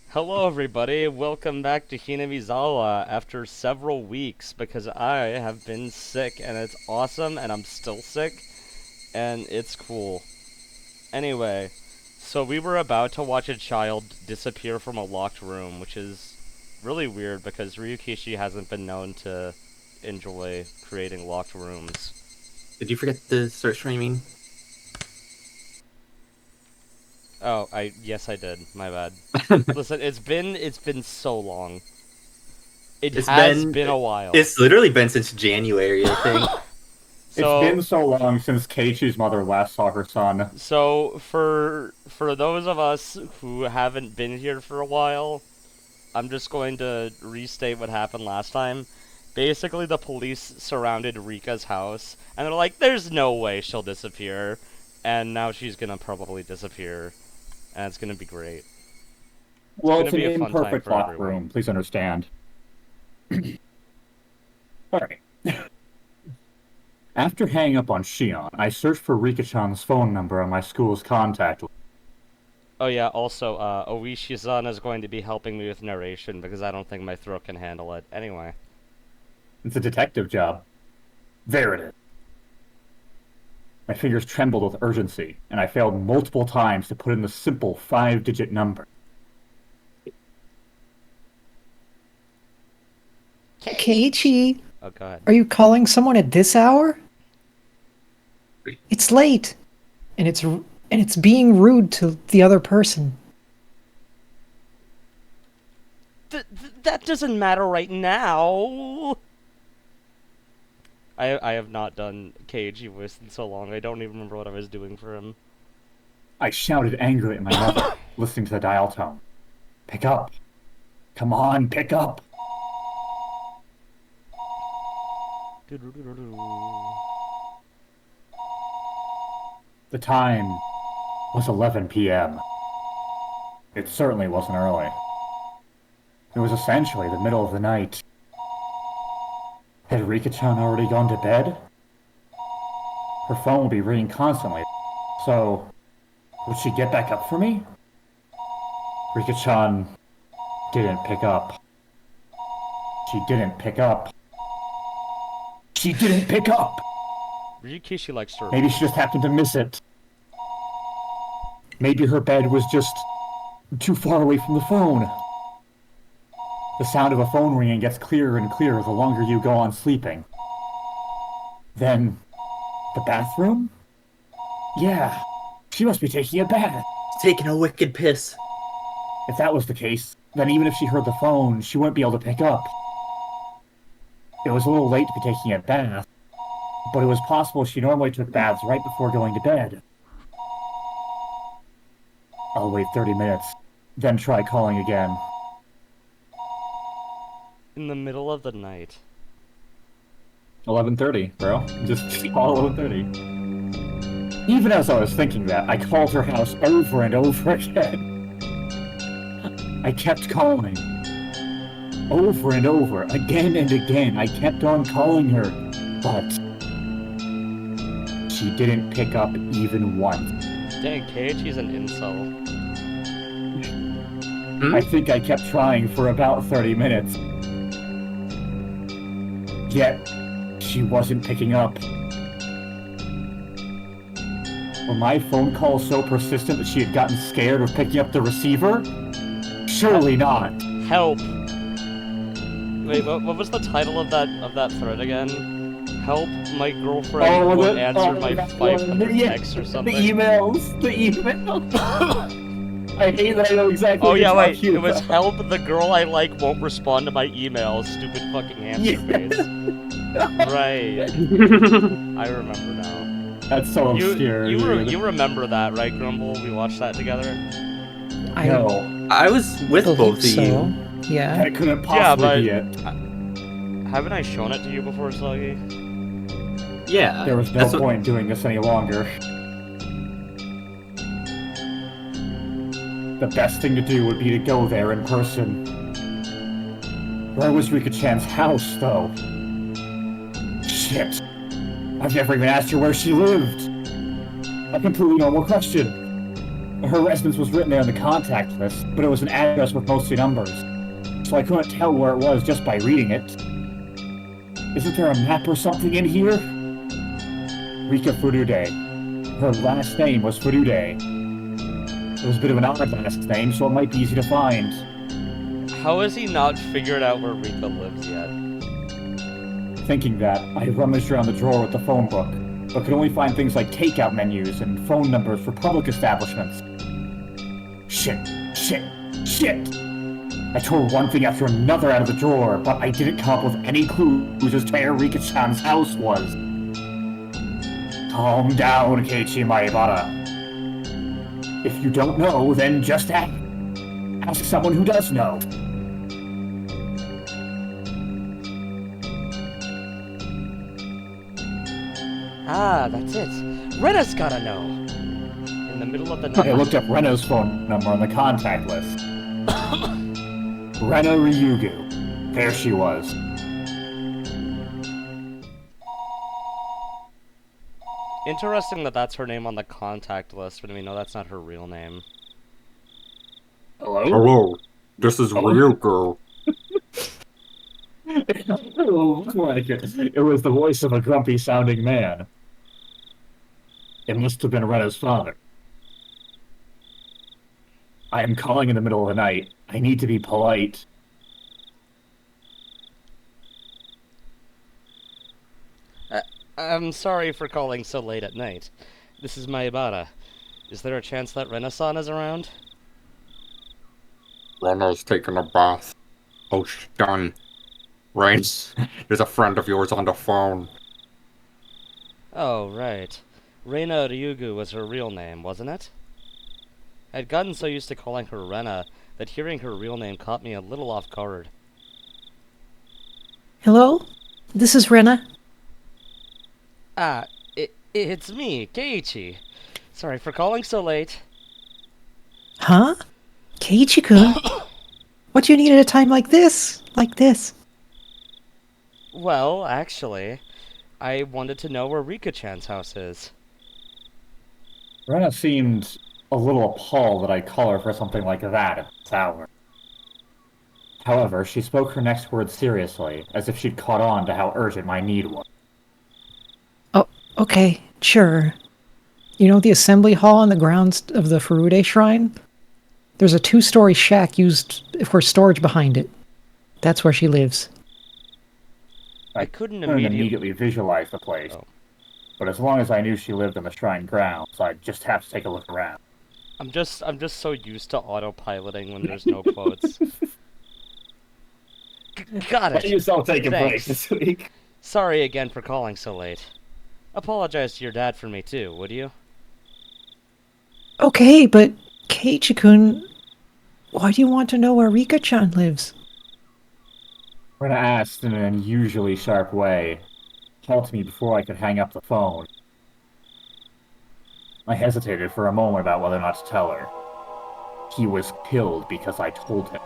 Hello, everybody. Welcome back to Hinamizawa after several weeks because I have been sick and it's awesome and I'm still sick and it's cool. Anyway, so we were about to watch a child disappear from a locked room, which is really weird because Ryukishi hasn't been known to enjoy creating locked rooms. Did you forget to start streaming? Oh, yes I did. My bad. Listen, it's been so long. It It's has been been a while. it's literally been since January, I think. It's So been so long since Keiichi's mother last saw her son. So for those of us who haven't been here for a while, I'm just going to restate what happened last time. Basically, the police surrounded Rika's house, and they're like, "There's no way she'll disappear," and now she's gonna probably disappear, and it's gonna be great. It's Well, gonna it's an be a fun time imperfect for locked everyone. room. Please understand. Alright. After hanging up on Shion, I searched for Rika-chan's phone number on my school's contact list. Oh yeah, also, Oishi-san is going to be helping me with narration because I don't think my throat can handle it. Anyway. It's a detective job. There it is. My fingers trembled with urgency, and I failed multiple times to put in the simple 5-digit number. Keiichi, Oh god. are you calling someone at this hour? It's late, and it's being rude to the other person. That doesn't matter right now. I have not done Keiichi voice in so long. I don't even remember what I was doing for him. I shouted angrily at my mother, listening to the dial tone. Pick up. Come on, pick up. The time was 11 p.m. It certainly wasn't early. It was essentially the middle of the night. Had Rika-chan already gone to bed? Her phone would be ringing constantly, so would she get back up for me? Rika-chan didn't pick up. She didn't pick up. She didn't pick up! Ryukishi likes to. Maybe she just happened to miss it. Maybe her bed was just too far away from the phone. The sound of a phone ringing gets clearer and clearer the longer you go on sleeping. Then, the bathroom? Yeah, she must be taking a bath. Taking a wicked piss. If that was the case, then even if she heard the phone, she wouldn't be able to pick up. It was a little late to be taking a bath, but it was possible she normally took baths right before going to bed. I'll wait 30 minutes, then try calling again. In the middle of the night. 11:30, bro. Just call 11:30. Even as I was thinking that, I called her house over and over again. I kept calling. Over and over, again and again, I kept on calling her, but she didn't pick up even once. Dang, Keiichi's an incel. I think I kept trying for about 30 minutes. Yet, she wasn't picking up. Were my phone calls so persistent that she had gotten scared of picking up the receiver? Surely not. Help! Wait, what was the title of that thread again? Help, my girlfriend won't answer my 500 texts or something. The emails! I hate that I know exactly Oh what yeah, you're wait, talking it was about. help, the girl I like won't respond to my emails, stupid fucking hamster face. Right. I remember now. That's so obscure. You remember that, right, Grumble? We watched that together? No, I was with believe both of so. you. Yeah. that couldn't Yeah, possibly be but- it. Haven't I shown it to you before, Sluggy? Yeah. There was no that's what- point doing this any longer. The best thing to do would be to go there in person. Where was Rika-chan's house, though? Shit. I've never even asked her where she lived. A completely normal question. Her residence was written there on the contact list, but it was an address with mostly numbers, so I couldn't tell where it was just by reading it. Isn't there a map or something in here? Rika Furude. Her last name was Furude. It was a bit of an odd last name, so it might be easy to find. How has he not figured out where Rika lives yet? Thinking that, I rummaged around the drawer with the phone book, but could only find things like takeout menus and phone numbers for public establishments. Shit. I tore one thing after another out of the drawer, but I didn't come up with any clues as to where Rika-chan's house was. Calm down, Keiichi Maibara. If you don't know, then just ask someone who does know. Ah, that's it. Rena's gotta know. In the middle of the night. I looked up Rena's phone number on the contact list. Rena Ryugu. There she was. Interesting that that's her name on the contact list, but we know that's not her real name. Hello? Hello, this is Ryuko. It looked like it was the voice of a grumpy-sounding man. It must have been Rena's father. I am calling in the middle of the night. I need to be polite. I'm sorry for calling so late at night. This is Maibara. Is there a chance that Rena-san is around? Rena's taking a bath. Oh, done. Rain, there's a friend of yours on the phone. Oh, right. Reina Ryugu was her real name, wasn't it? I'd gotten so used to calling her Rena that hearing her real name caught me a little off guard. Hello? This is Rena. Ah, it's me, Keiichi. Sorry for calling so late. Huh? Keiichi-kun? What do you need at a time like this? Well, actually, I wanted to know where Rika-chan's house is. Rena seemed a little appalled that I'd call her for something like that at this hour. However, she spoke her next words seriously, as if she'd caught on to how urgent my need was. Oh, okay, sure. You know the assembly hall on the grounds of the Furude Shrine? There's a 2-story shack used for storage behind it. That's where she lives. I couldn't immediately visualize the place, but as long as I knew she lived in the shrine grounds, I'd just have to take a look around. I'm just so used to autopiloting when there's no quotes. Got it. Let yourself take a break Thanks. this week. Sorry again for calling so late. Apologize to your dad for me too, would you? Okay, but Keiichi-kun, why do you want to know where Rika-chan lives? Rena asked in an unusually sharp way, halting me before I could hang up the phone. I hesitated for a moment about whether or not to tell her. He was killed because I told him.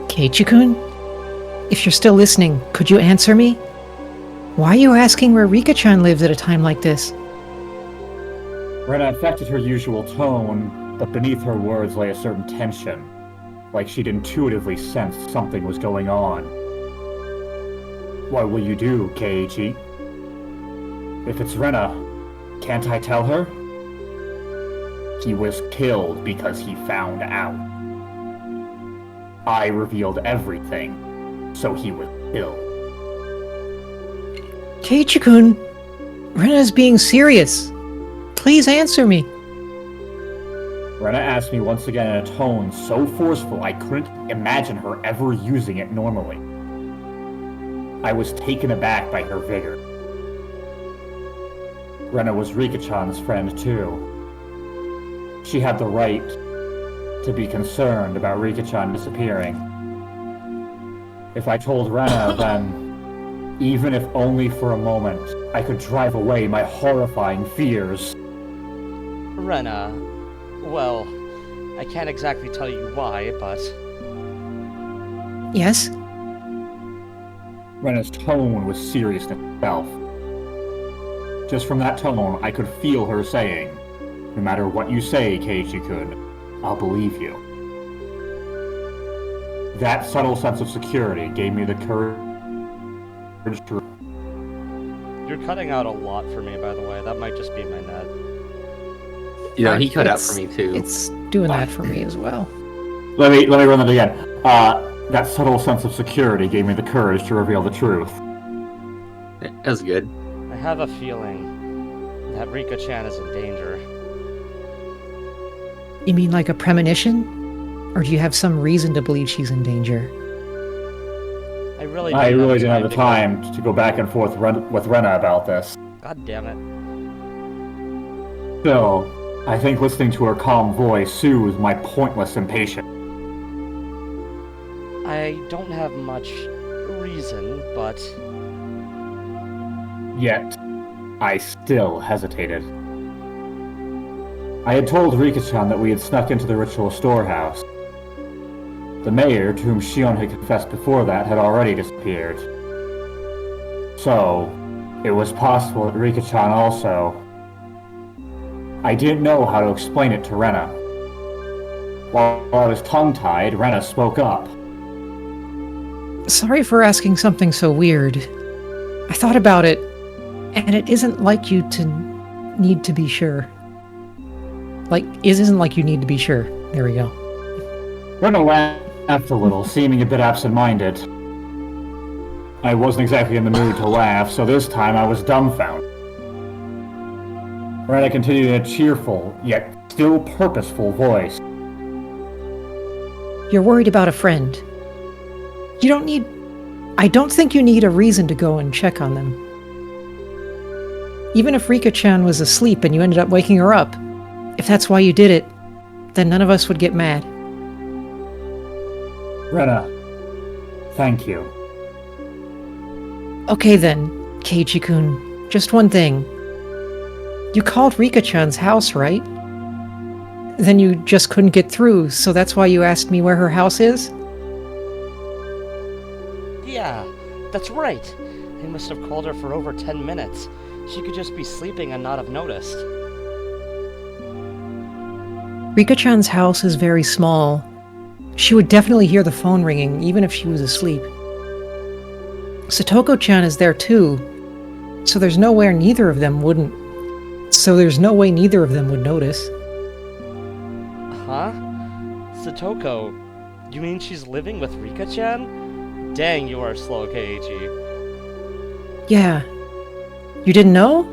Keiichi-kun? If you're still listening, could you answer me? Why are you asking where Rika-chan lives at a time like this? Rena affected her usual tone, but beneath her words lay a certain tension, like she'd intuitively sensed something was going on. What will you do, Keiichi? If it's Rena, can't I tell her? He was killed because he found out. I revealed everything, so he was killed. Keiichi-kun, Rena is being serious. Please answer me. Rena asked me once again in a tone so forceful I couldn't imagine her ever using it normally. I was taken aback by her vigor. Rena was Rika-chan's friend too. She had the right to be concerned about Rika-chan disappearing. If I told Rena, then, even if only for a moment, I could drive away my horrifying fears. Rena, well, I can't exactly tell you why, but... Yes? Rena's tone was seriousness itself. Just from that tone, I could feel her saying, No matter what you say, Keiichi-kun, I'll believe you. That subtle sense of security gave me the courage to... You're cutting out a lot for me, by the way. That might just be my net. You know, he cut out for me too. It's doing that for me as well. Let me run that again. That subtle sense of security gave me the courage to reveal the truth. That was good. I have a feeling that Rika-chan is in danger. You mean like a premonition? Or do you have some reason to believe she's in danger? I really didn't have the time to go back and forth with Rena about this. God damn it. Still, I think listening to her calm voice soothed my pointless impatience. I don't have much reason, but... Yet, I still hesitated. I had told Rika-chan that we had snuck into the ritual storehouse. The mayor, to whom Shion had confessed before that, had already disappeared. So, it was possible that Rika-chan also... I didn't know how to explain it to Rena. While I was tongue-tied, Rena spoke up. Sorry for asking something so weird. I thought about it, and it isn't like you to need to be sure. Like, it isn't like you need to be sure. There we go. Rena laughed a little, seeming a bit absent-minded. I wasn't exactly in the mood to laugh, so this time I was dumbfounded. Rena continued in a cheerful, yet still purposeful voice. You're worried about a friend. You don't need... I don't think you need a reason to go and check on them. Even if Rika-chan was asleep and you ended up waking her up, if that's why you did it, then none of us would get mad. Rena, thank you. Okay then, Keiichi-kun. Just one thing. You called Rika-chan's house, right? Then you just couldn't get through, so that's why you asked me where her house is? Yeah, that's right. I must have called her for over 10 minutes. She could just be sleeping and not have noticed. Rika-chan's house is very small. She would definitely hear the phone ringing, even if she was asleep. Satoko-chan is there too, so there's no way neither of them would notice. Huh? Satoko, you mean she's living with Rika-chan? Dang, you are slow, Keiichi. Yeah. You didn't know?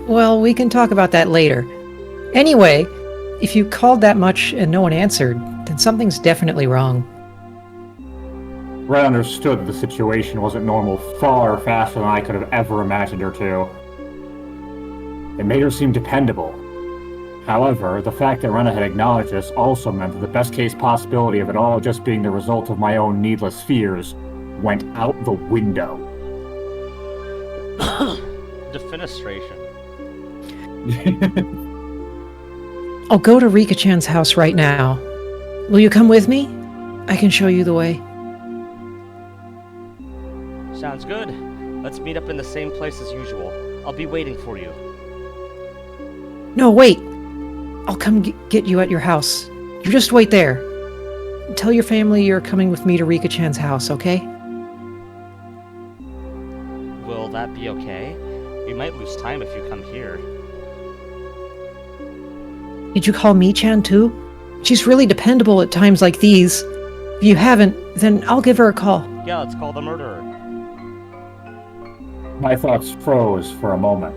Well, we can talk about that later. Anyway, if you called that much and no one answered, then something's definitely wrong. Ren understood the situation wasn't normal far faster than I could have ever imagined her to. It made her seem dependable. However, the fact that Rena had acknowledged this also meant that the best-case possibility of it all just being the result of my own needless fears went out the window. Defenestration. I'll go to Rika-chan's house right now. Will you come with me? I can show you the way. Sounds good. Let's meet up in the same place as usual. I'll be waiting for you. No, wait! I'll come get you at your house. You just wait there. Tell your family you're coming with me to Rika-chan's house, okay? Will that be okay? We might lose time if you come here. Did you call Mi-chan too? She's really dependable at times like these. If you haven't, then I'll give her a call. Yeah, let's call the murderer. My thoughts froze for a moment.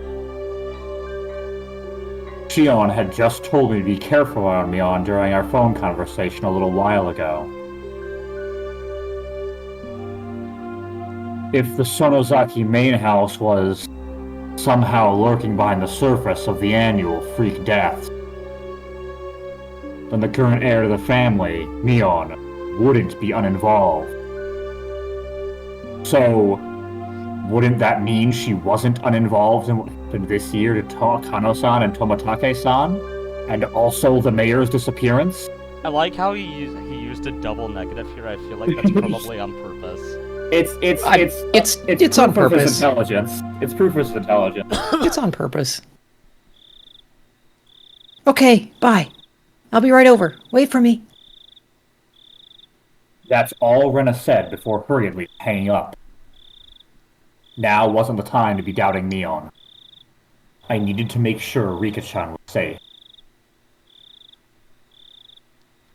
Shion had just told me to be careful around Mion during our phone conversation a little while ago. If the Sonozaki main house was somehow lurking behind the surface of the annual freak deaths, then the current heir to the family, Mion, wouldn't be uninvolved. So, wouldn't that mean she wasn't uninvolved in what happened this year to Kano-san and Tomatake-san? And also the mayor's disappearance? I like how he used a double negative here. I feel like that's probably on purpose. It's on proof of his purpose. intelligence. It's proof of his intelligence. It's on purpose. Okay, bye. I'll be right over. Wait for me. That's all Rena said before hurriedly hanging up. Now wasn't the time to be doubting Neon. I needed to make sure Rika-chan was safe.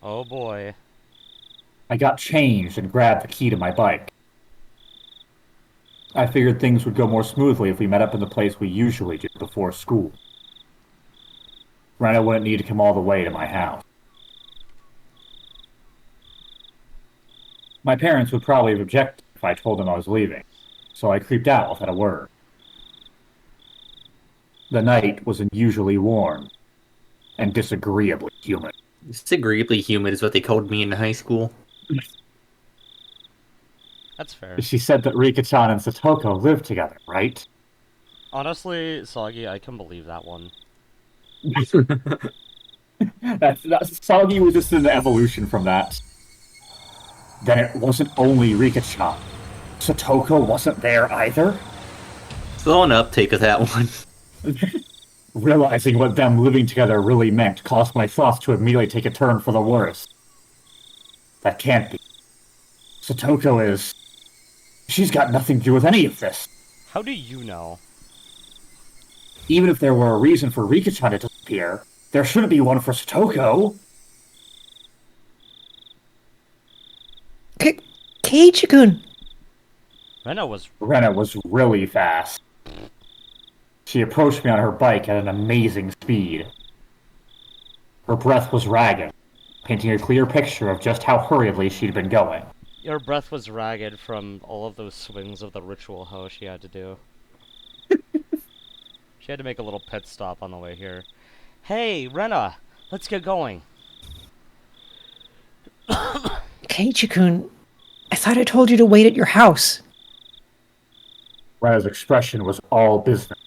Oh boy. I got changed and grabbed the key to my bike. I figured things would go more smoothly if we met up in the place we usually do before school. Rena wouldn't need to come all the way to my house. My parents would probably have objected if I told them I was leaving, so I creeped out without a word. The night was unusually warm and disagreeably humid. Disagreeably humid is what they called me in high school. That's fair. She said that Rika-chan and Satoko lived together, right? Honestly, Soggy, I can believe that one. Soggy was just an evolution from that. Then it wasn't only Rika-chan. Satoko wasn't there either? Slow an uptake of that one. Realizing what them living together really meant caused my thoughts to immediately take a turn for the worse. That can't be. Satoko is... She's got nothing to do with any of this. How do you know? Even if there were a reason for Rika-chan to disappear, there shouldn't be one for Satoko. Keiichi-kun! Rena was... Rena was really fast. She approached me on her bike at an amazing speed. Her breath was ragged, painting a clear picture of just how hurriedly she'd been going. Your breath was ragged from all of those swings of the ritual hoe she had to do. She had to make a little pit stop on the way here. Hey, Rena! Let's get going! Keiichi-kun, I thought I told you to wait at your house. Rena's expression was all business.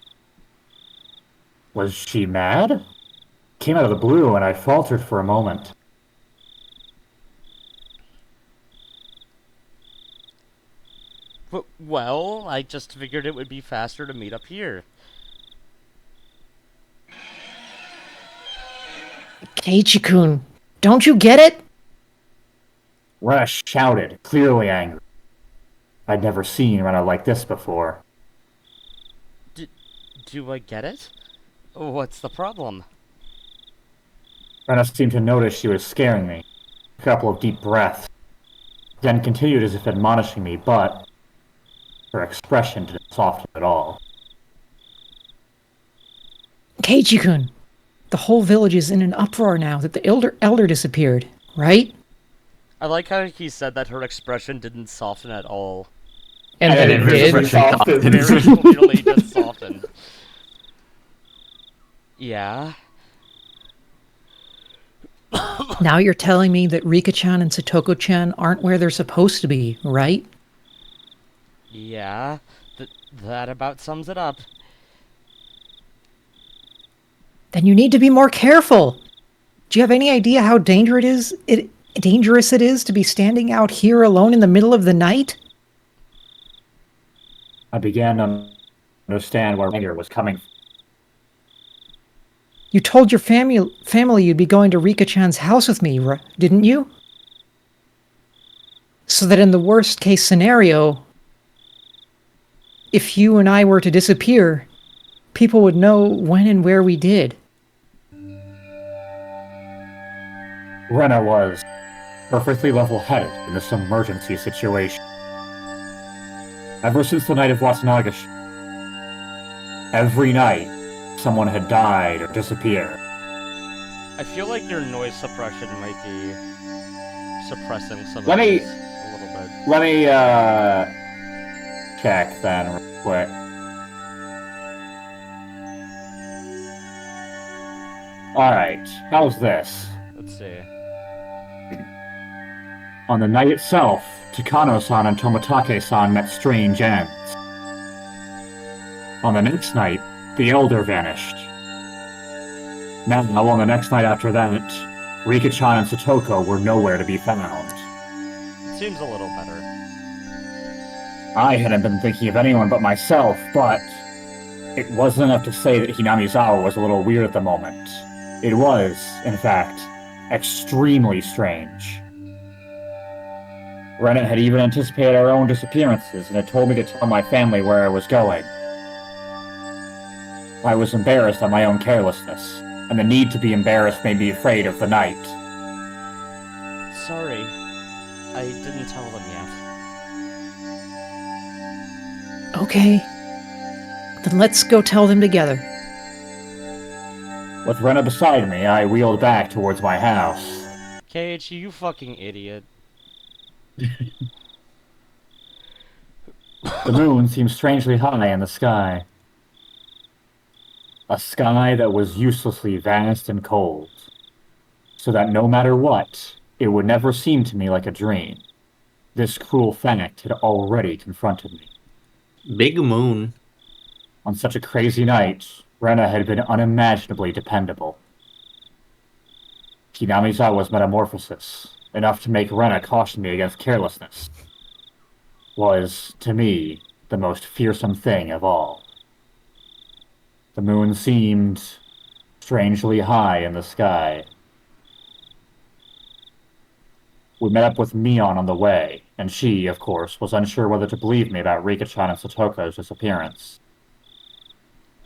Was she mad? Came out of the blue and I faltered for a moment. Well, I just figured it would be faster to meet up here. Keiichi-kun, don't you get it? Rena shouted, clearly angry. I'd never seen Rena like this before. Do I get it? What's the problem? Rena seemed to notice she was scaring me. A couple of deep breaths. Then continued as if admonishing me, but her expression didn't soften at all. Keiichi-kun, the whole village is in an uproar now that the elder disappeared, right? I like how he said that her expression didn't soften at all. And then it her did. expression softened. Very clearly just softened. Yeah? Now you're telling me that Rika-chan and Satoko-chan aren't where they're supposed to be, right? Yeah? That about sums it up. Then you need to be more careful. Do you have any idea how dangerous it is to be standing out here alone in the middle of the night? I began to understand where anger was coming from. You told your family you'd be going to Rika-chan's house with me, didn't you? So that in the worst case scenario, if you and I were to disappear, people would know when and where we did. Rena was perfectly level-headed in this emergency situation. Ever since the night of Watanagashi, every night, someone had died or disappeared. I feel like your noise suppression might be suppressing some of Let me- this a little bit. Let me, check then real quick. Alright, how's this? Let's see. On the night itself, Takano-san and Toмотake-san met strange ends. On the next night, the Elder vanished. Now, on the next night after that, Rika-chan and Satoko were nowhere to be found. It seems a little better. I hadn't been thinking of anyone but myself, but it wasn't enough to say that Hinamizawa was a little weird at the moment. It was, in fact, extremely strange. Rena had even anticipated our own disappearances and had told me to tell my family where I was going. I was embarrassed at my own carelessness, and the need to be embarrassed made me afraid of the night. Sorry, I didn't tell them yet. Okay. Then let's go tell them together. With Rena beside me, I wheeled back towards my house. Keiichi, you fucking idiot. The moon seemed strangely high in the sky. A sky that was uselessly vast and cold, so that no matter what, it would never seem to me like a dream. This cruel fact had already confronted me. Big moon. On such a crazy night, Rena had been unimaginably dependable. Hinamizawa's metamorphosis, enough to make Rena caution me against carelessness, was, to me, the most fearsome thing of all. The moon seemed strangely high in the sky. We met up with Mion on the way, and she, of course, was unsure whether to believe me about Rika-chan and Satoko's disappearance.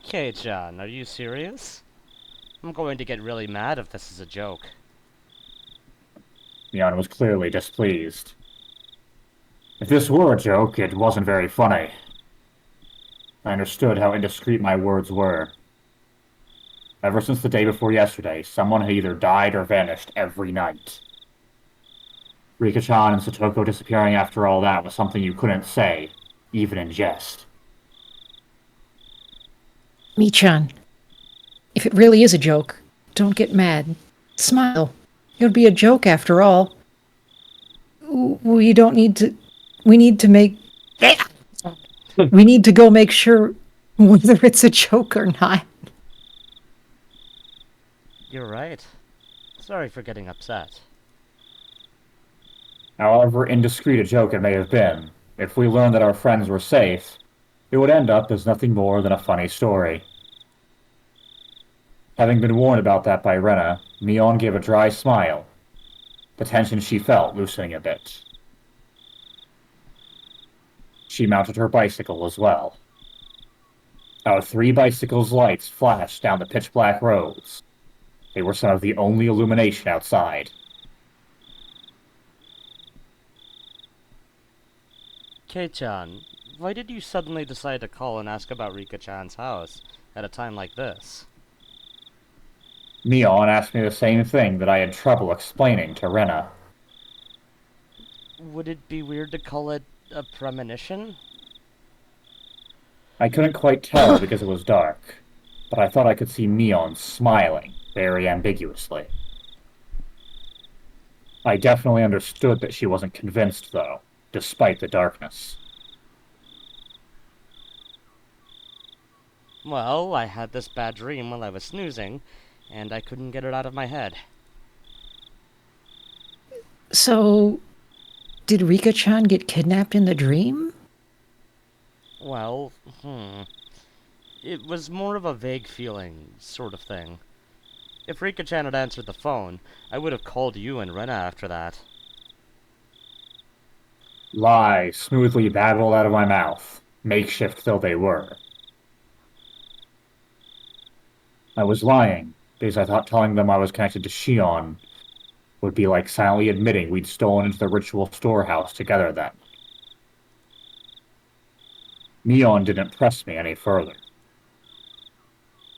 Kei-chan, are you serious? I'm going to get really mad if this is a joke. Mion was clearly displeased. If this were a joke, it wasn't very funny. I understood how indiscreet my words were. Ever since the day before yesterday, someone had either died or vanished every night. Rika-chan and Satoko disappearing after all that was something you couldn't say, even in jest. Mi-chan, if it really is a joke, don't get mad. Smile. It would be a joke after all. We don't need to... We need to make... We need to go make sure whether it's a joke or not. You're right. Sorry for getting upset. However indiscreet a joke it may have been, if we learned that our friends were safe, it would end up as nothing more than a funny story. Having been warned about that by Rena, Mion gave a dry smile, the tension she felt loosening a bit. She mounted her bicycle as well. Our 3 bicycles' lights flashed down the pitch-black roads. They were some of the only illumination outside. Kei-chan, why did you suddenly decide to call and ask about Rika-chan's house at a time like this? Mion asked me the same thing that I had trouble explaining to Rena. Would it be weird to call it a premonition? I couldn't quite tell because it was dark, but I thought I could see Mion smiling very ambiguously. I definitely understood that she wasn't convinced, though, despite the darkness. Well, I had this bad dream while I was snoozing, and I couldn't get it out of my head. So, did Rika-chan get kidnapped in the dream? Well, It was more of a vague feeling, sort of thing. If Rika-chan had answered the phone, I would have called you and Rena after that. Lies smoothly babbled out of my mouth, makeshift though they were. I was lying, because I thought telling them I was connected to Shion would be like silently admitting we'd stolen into the ritual storehouse together then. Mion didn't press me any further.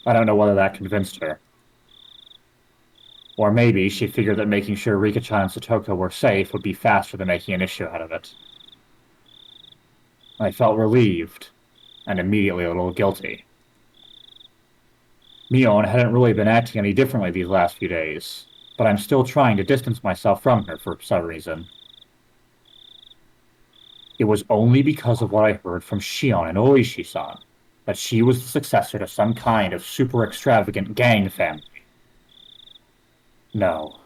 I don't know whether that convinced her. Or maybe she figured that making sure Rika-chan and Satoko were safe would be faster than making an issue out of it. I felt relieved, and immediately a little guilty. Mion hadn't really been acting any differently these last few days, but I'm still trying to distance myself from her for some reason. It was only because of what I heard from Shion and Oishi-san, that she was the successor to some kind of super extravagant gang family. No.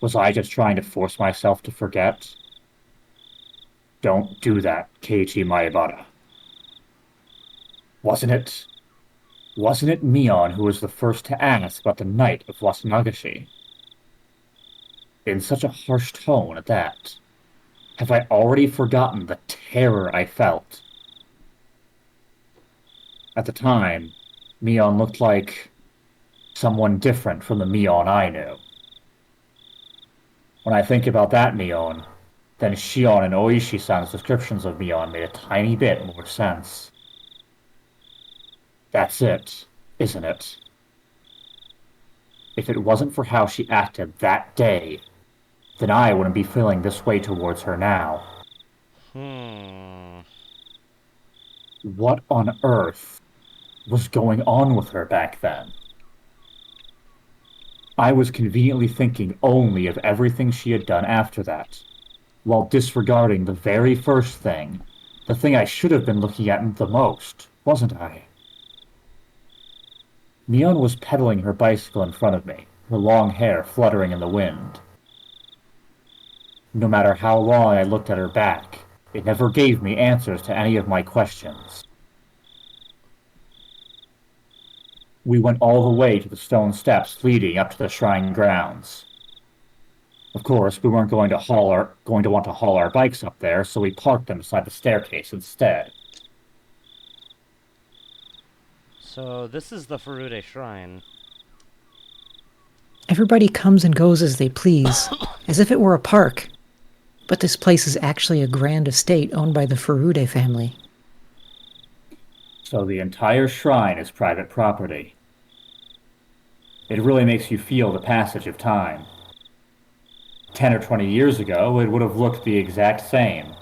Was I just trying to force myself to forget? Don't do that, Keiichi Maebara. Wasn't it Wasn't it Mion who was the first to ask about the night of Watanagashi? In such a harsh tone at that. Have I already forgotten the terror I felt? At the time, Mion looked like someone different from the Mion I knew. When I think about that Mion, then Shion and Oishi-san's descriptions of Mion made a tiny bit more sense. That's it, isn't it? If it wasn't for how she acted that day, then I wouldn't be feeling this way towards her now. What on earth was going on with her back then? I was conveniently thinking only of everything she had done after that, while disregarding the very first thing, the thing I should have been looking at the most, wasn't I? Mion was pedaling her bicycle in front of me, her long hair fluttering in the wind. No matter how long I looked at her back, it never gave me answers to any of my questions. We went all the way to the stone steps leading up to the shrine grounds. Of course, we weren't going to want to haul our bikes up there, so we parked them beside the staircase instead. So this is the Furude Shrine. Everybody comes and goes as they please, as if it were a park. But this place is actually a grand estate owned by the Furude family. So the entire shrine is private property. It really makes you feel the passage of time. 10 or 20 years ago, it would have looked the exact same.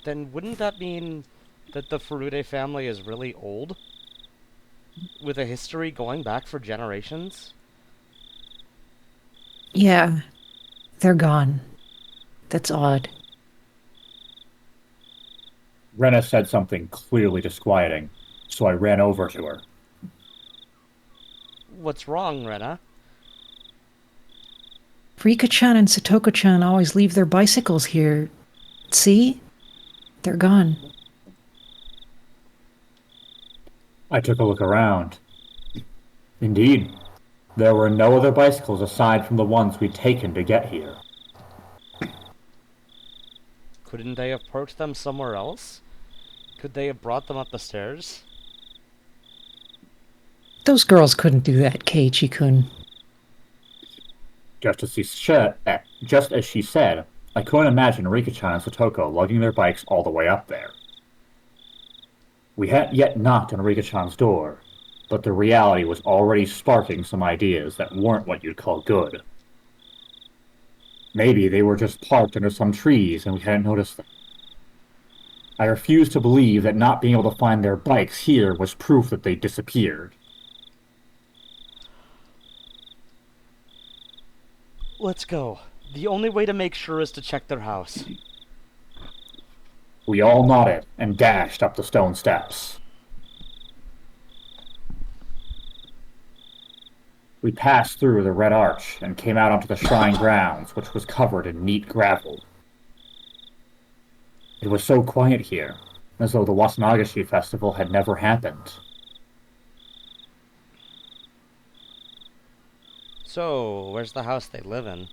Then wouldn't that mean that the Furude family is really old? With a history going back for generations? Yeah, they're gone. That's odd. Rena said something clearly disquieting, so I ran over to her. What's wrong, Rena? Rika-chan and Satoko-chan always leave their bicycles here. See? They're gone. I took a look around. Indeed, there were no other bicycles aside from the ones we'd taken to get here. Couldn't they have parked them somewhere else? Could they have brought them up the stairs? Those girls couldn't do that, Keiichi-kun. Just as she said, I couldn't imagine Rika-chan and Satoko lugging their bikes all the way up there. We hadn't yet knocked on Rika-chan's door, but the reality was already sparking some ideas that weren't what you'd call good. Maybe they were just parked under some trees and we hadn't noticed them. I refused to believe that not being able to find their bikes here was proof that they disappeared. Let's go. The only way to make sure is to check their house. We all nodded and dashed up the stone steps. We passed through the red arch and came out onto the shrine grounds, which was covered in neat gravel. It was so quiet here, as though the Watanagashi festival had never happened. So, where's the house they live in?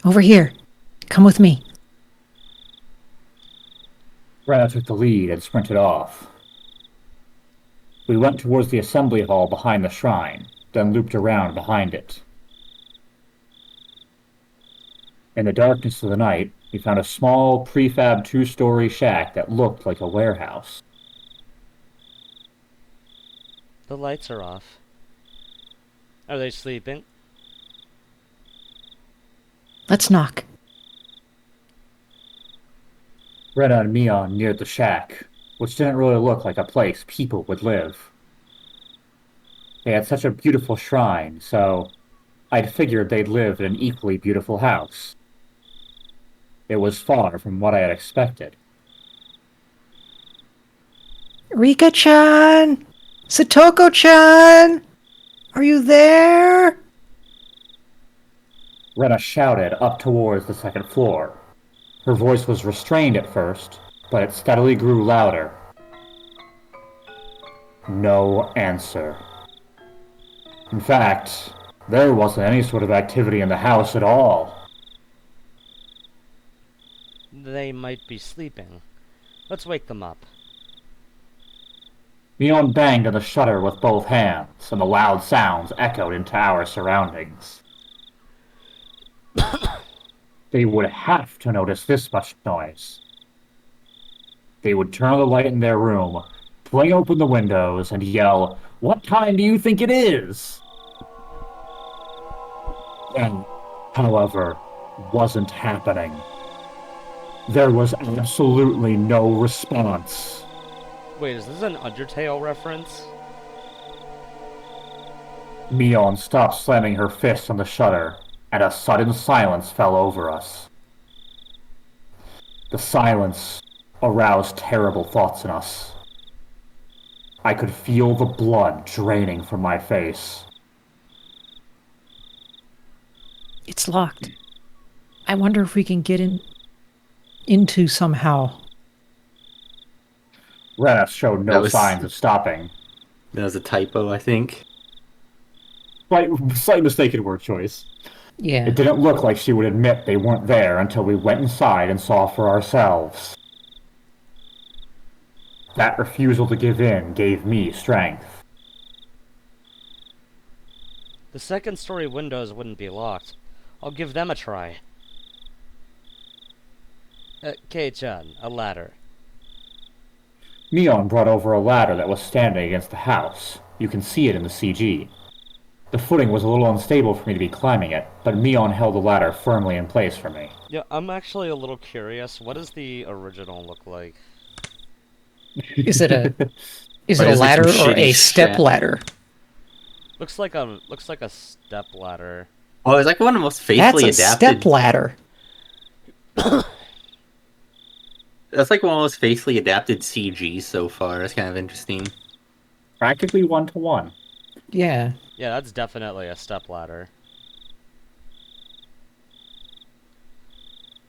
Over here. Come with me. Rena took the lead and sprinted off. We went towards the assembly hall behind the shrine, then looped around behind it. In the darkness of the night, we found a small, prefab two-story shack that looked like a warehouse. The lights are off. Are they sleeping? Let's knock. Rena and Mion neared the shack, which didn't really look like a place people would live. They had such a beautiful shrine, so I'd figured they'd live in an equally beautiful house. It was far from what I had expected. Rika-chan! Satoko-chan! Are you there? Rena shouted up towards the second floor. Her voice was restrained at first, but it steadily grew louder. No answer. In fact, there wasn't any sort of activity in the house at all. They might be sleeping. Let's wake them up. Leon banged on the shutter with both hands, and the loud sounds echoed into our surroundings. They would have to notice this much noise. They would turn on the light in their room, fling open the windows, and yell, "What time do you think it is?" That, however, wasn't happening. There was absolutely no response. Wait, is this an Undertale reference? Mion stopped slamming her fist on the shutter, and a sudden silence fell over us. The silence aroused terrible thoughts in us. I could feel the blood draining from my face. It's locked. I wonder if we can get into somehow. Rena showed no That was- signs of stopping. That was a typo, I think. Slight mistaken word choice. Yeah. It didn't look like she would admit they weren't there until we went inside and saw for ourselves. That refusal to give in gave me strength. The second story windows wouldn't be locked. I'll give them a try. Kei-chan, a ladder. Mion brought over a ladder that was standing against the house. You can see it in the CG. The footing was a little unstable for me to be climbing it, but Mion held the ladder firmly in place for me. Yeah, I'm actually a little curious. What does the original look like? Is it a is Or it a is it some ladder or shitty a step shit? ladder? Looks like a step ladder. Oh, it's like one of the most That's faithfully a adapted. step ladder. That's like one of the most faithfully adapted CGs so far. That's kind of interesting. Practically 1-to-1. Yeah. Yeah, that's definitely a step ladder.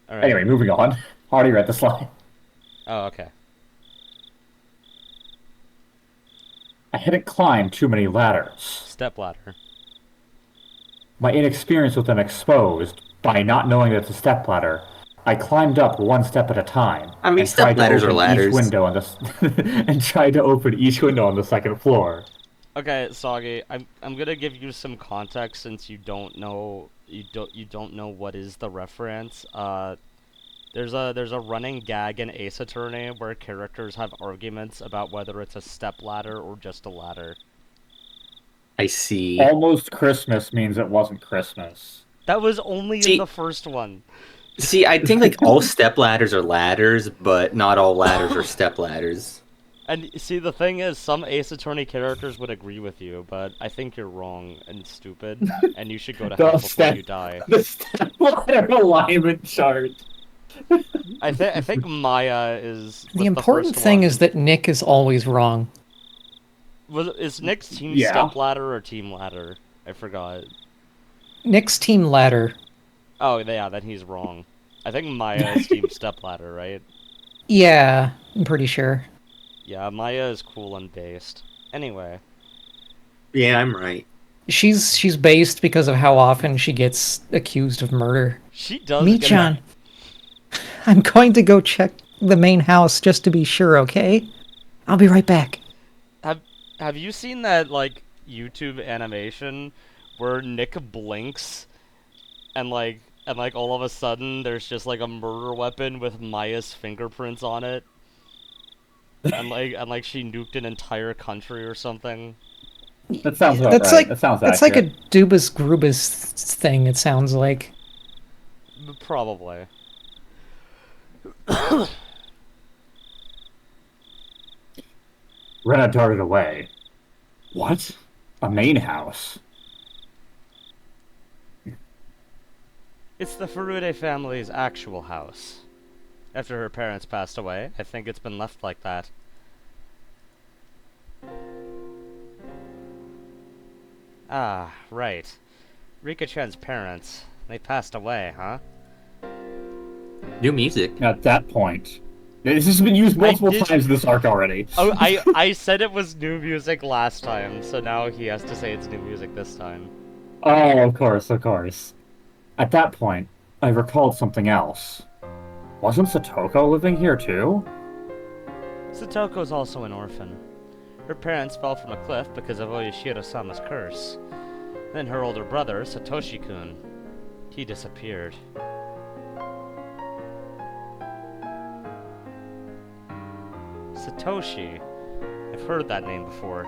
Alright. Anyway, moving on. Already read the slide. Oh, okay. I hadn't climbed too many ladders. Step ladder. My inexperience with them exposed, by not knowing that it's a stepladder, I climbed up one step at a time. I mean, and tried to stepladders are open ladders. Each window on the and tried to open each window on the second floor. Okay, Soggy, I'm gonna give you some context since you don't know what is the reference. There's a running gag in Ace Attorney where characters have arguments about whether it's a step ladder or just a ladder. I see. Almost Christmas means it wasn't Christmas. That was only See- in the first one. See, I think like all step ladders are ladders, but not all ladders are step ladders. And see, the thing is, some Ace Attorney characters would agree with you, but I think you're wrong and stupid, and you should go to hell before you die. The stepladder alignment chart. I think Maya is The important thing is that Nick is always wrong. Is Nick's team Yeah. step ladder or team ladder? I forgot. Nick's team ladder. Oh yeah, then he's wrong. I think Maya is team step ladder, right? Yeah, I'm pretty sure. Yeah, Maya is cool and based. Anyway, Yeah, I'm right. She's based because of how often she gets accused of murder. she does. Michan, I'm going to go check the main house just to be sure, okay? I'll be right back. Have you seen that like YouTube animation where Nick blinks and like all of a sudden there's just like a murder weapon with Maya's fingerprints on it? and like she nuked an entire country or something. That sounds about That's right. like That sounds that's like a accurate. Dubas Grubas thing. It sounds like. Probably. Rena darted away. What? A main house? It's the Furude family's actual house. After her parents passed away, I think it's been left like that. Ah, right. Rika-chan's parents. They passed away, huh? New music. At that point, this has been used multiple times in this arc already. Oh, I said it was new music last time, so now he has to say it's new music this time. Oh, of course, of course. At that point, I recalled something else. Wasn't Satoko living here too? Satoko's also an orphan. Her parents fell from a cliff because of Oyashiro-sama's curse. Then her older brother, Satoshi-kun, he disappeared. Satoshi. I've heard that name before.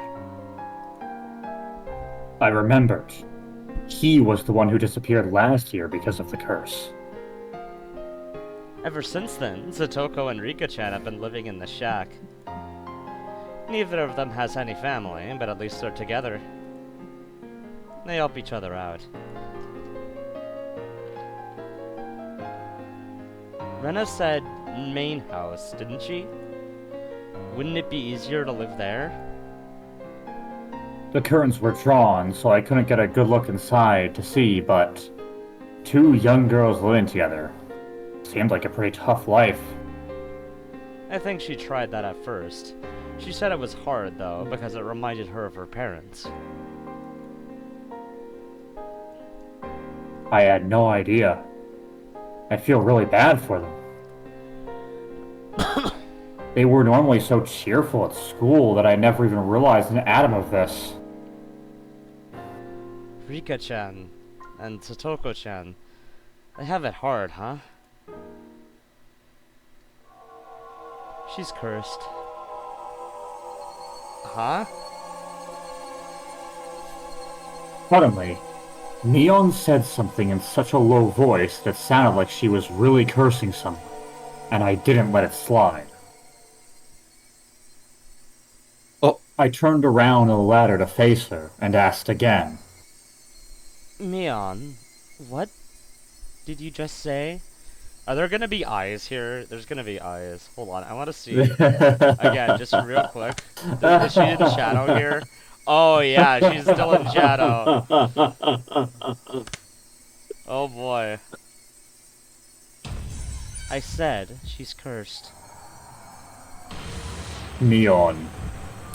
I remembered. He was the one who disappeared last year because of the curse. Ever since then, Satoko and Rika-chan have been living in the shack. Neither of them has any family, but at least they're together. They help each other out. Rena said main house, didn't she? Wouldn't it be easier to live there? The curtains were drawn, so I couldn't get a good look inside to see, but 2 young girls living together seemed like a pretty tough life. I think she tried that at first. She said it was hard, though, because it reminded her of her parents. I had no idea. I feel really bad for them. They were normally so cheerful at school that I never even realized an atom of this. Rika-chan and Satoko-chan, they have it hard, huh? She's cursed. Huh? Suddenly, Neon said something in such a low voice that sounded like she was really cursing someone, and I didn't let it slide. Oh. I turned around on the ladder to face her and asked again. Mion, what did you just say? Are there gonna be eyes here? There's gonna be eyes. Hold on, I wanna see. Again, just real quick. Is she in shadow here? Oh yeah, she's still in shadow. Oh boy. I said she's cursed. Neon,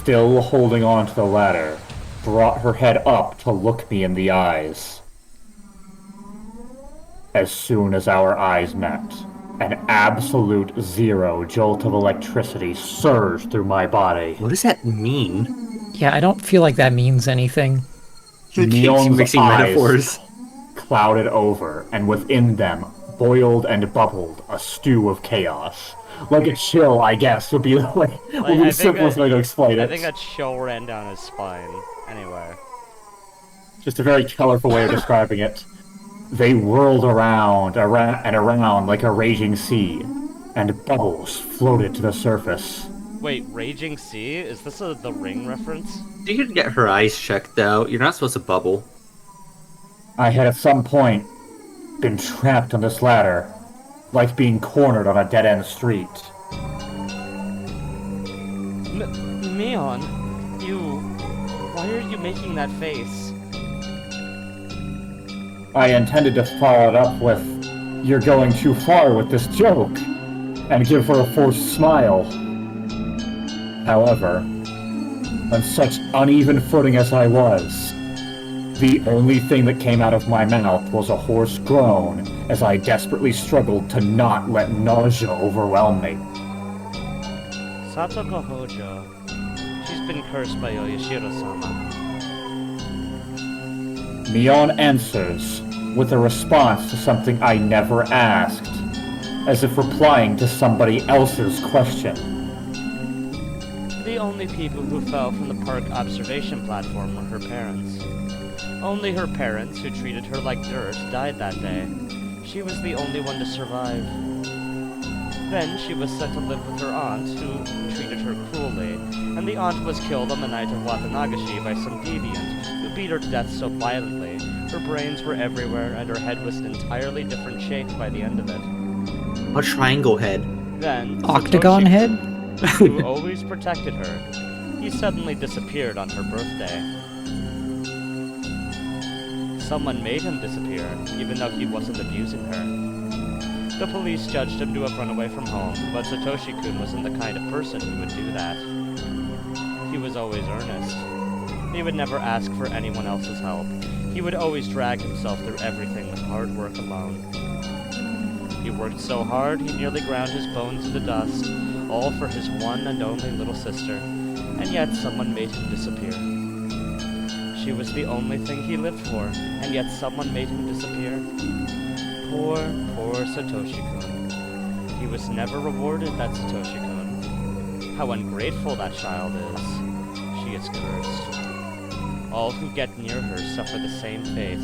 still holding on to the ladder, brought her head up to look me in the eyes. As soon as our eyes met, an absolute zero jolt of electricity surged through my body. What does that mean? Yeah, I don't feel like that means anything. Neon's mixing eyes metaphors. clouded over, and within them boiled and bubbled a stew of chaos. Like a chill, I guess, would be the way, would be the simplest way to explain it. I think a chill ran down his spine. Anyway. Just a very colorful way of describing it. They whirled around and around like a raging sea, and bubbles floated to the surface. Wait, Raging Sea? Is this The Ring reference? You could get her eyes checked out. You're not supposed to bubble. I had at some point been trapped on this ladder, like being cornered on a dead-end street. Mion, why are you making that face? I intended to follow it up with, "You're going too far with this joke," and give her a forced smile. However, on such uneven footing as I was, the only thing that came out of my mouth was a hoarse groan as I desperately struggled to not let nausea overwhelm me. Satoko Hojo. She's been cursed by Oyashiro-sama. Neon answers with a response to something I never asked, as if replying to somebody else's question. The only people who fell from the park observation platform were her parents. Only her parents, who treated her like dirt, died that day. She was the only one to survive. Then she was sent to live with her aunt, who treated her cruelly, and the aunt was killed on the night of Watanagashi by some deviant, who beat her to death so violently. Her brains were everywhere, and her head was an entirely different shape by the end of it. A triangle head. Then, Octagon Satoshi, head? who always protected her, he suddenly disappeared on her birthday. Someone made him disappear, even though he wasn't abusing her. The police judged him to have run away from home, but Satoshi-kun wasn't the kind of person who would do that. He was always earnest. He would never ask for anyone else's help. He would always drag himself through everything with hard work alone. He worked so hard, he nearly ground his bones into dust, all for his one and only little sister, and yet someone made him disappear. She was the only thing he lived for, and yet someone made him disappear. Poor, poor Satoshi-kun. He was never rewarded, that Satoshi-kun. How ungrateful that child is. She is cursed. All who get near her suffer the same fate.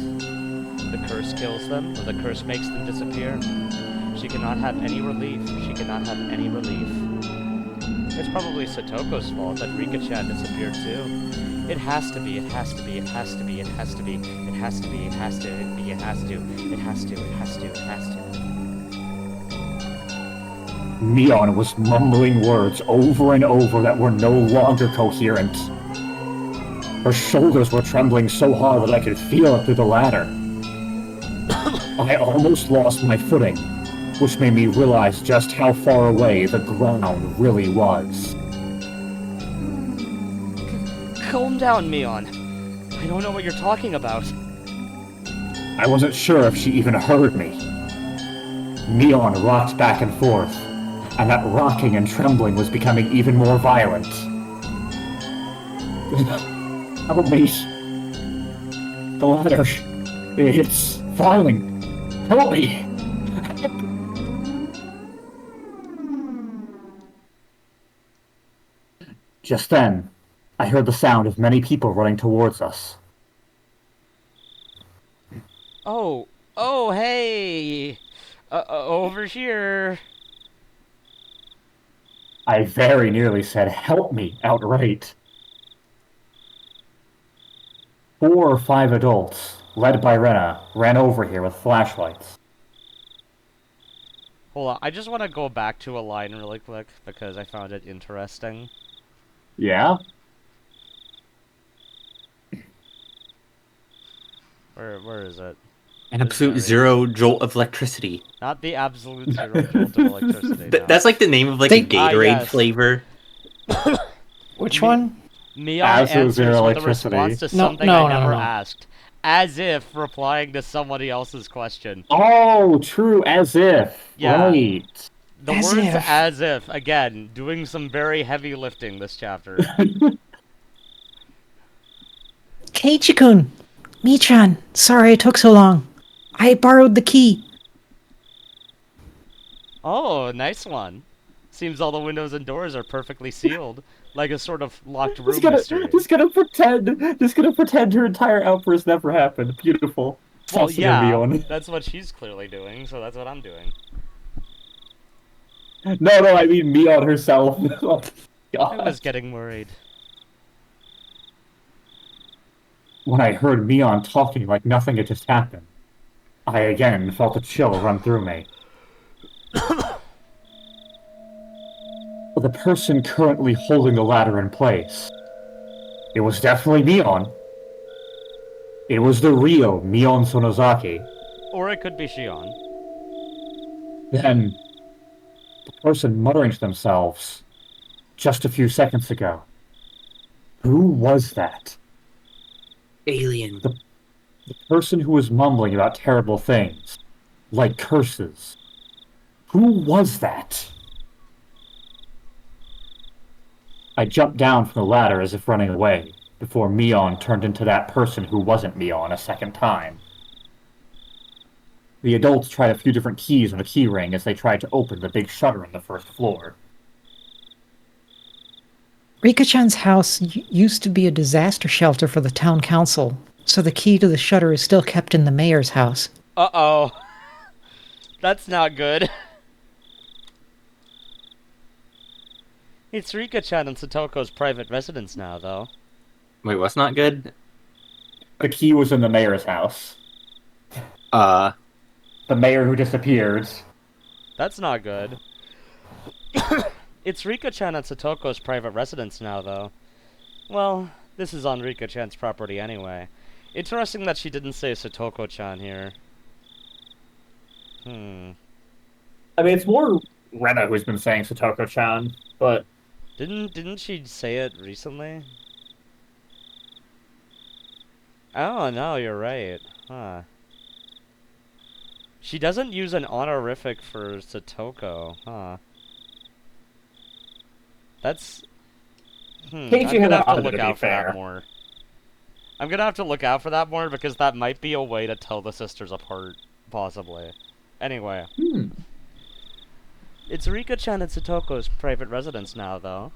The curse kills them, or the curse makes them disappear. She cannot have any relief. She cannot have any relief. It's probably Satoko's fault that Rika-chan disappeared too. It has to be, it has to be, it has to be, it has to be, it has to be, it has to be, it has to, it has to, it has to, it has to. Mion was mumbling words over and over that were no longer coherent. Her shoulders were trembling so hard that I could feel it through the ladder. I almost lost my footing, which made me realize just how far away the ground really was. Calm down, Mion. I don't know what you're talking about. I wasn't sure if she even heard me. Mion rocked back and forth, and that rocking and trembling was becoming even more violent. Help me. The ladder. It's falling. Help me. Just then, I heard the sound of many people running towards us. Oh, hey! Over here. I very nearly said, "Help me," outright. 4 or 5 adults, led by Rena, ran over here with flashlights. Hold on, I just want to go back to a line really quick because I found it interesting. Yeah? Where is it? Absolute zero jolt of electricity. Not the absolute zero jolt of electricity. No. That's like the name of like a Gatorade yes. flavor. Which one? Mion Absolute answers zero with a electricity. response to No, something no, I no, never no. asked. As if replying to somebody else's question. Oh, true, as if. Yeah. Right. The As words if. as if, again, doing some very heavy lifting this chapter. Keiichi-kun! Mi-chan, sorry it took so long. I borrowed the key. Oh, nice one. Seems all the windows and doors are perfectly sealed, like a sort of locked room mystery. Just gonna pretend her entire outburst never happened. Beautiful. Well, Sensitive yeah, Mion. that's what she's clearly doing, so that's what I'm doing. No, I mean Mion herself. Oh, I God. was getting worried. When I heard Mion talking like nothing had just happened, I again felt a chill run through me. The person currently holding the ladder in place. It was definitely Mion. It was the real Mion Sonozaki. Or it could be Shion. Then, the person muttering to themselves just a few seconds ago. Who was that? Alien. The person who was mumbling about terrible things, like curses. Who was that? I jumped down from the ladder as if running away, before Mion turned into that person who wasn't Mion a second time. The adults tried a few different keys on a key ring as they tried to open the big shutter on the first floor. Rika-chan's house used to be a disaster shelter for the town council, so the key to the shutter is still kept in the mayor's house. Uh-oh. That's not good. It's Rika-chan and Satoko's private residence now, though. Wait, what's not good? The key was in the mayor's house. The mayor who disappeared. That's not good. It's Rika-chan and Satoko's private residence now, though. Well, this is on Rika-chan's property anyway. Interesting that she didn't say Satoko-chan here. I mean, it's more Rena who's been saying Satoko-chan, but Didn't she say it recently? Oh no, you're right. Huh. She doesn't use an honorific for Satoko, huh? That's... Keiichi I'm has gonna an have to honor, look to be out for that fair. more. I'm gonna have to look out for that more because that might be a way to tell the sisters apart, possibly. Anyway. It's Rika-chan and Satoko's private residence now, though.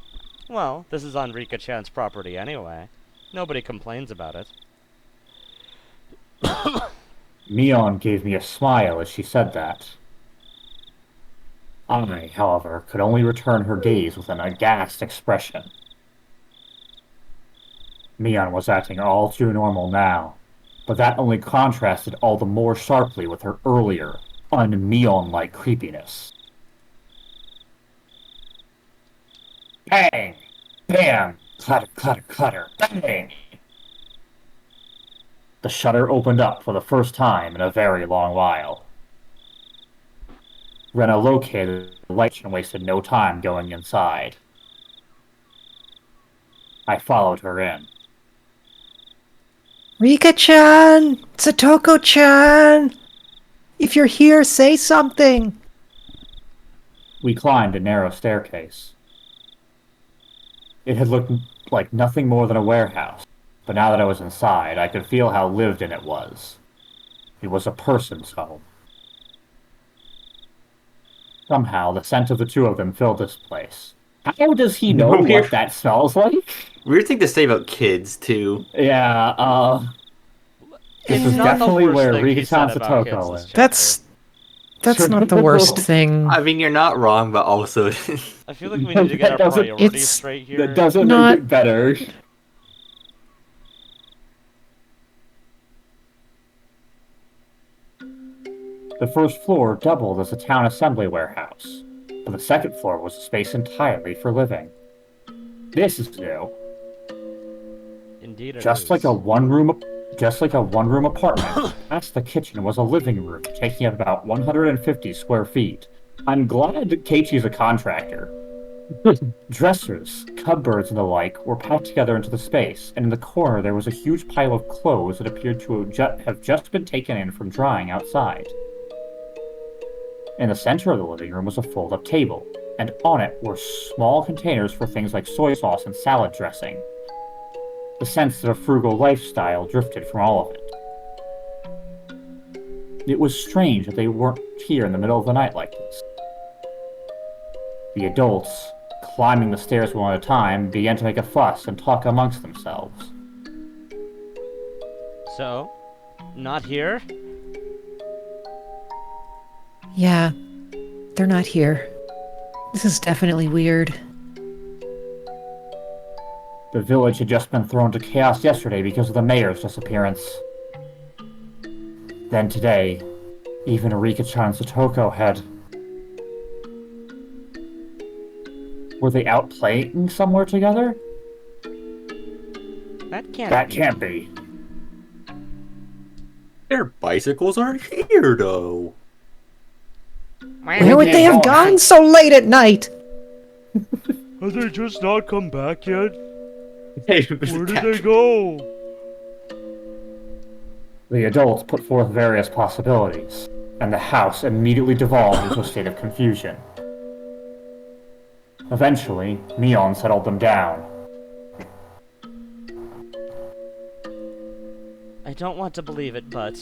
Well, this is on Rika-chan's property anyway. Nobody complains about it. Mion gave me a smile as she said that. I, however, could only return her gaze with an aghast expression. Mion was acting all too normal now, but that only contrasted all the more sharply with her earlier, un-Mion-like creepiness. Bang! Bam! Clatter, clatter, clatter, bang! The shutter opened up for the first time in a very long while. Rena located the light and wasted no time going inside. I followed her in. Rika-chan! Satoko-chan! If you're here, say something! We climbed a narrow staircase. It had looked like nothing more than a warehouse, but now that I was inside, I could feel how lived in it was. It was a person's home. Somehow, the scent of the two of them filled this place. How does he know what that smells like? Weird thing to say about kids, too. Yeah, this It's is not the definitely worst where thing he Rika-chan said about kids Satoko this is. chapter. That's not the worst thing. I mean, you're not wrong, but also... I feel like we need to get our priorities It's straight here. That doesn't Not- make it better. The first floor doubled as a town assembly warehouse, but the second floor was a space entirely for living. This is new. Indeed it Just is. like a one-room apartment, past the kitchen was a living room taking up about 150 square feet. I'm glad Keiichi's a contractor. Dressers, cupboards, and the like were packed together into the space, and in the corner there was a huge pile of clothes that appeared to have just been taken in from drying outside. In the center of the living room was a fold-up table, and on it were small containers for things like soy sauce and salad dressing. The sense of a frugal lifestyle drifted from all of it. It was strange that they weren't here in the middle of the night like this. The adults, climbing the stairs one at a time, began to make a fuss and talk amongst themselves. So, not here? Yeah, they're not here. This is definitely weird. The village had just been thrown to chaos yesterday because of the mayor's disappearance. Then today, even Rika-chan and Satoko had... Were they out playing somewhere together? That can't That be. can't be. Their bicycles aren't here, though. Where would they have gone so late at night? Have they just not come back yet? Hey, Where did they go? The adults put forth various possibilities, and the house immediately devolved into a state of confusion. Eventually, Mion settled them down. I don't want to believe it, but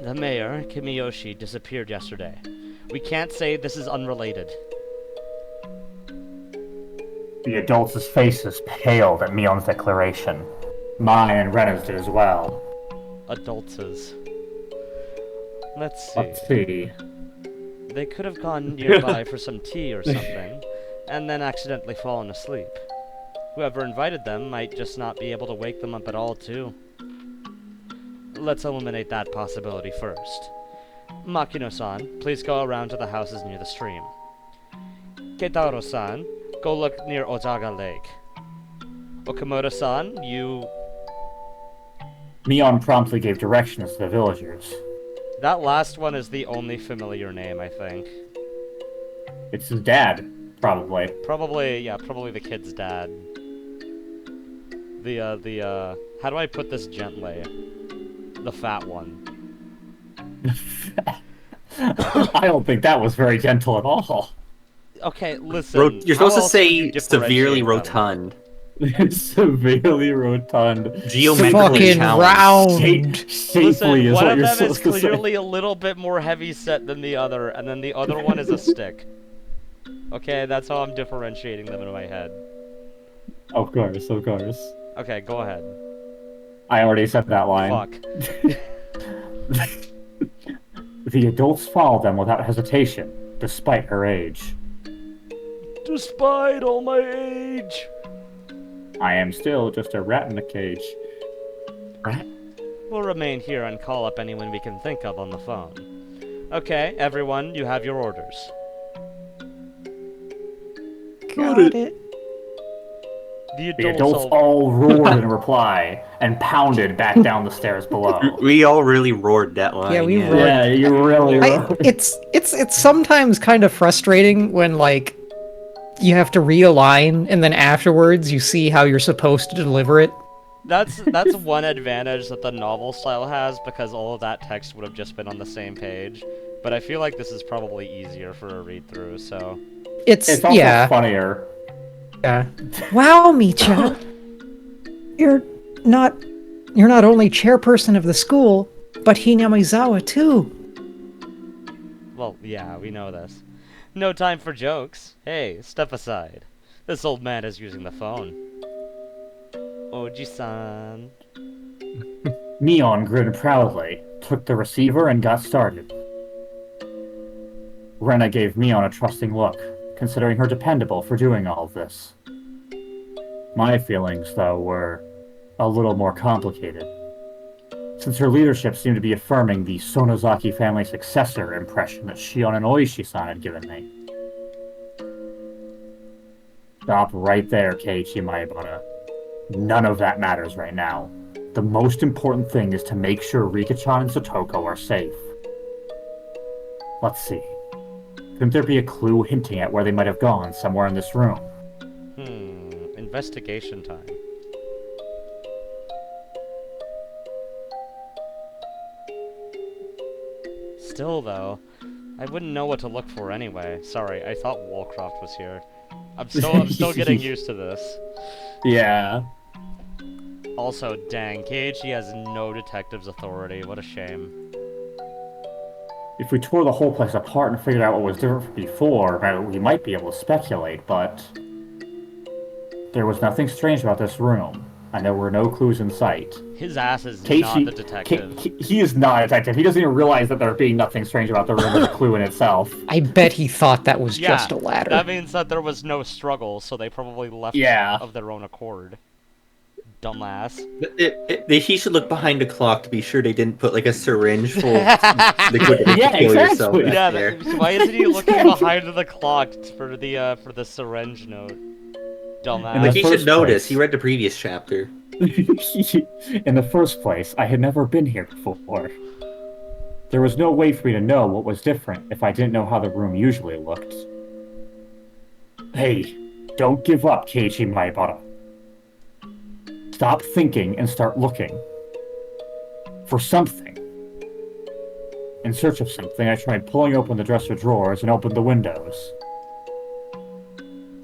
the mayor, Kimiyoshi, disappeared yesterday. We can't say this is unrelated. The adults' faces paled at Mion's declaration. Mine and Rena's did as well. Adultses. Let's see. Let's see. They could have gone nearby for some tea or something, and then accidentally fallen asleep. Whoever invited them might just not be able to wake them up at all, too. Let's eliminate that possibility first. Makino-san, please go around to the houses near the stream. Keitaro-san, go look near Ozaga Lake. Okamoto-san, you... Mion promptly gave directions to the villagers. That last one is the only familiar name, I think. It's his dad, probably. Probably, yeah, probably the kid's dad. How do I put this gently? The fat one. I don't think that was very gentle at all. Okay, listen. You're how supposed to else would you say severely differentiate them? rotund. Severely rotund. Geometrically Fucking challenged. round. Shapely Listen, is one what of you're them is supposed to say. clearly a little bit more heavy set than the other, and then the other one is a stick. Okay, that's how I'm differentiating them in my head. Of course, of course. Okay, go ahead. I already said that line. Fuck. The adults followed them without hesitation, despite her age. Despite all my age. I am still just a rat in a cage. We'll remain here and call up anyone we can think of on the phone. Okay, everyone, you have your orders. Got it. The The adults adults all roared in reply and pounded back down the stairs below. We all really roared that line. Yeah, we roared. Yeah, you really roared. It's sometimes kind of frustrating when like you have to realign and then afterwards you see how you're supposed to deliver it. That's one advantage that the novel style has, because all of that text would have just been on the same page. But I feel like this is probably easier for a read-through, so... It's also yeah. funnier. Yeah. Wow, Micha. You're not only chairperson of the school, but Hinamizawa too. Well, yeah, we know this. No time for jokes. Hey, step aside. This old man is using the phone. Oji-san. Neon grinned proudly, took the receiver, and got started. Rena gave Neon a trusting look, considering her dependable for doing all of this. My feelings, though, were a little more complicated, since her leadership seemed to be affirming the Sonozaki family successor impression that Shion and Oishi-san had given me. Stop right there, Keiichi Maebara. None of that matters right now. The most important thing is to make sure Rika-chan and Satoko are safe. Let's see. Couldn't there be a clue hinting at where they might have gone somewhere in this room? Investigation time. Still, though, I wouldn't know what to look for anyway. Sorry, I thought Wallcroft was here. I'm still getting used to this. Yeah. Also, dang, Keiichi has no detective's authority. What a shame. If we tore the whole place apart and figured out what was different from before, we might be able to speculate, but... There was nothing strange about this room, and there were no clues in sight. His ass is not Keiichi, the detective. he is not a detective. He doesn't even realize that there being nothing strange about the room is a clue in itself. I bet he thought that was Yeah, just a ladder. that means that there was no struggle, so they probably left Yeah. of their own accord. Dumbass. He should look behind the clock to be sure they didn't put like a syringe full of liquid to Yeah, kill yourself exactly. back Yeah, there. why isn't he looking behind the clock for the syringe note? Dumbass. In Like the he should first notice. place. He read the previous chapter. In the first place, I had never been here before. There was no way for me to know what was different if I didn't know how the room usually looked. Hey, don't give up, Keiichi Maebara. Stop thinking and start looking. For something. In search of something, I tried pulling open the dresser drawers and opened the windows.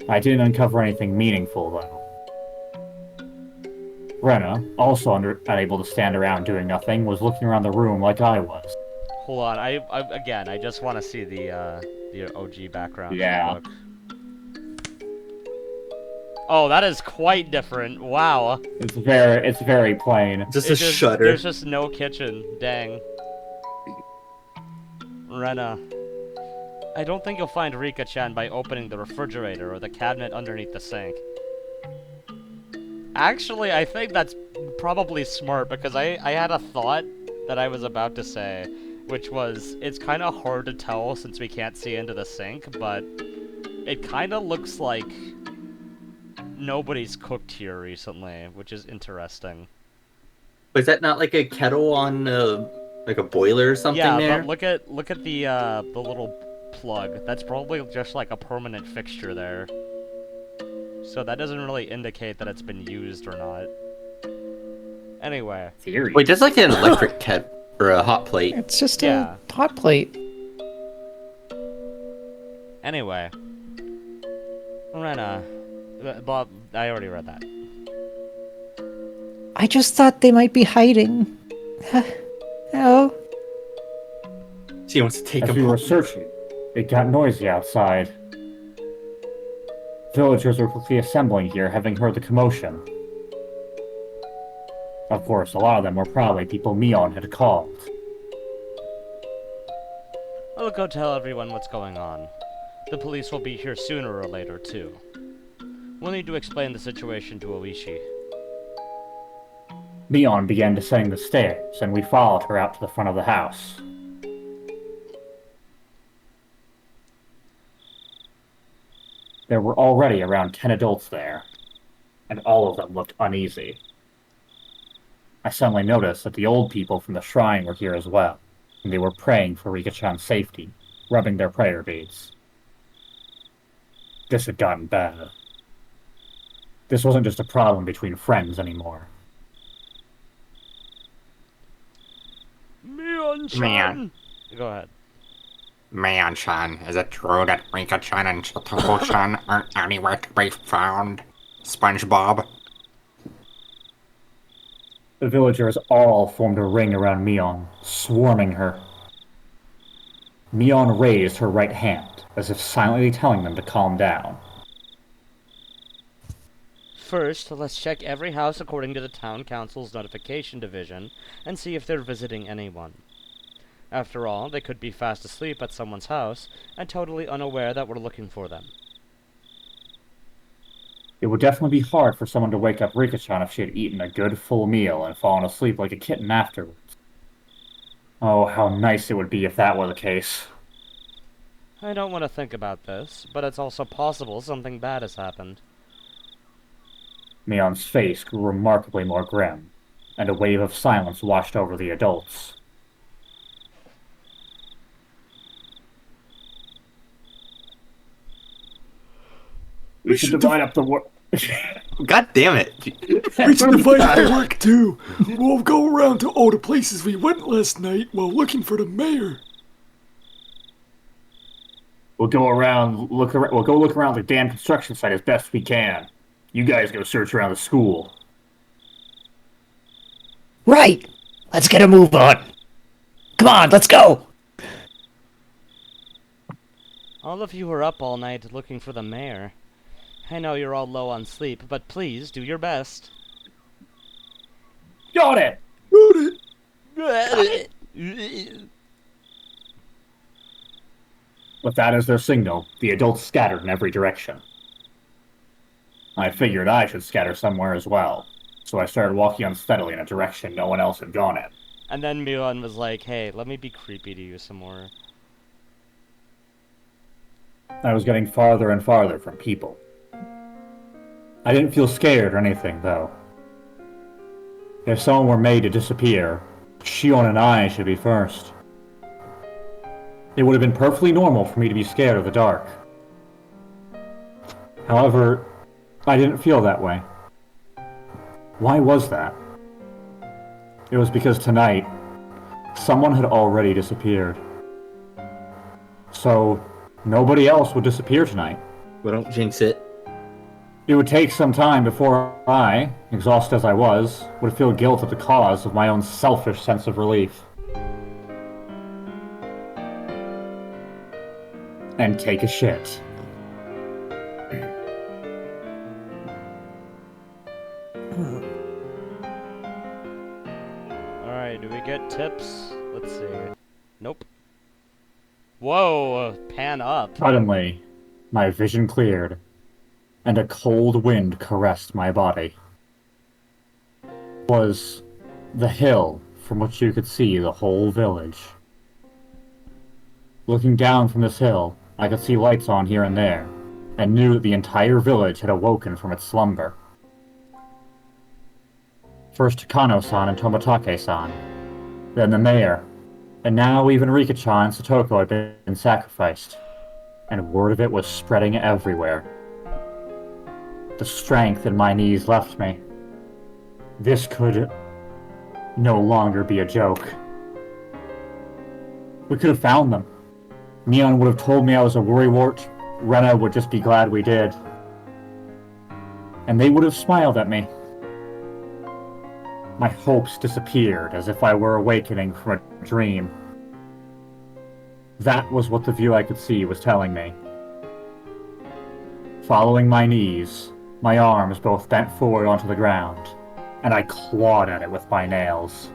I didn't uncover anything meaningful, though. Rena, also unable to stand around doing nothing, was looking around the room like I was. Hold on, I just want to see the OG background. Yeah. Look. Oh, that is quite different. Wow. It's very plain. Just a shutter. There's just no kitchen. Dang. Rena. I don't think you'll find Rika-chan by opening the refrigerator or the cabinet underneath the sink. Actually, I think that's probably smart, because I had a thought that I was about to say, which was, it's kind of hard to tell since we can't see into the sink, but it kind of looks like nobody's cooked here recently, which is interesting. Was that not like a kettle on like a boiler or something Yeah, there? but look at the little plug. That's probably just like a permanent fixture there. So that doesn't really indicate that it's been used or not. Anyway. Theory. Wait, there's like an electric ket or a hot plate. It's just Yeah. a hot plate. Anyway. Rena. Bob, I already read that. I just thought they might be hiding. Oh, She wants to take As a we were searching, it got noisy outside. Villagers were quickly assembling here, having heard the commotion. Of course, a lot of them were probably people Mion had called. I'll go tell everyone what's going on. The police will be here sooner or later, too. We'll need to explain the situation to Oishi. Mion began descending the stairs, and we followed her out to the front of the house. There were already around 10 adults there, and all of them looked uneasy. I suddenly noticed that the old people from the shrine were here as well, and they were praying for Rika-chan's safety, rubbing their prayer beads. This had gotten bad. This wasn't just a problem between friends anymore. Mion-chan! Go ahead. Man-chan, is it true that Rika-chan and Satoko-chan aren't anywhere to be found? SpongeBob? The villagers all formed a ring around Mion, swarming her. Mion raised her right hand, as if silently telling them to calm down. First, let's check every house according to the town council's notification division and see if they're visiting anyone. After all, they could be fast asleep at someone's house and totally unaware that we're looking for them. It would definitely be hard for someone to wake up Rika-chan if she had eaten a good full meal and fallen asleep like a kitten afterwards. Oh, how nice it would be if that were the case. I don't want to think about this, but it's also possible something bad has happened. Mion's face grew remarkably more grim, and a wave of silence washed over the adults. We should divide up the work. God damn it. We should divide the work too. We'll go around to all the places we went last night while looking for the mayor. We'll go look around the damn construction site as best we can. You guys go search around the school. right. Let's get a move on. Come on, let's go. All of you are up all night looking for the mayor. I know you're all low on sleep, but please do your best. Got it! With that as their signal, the adults scattered in every direction. I figured I should scatter somewhere as well, so I started walking unsteadily in a direction no one else had gone in. And then Milan was like, hey, let me be creepy to you some more. I was getting farther and farther from people. I didn't feel scared or anything, though. If someone were made to disappear, Shion and I should be first. It would have been perfectly normal for me to be scared of the dark. However, I didn't feel that way. Why was that? It was because tonight, someone had already disappeared. So, nobody else would disappear tonight. Well, don't jinx it. It would take some time before I, exhausted as I was, would feel guilt at the cause of my own selfish sense of relief. And take a shit. Alright, do we get tips? Let's see. Nope. Whoa, pan up. Suddenly, my vision cleared, and a cold wind caressed my body. It was the hill from which you could see the whole village. Looking down from this hill, I could see lights on here and there, and knew that the entire village had awoken from its slumber. First Takano-san and Toмотake-san, then the mayor, and now even Rika-chan and Satoko had been sacrificed. and word of it was spreading everywhere. The strength in my knees left me. This could no longer be a joke. We could have found them. Neon would have told me I was a worrywart. Rena would just be glad we did. And they would have smiled at me. My hopes disappeared as if I were awakening from a dream. That was what the view I could see was telling me. Following my knees, my arms both bent forward onto the ground, and I clawed at it with my nails.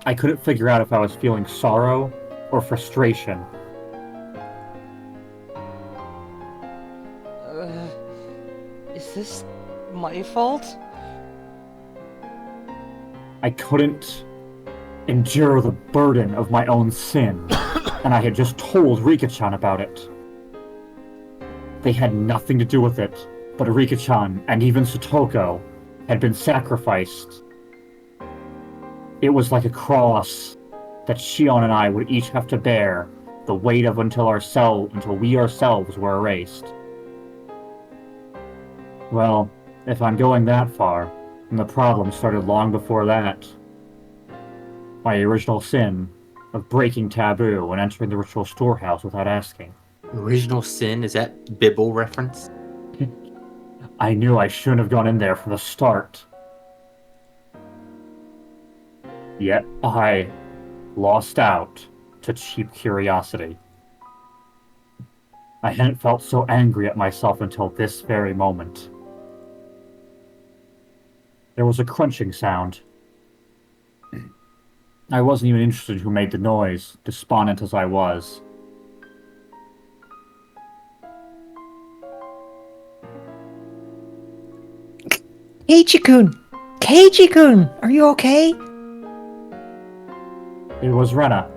I couldn't figure out if I was feeling sorrow or frustration. Is this my fault? I couldn't endure the burden of my own sin, and I had just told Rika-chan about it. They had nothing to do with it, but Rika-chan and even Satoko had been sacrificed. It was like a cross that Shion and I would each have to bear the weight of until we ourselves were erased. Well, if I'm going that far, then the problem started long before that. My original sin of breaking taboo and entering the ritual storehouse without asking. Original sin? Is that Bibble reference? I knew I shouldn't have gone in there from the start. Yet I lost out to cheap curiosity. I hadn't felt so angry at myself until this very moment. There was a crunching sound. I wasn't even interested in who made the noise, despondent as I was. Keiichi-kun! Keiichi-kun! Are you okay? It was Rena.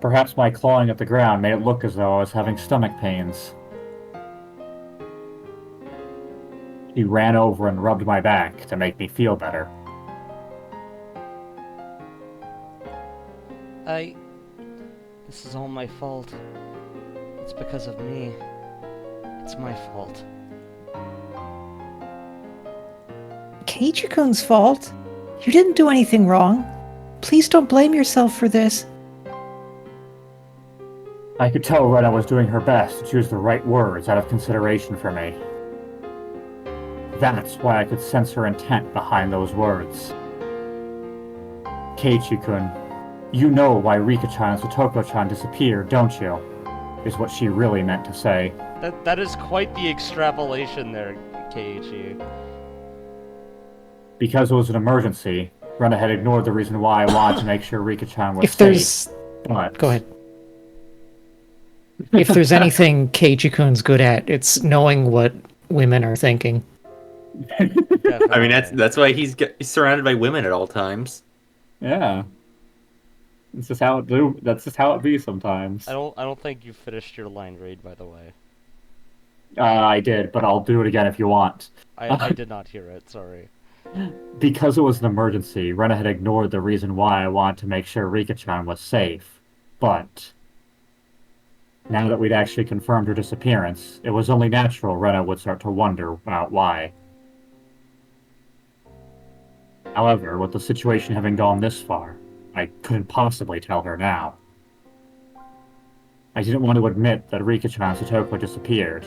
Perhaps my clawing at the ground made it look as though I was having stomach pains. He ran over and rubbed my back to make me feel better. This is all my fault. It's because of me. It's my fault. Keiichi-kun's fault? You didn't do anything wrong. Please don't blame yourself for this. I could tell Rena was doing her best to choose the right words out of consideration for me. That's why I could sense her intent behind those words. Keiichi-kun, you know why Rika-chan and Satoko-chan disappeared, don't you? Is what she really meant to say. That is quite the extrapolation there, Keiichi. Because it was an emergency, Rena had ignored the reason why I wanted to make sure Rika-chan was If there's... But Go ahead. If there's anything Keiichi-kun's good at, it's knowing what women are thinking. I mean, that's why he's surrounded by women at all times. Yeah. That's just how it be sometimes. I don't think you finished your line read, by the way. I did, but I'll do it again if you want. I did not hear it, sorry. Because it was an emergency, Rena had ignored the reason why I wanted to make sure Rika-chan was safe. But now that we'd actually confirmed her disappearance, it was only natural Rena would start to wonder about why. However, with the situation having gone this far, I couldn't possibly tell her now. I didn't want to admit that Rika-chan and Satoko disappeared,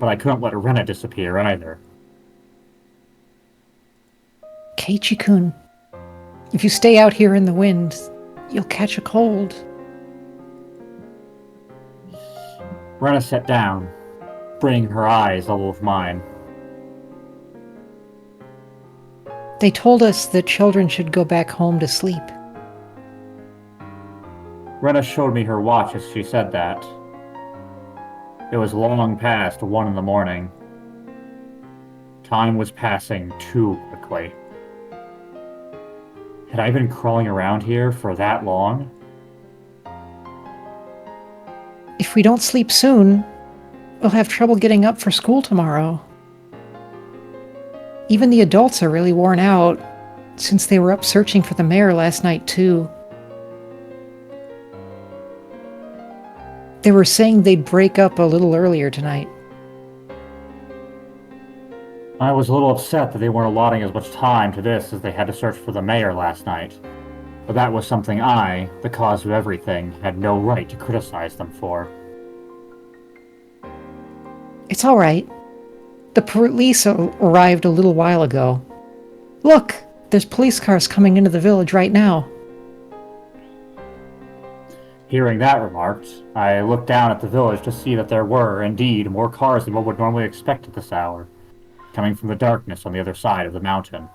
but I couldn't let Rena disappear either. Keiichi-kun, if you stay out here in the wind, you'll catch a cold. Rena sat down, bringing her eyes level with mine. They told us that children should go back home to sleep. Rena showed me her watch as she said that. It was long past 1 in the morning. Time was passing too quickly. Had I been crawling around here for that long? If we don't sleep soon, we'll have trouble getting up for school tomorrow. Even the adults are really worn out, since they were up searching for the mayor last night, too. They were saying they'd break up a little earlier tonight. I was a little upset that they weren't allotting as much time to this as they had to search for the mayor last night. But that was something I, the cause of everything, had no right to criticize them for. It's all right. The police arrived a little while ago. Look, there's police cars coming into the village right now. Hearing that remarked, I looked down at the village to see that there were, indeed, more cars than one would normally expect at this hour, coming from the darkness on the other side of the mountain.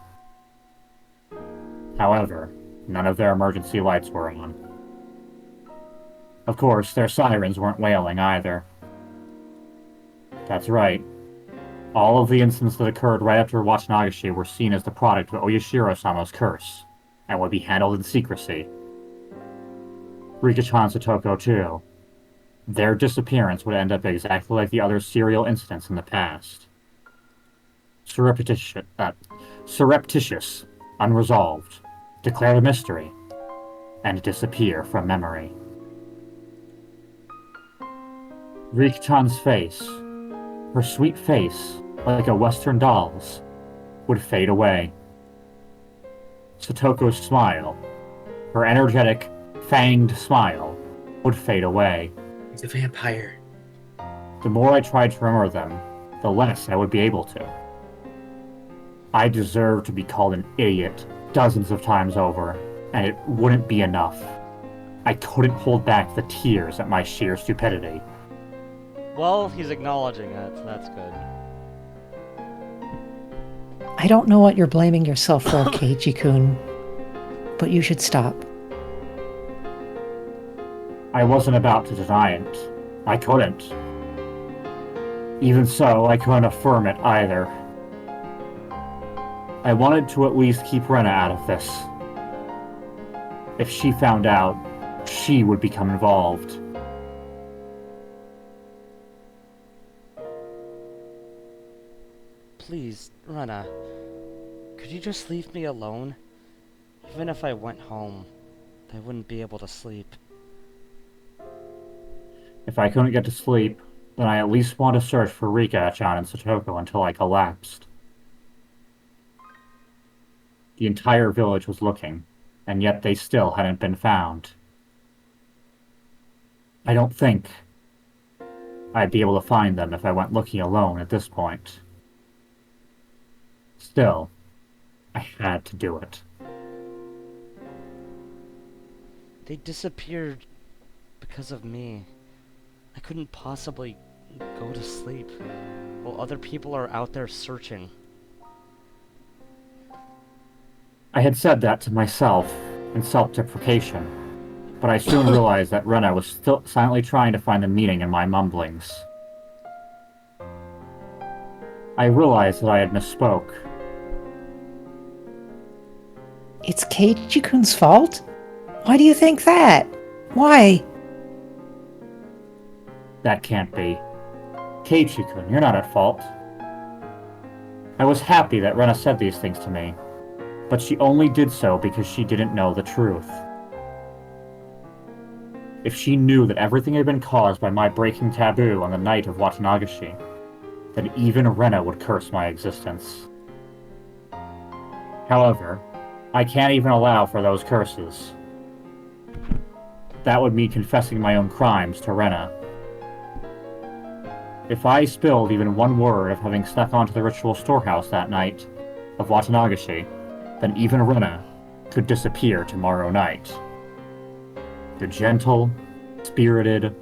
However, none of their emergency lights were on. Of course, their sirens weren't wailing either. That's right. All of the incidents that occurred right after Watanagashi were seen as the product of Oyashiro-sama's curse, and would be handled in secrecy. Rika-chan and Satoko, too. Their disappearance would end up exactly like the other serial incidents in the past. Surreptitious, unresolved, declared a mystery, and disappear from memory. Rika-chan's face, her sweet face, like a Western doll's, would fade away. Satoko's smile, her energetic, fanged smile, would fade away. He's a vampire. The more I tried to remember them, the less I would be able to. I deserved to be called an idiot dozens of times over, and it wouldn't be enough. I couldn't hold back the tears at my sheer stupidity. Well, he's acknowledging it, so that's good. I don't know what you're blaming yourself for, Keiichi-kun, but you should stop. I wasn't about to deny it. I couldn't. Even so, I couldn't affirm it either. I wanted to at least keep Rena out of this. If she found out, she would become involved. Please, Rena, could you just leave me alone? Even if I went home, I wouldn't be able to sleep. If I couldn't get to sleep, then I at least want to search for Rika-chan and Satoko until I collapsed. The entire village was looking, and yet they still hadn't been found. I don't think I'd be able to find them if I went looking alone at this point. Still, I had to do it. They disappeared because of me. I couldn't possibly go to sleep while other people are out there searching. I had said that to myself in self-deprecation, but I soon realized that Rena was still silently trying to find the meaning in my mumblings. I realized that I had misspoke. It's Keiichi-kun's fault? Why do you think that? Why? That can't be. Keiichi-kun, you're not at fault. I was happy that Rena said these things to me, but she only did so because she didn't know the truth. If she knew that everything had been caused by my breaking taboo on the night of Watanagashi, then even Rena would curse my existence. However, I can't even allow for those curses. That would mean confessing my own crimes to Rena. If I spilled even one word of having snuck onto the ritual storehouse that night of Watanagashi, then even Rena could disappear tomorrow night. The gentle, spirited,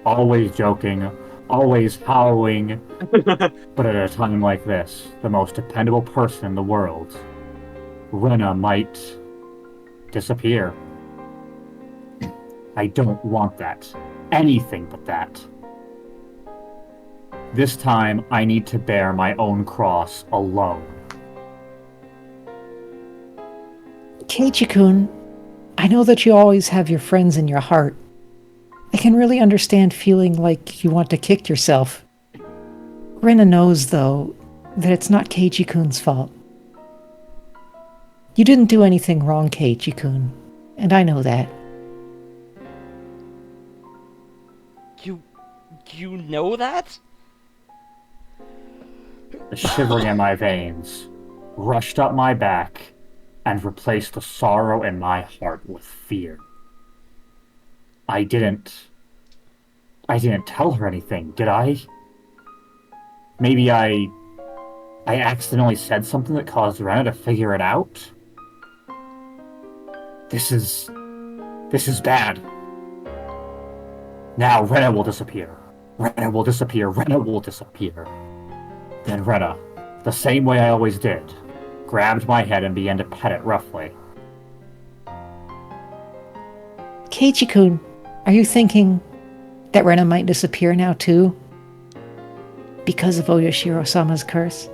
always joking, always howling, but at a time like this, the most dependable person in the world, Rena might disappear. I don't want that. Anything but that. This time, I need to bear my own cross alone. Keiichi-kun, I know that you always have your friends in your heart. I can really understand feeling like you want to kick yourself. Rena knows, though, that it's not Keiichi-kun's fault. You didn't do anything wrong, Keiichi-kun, and I know that. You know that? The shivering in my veins rushed up my back and replaced the sorrow in my heart with fear. I didn't tell her anything, did I? Maybe I accidentally said something that caused Rena to figure it out? This is bad. Now Rena will disappear. Rena will disappear. Rena will disappear. Then Rena, the same way I always did, grabbed my head and began to pet it roughly. Keiichi-kun, are you thinking that Rena might disappear now too? Because of Oyashiro-sama's curse?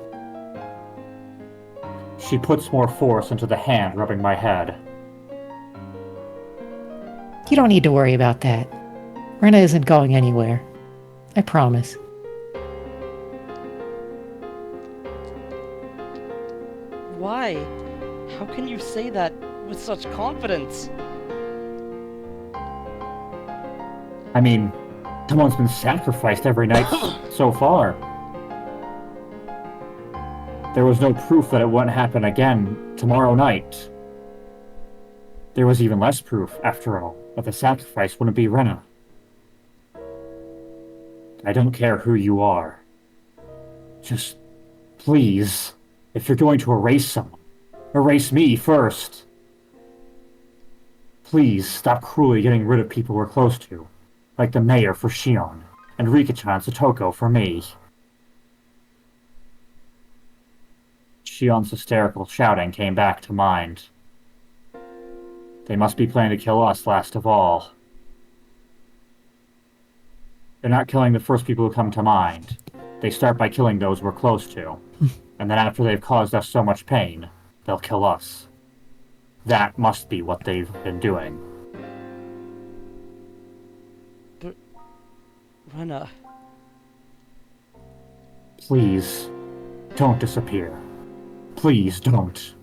She puts more force into the hand rubbing my head. You don't need to worry about that. Rena isn't going anywhere. I promise. Why? How can you say that with such confidence? I mean, someone's been sacrificed every night so far. There was no proof that it wouldn't happen again tomorrow night. There was even less proof, after all, that the sacrifice wouldn't be Rena. I don't care who you are. Just, please, if you're going to erase someone, erase me first. Please stop cruelly getting rid of people we're close to, like the mayor for Shion, and Rika-chan and Satoko for me. Shion's hysterical shouting came back to mind. They must be planning to kill us last of all. They're not killing the first people who come to mind. They start by killing those we're close to. And then after they've caused us so much pain, they'll kill us. That must be what they've been doing. But... Rena... Please, don't disappear. Please don't.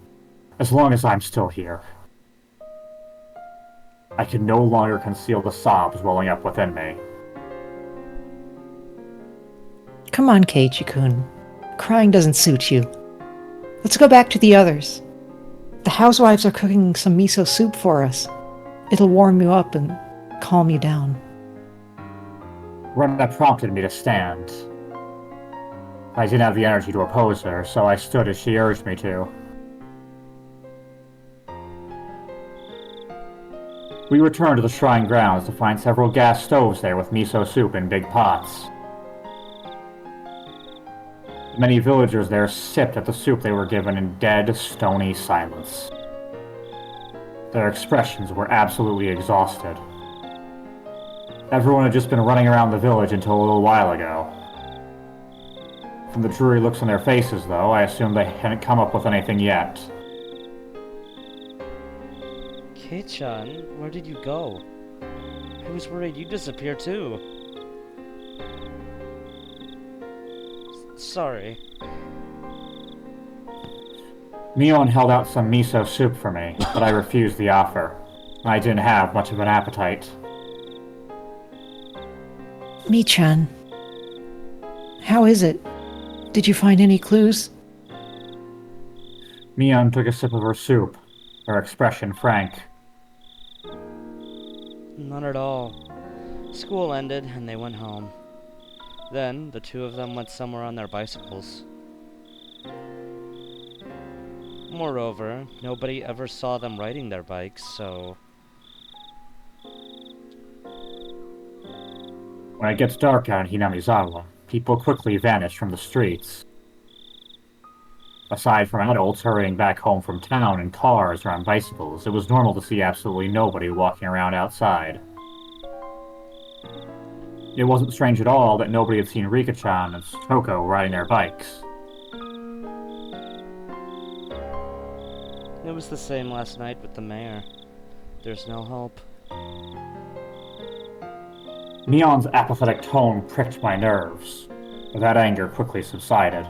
As long as I'm still here. I can no longer conceal the sobs welling up within me. Come on, Keiichi-kun. Crying doesn't suit you. Let's go back to the others. The housewives are cooking some miso soup for us. It'll warm you up and calm you down. Rena prompted me to stand. I didn't have the energy to oppose her, so I stood as she urged me to. We returned to the shrine grounds to find several gas stoves there with miso soup in big pots. Many villagers there sipped at the soup they were given in dead, stony silence. Their expressions were absolutely exhausted. Everyone had just been running around the village until a little while ago. From the dreary looks on their faces, though, I assumed they hadn't come up with anything yet. Kei-chan, where did you go? I was worried you'd disappear too. Sorry. Mion held out some miso soup for me, but I refused the offer. I didn't have much of an appetite. Mi-chan, how is it? Did you find any clues? Mion took a sip of her soup, her expression frank. None at all. School ended and they went home. Then, the two of them went somewhere on their bicycles. Moreover, nobody ever saw them riding their bikes, so... When it gets dark out in Hinamizawa, people quickly vanish from the streets. Aside from adults hurrying back home from town in cars or on bicycles, it was normal to see absolutely nobody walking around outside. It wasn't strange at all that nobody had seen Rika-chan and Satoko riding their bikes. It was the same last night with the mayor. There's no hope. Mion's apathetic tone pricked my nerves, but that anger quickly subsided.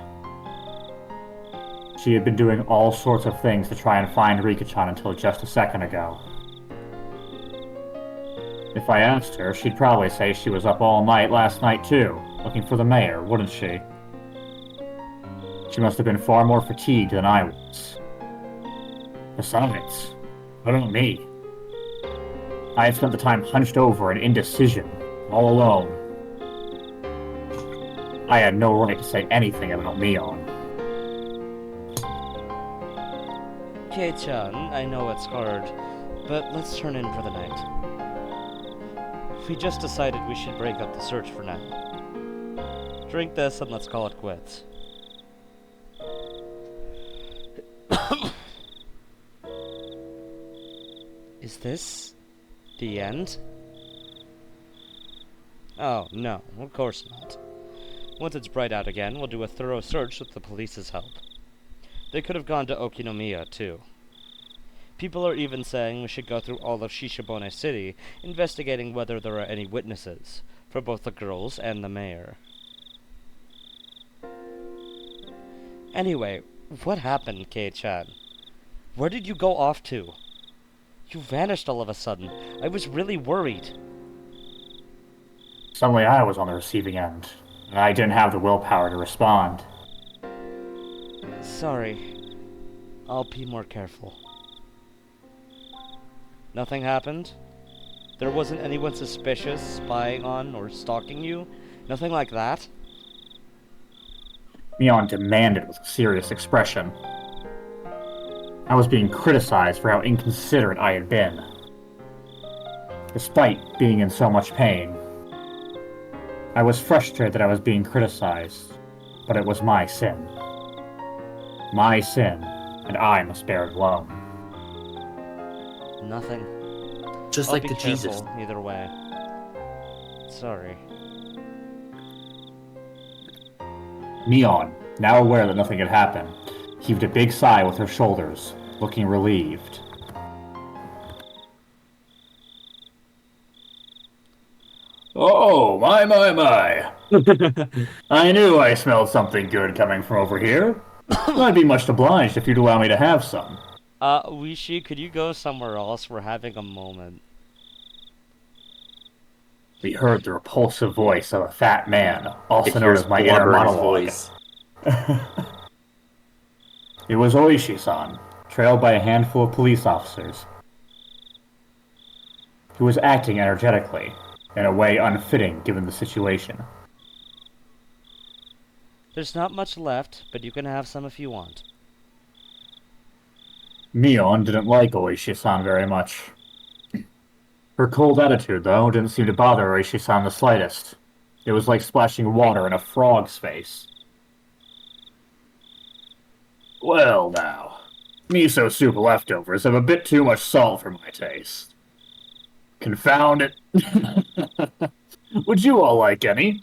She had been doing all sorts of things to try and find Rika-chan until just a second ago. If I asked her, she'd probably say she was up all night last night too, looking for the mayor, wouldn't she? She must have been far more fatigued than I was. Besides, what about me? I had spent the time hunched over in indecision, all alone. I had no right to say anything about Neon. Kei-chan, I know it's hard, but let's turn in for the night. We just decided we should break up the search for now. Drink this and let's call it quits. Is this the end? Oh, no, of course not. Once it's bright out again, we'll do a thorough search with the police's help. They could have gone to Okinomiya, too. People are even saying we should go through all of Shishibone City, investigating whether there are any witnesses, for both the girls and the mayor. Anyway, what happened, Kei-chan? Where did you go off to? You vanished all of a sudden. I was really worried. Suddenly I was on the receiving end, and I didn't have the willpower to respond. Sorry. I'll be more careful. Nothing happened? There wasn't anyone suspicious, spying on, or stalking you? Nothing like that? Neon demanded with a serious expression. I was being criticized for how inconsiderate I had been. Despite being in so much pain, I was frustrated that I was being criticized, but it was my sin. My sin, and I must bear it alone. Nothing. Just I'll like be the Jesus. careful either way. Sorry. Neon, now aware that nothing had happened, heaved a big sigh with her shoulders, looking relieved. Oh, my. I knew I smelled something good coming from over here. I'd be much obliged if you'd allow me to have some. Wishi, could you go somewhere else? We're having a moment. We heard the repulsive voice of a fat man, also It known hears as my blubber inner in his monologue. voice. It was Oishi-san, trailed by a handful of police officers. He was acting energetically, in a way unfitting given the situation. There's not much left, but you can have some if you want. Neon didn't like Oishi-san very much. Her cold attitude, though, didn't seem to bother Oishi-san the slightest. It was like splashing water in a frog's face. Well, now, miso soup leftovers have a bit too much salt for my taste. Confound it. Would you all like any?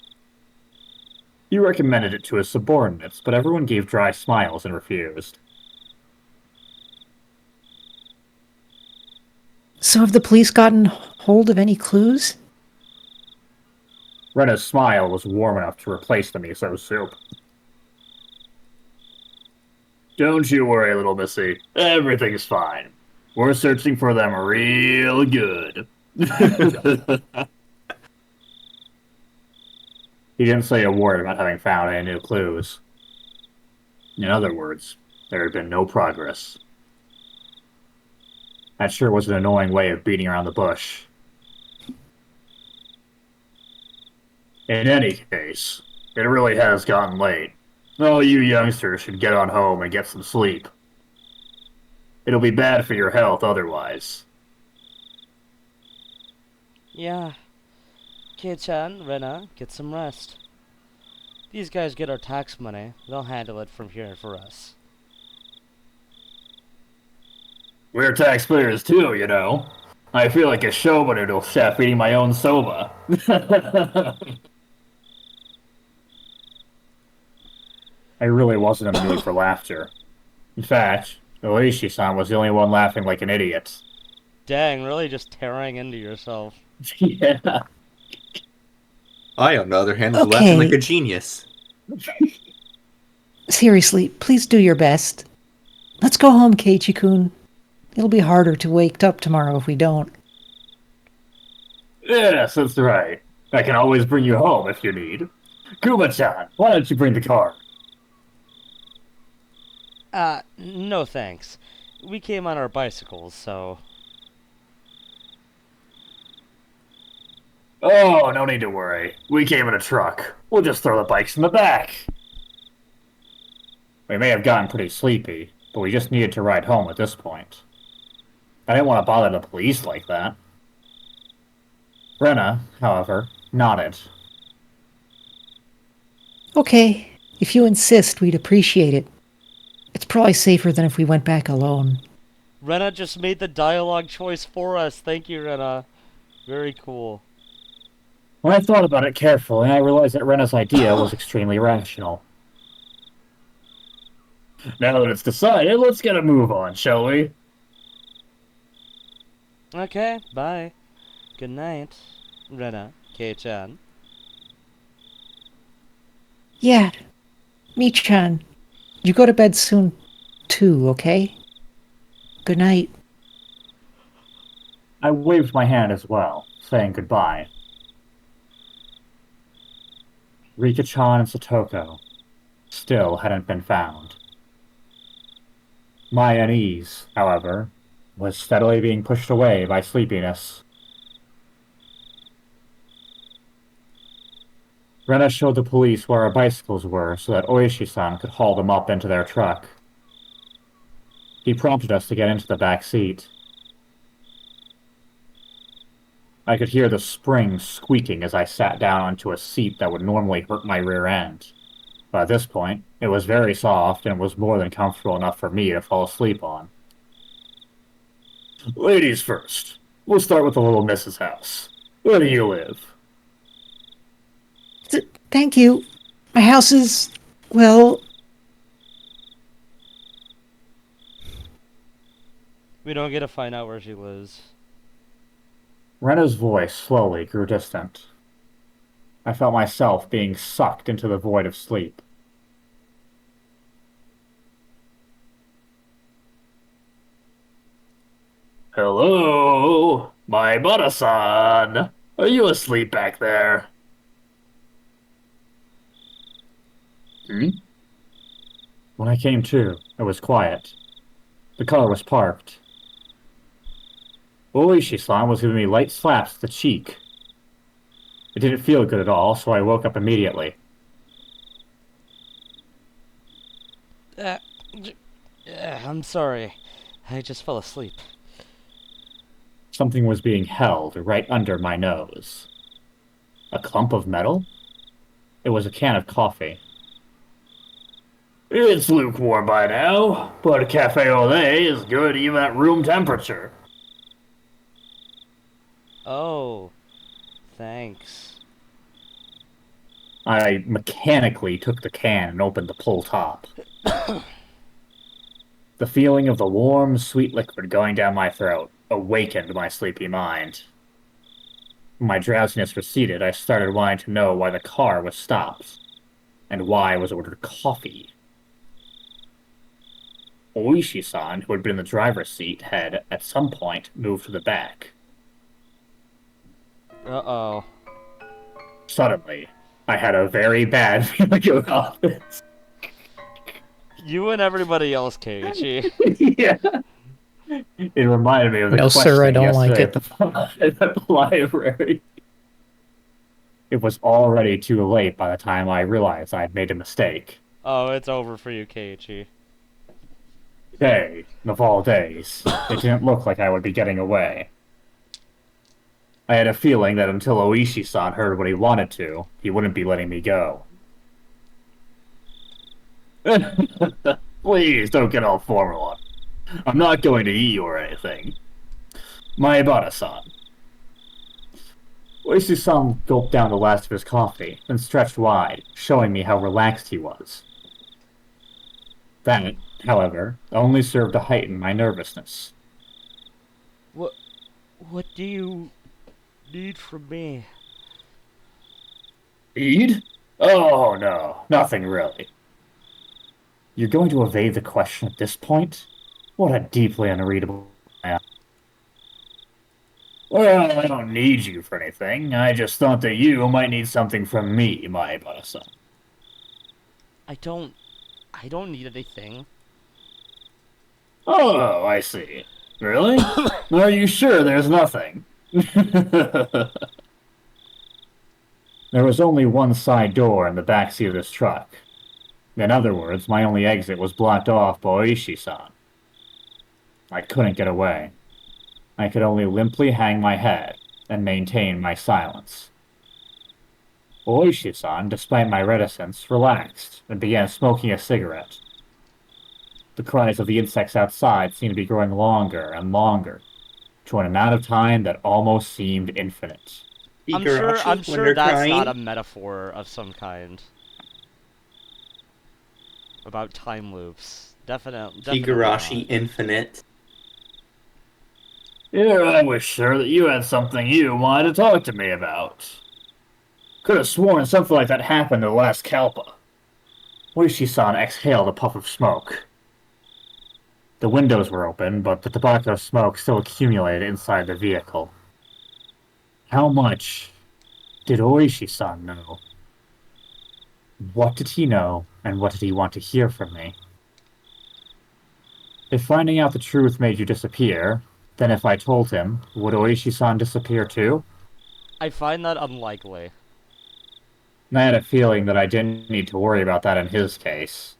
He recommended it to his subordinates, but everyone gave dry smiles and refused. So have the police gotten hold of any clues? Rena's smile was warm enough to replace the miso soup. Don't you worry, little missy. Everything's fine. We're searching for them real good. He didn't say a word about having found any new clues. In other words, there had been no progress. That sure was an annoying way of beating around the bush. In any case, it really has gotten late. All you youngsters should get on home and get some sleep. It'll be bad for your health otherwise. Yeah. Kei-chan, Rena, get some rest. These guys get our tax money. They'll handle it from here for us. We're taxpayers too, you know. I feel like a Shoba noodle chef eating my own soba. I really wasn't in the mood for laughter. In fact, Oishi-san was the only one laughing like an idiot. Dang, really just tearing into yourself. Yeah. I, on the other hand, was Okay. laughing like a genius. Seriously, please do your best. Let's go home, Keiichi-kun. It'll be harder to wake up tomorrow if we don't. Yes, that's right. I can always bring you home if you need. Kuma-chan, why don't you bring the car? No thanks. We came on our bicycles, so... Oh, no need to worry. We came in a truck. We'll just throw the bikes in the back. We may have gotten pretty sleepy, but we just needed to ride home at this point. I didn't want to bother the police like that. Rena, however, nodded. Okay, if you insist, we'd appreciate it. It's probably safer than if we went back alone. Rena just made the dialogue choice for us. Thank you, Rena. Very cool. When I thought about it carefully, I realized that Rena's idea was extremely rational. Now that it's decided, let's get a move on, shall we? Okay, bye. Good night, Rena, Kei-chan. Yeah, Mi-chan, you go to bed soon, too, okay? Good night. I waved my hand as well, saying goodbye. Rika-chan and Satoko still hadn't been found. My unease, however, was steadily being pushed away by sleepiness. Rena showed the police where our bicycles were so that Oishi-san could haul them up into their truck. He prompted us to get into the back seat. I could hear the springs squeaking as I sat down onto a seat that would normally hurt my rear end. But at this point, it was very soft and was more than comfortable enough for me to fall asleep on. Ladies first. We'll start with the little Mrs. House. Where do you live? Thank you. My house is, well... We don't get to find out where she lives. Rena's voice slowly grew distant. I felt myself being sucked into the void of sleep. Hello, my Butter-san. Are you asleep back there? When I came to, it was quiet. The car was parked. Oishi-san was giving me light slaps to the cheek. It didn't feel good at all, so I woke up immediately. I'm sorry. I just fell asleep. Something was being held right under my nose. A clump of metal? It was a can of coffee. It's lukewarm by now, but a cafe au lait is good even at room temperature. Oh, thanks. I mechanically took the can and opened the pull top. The feeling of the warm, sweet liquid going down my throat awakened my sleepy mind. When my drowsiness receded, I started wanting to know why the car was stopped, and why I was ordered coffee. Oishi-san, who had been in the driver's seat, had, at some point, moved to the back. Uh-oh. Suddenly, I had a very bad feeling about this. You and everybody else, Keiichi. Yeah. It reminded me of the No, question sir, I don't like yesterday it. at the library. It was already too late by the time I realized I had made a mistake. Oh, it's over for you, Keiichi. Day, of all days, it didn't look like I would be getting away. I had a feeling that until Oishi-san heard what he wanted to, he wouldn't be letting me go. Please don't get all formal. I'm not going to eat you or anything. My Ibata-san. Oishi-san gulped down the last of his coffee, then stretched wide, showing me how relaxed he was. That, however, only served to heighten my nervousness. What do you need from me? Need? Oh, no, nothing really. You're going to evade the question at this point? What a deeply unreadable man. Well, I don't need you for anything. I just thought that you might need something from me, my son. I don't need anything. Oh, I see. Really? Are you sure there's nothing? There was only one side door in the backseat of this truck. In other words, my only exit was blocked off by Oishi-san. I couldn't get away. I could only limply hang my head and maintain my silence. Oishi-san, despite my reticence, relaxed and began smoking a cigarette. The cries of the insects outside seemed to be growing longer and longer, to an amount of time that almost seemed infinite. I'm Higurashi, when sure they're that's crying. not a metaphor of some kind. About time loops. Definitely Higurashi not. Infinite. Yeah, I was sure that you had something you wanted to talk to me about. Could have sworn something like that happened in the last Kalpa. Oishi-san exhaled a puff of smoke. The windows were open, but the tobacco smoke still accumulated inside the vehicle. How much did Oishi-san know? What did he know, and what did he want to hear from me? If finding out the truth made you disappear, then if I told him, would Oishi-san disappear too? I find that unlikely. I had a feeling that I didn't need to worry about that in his case.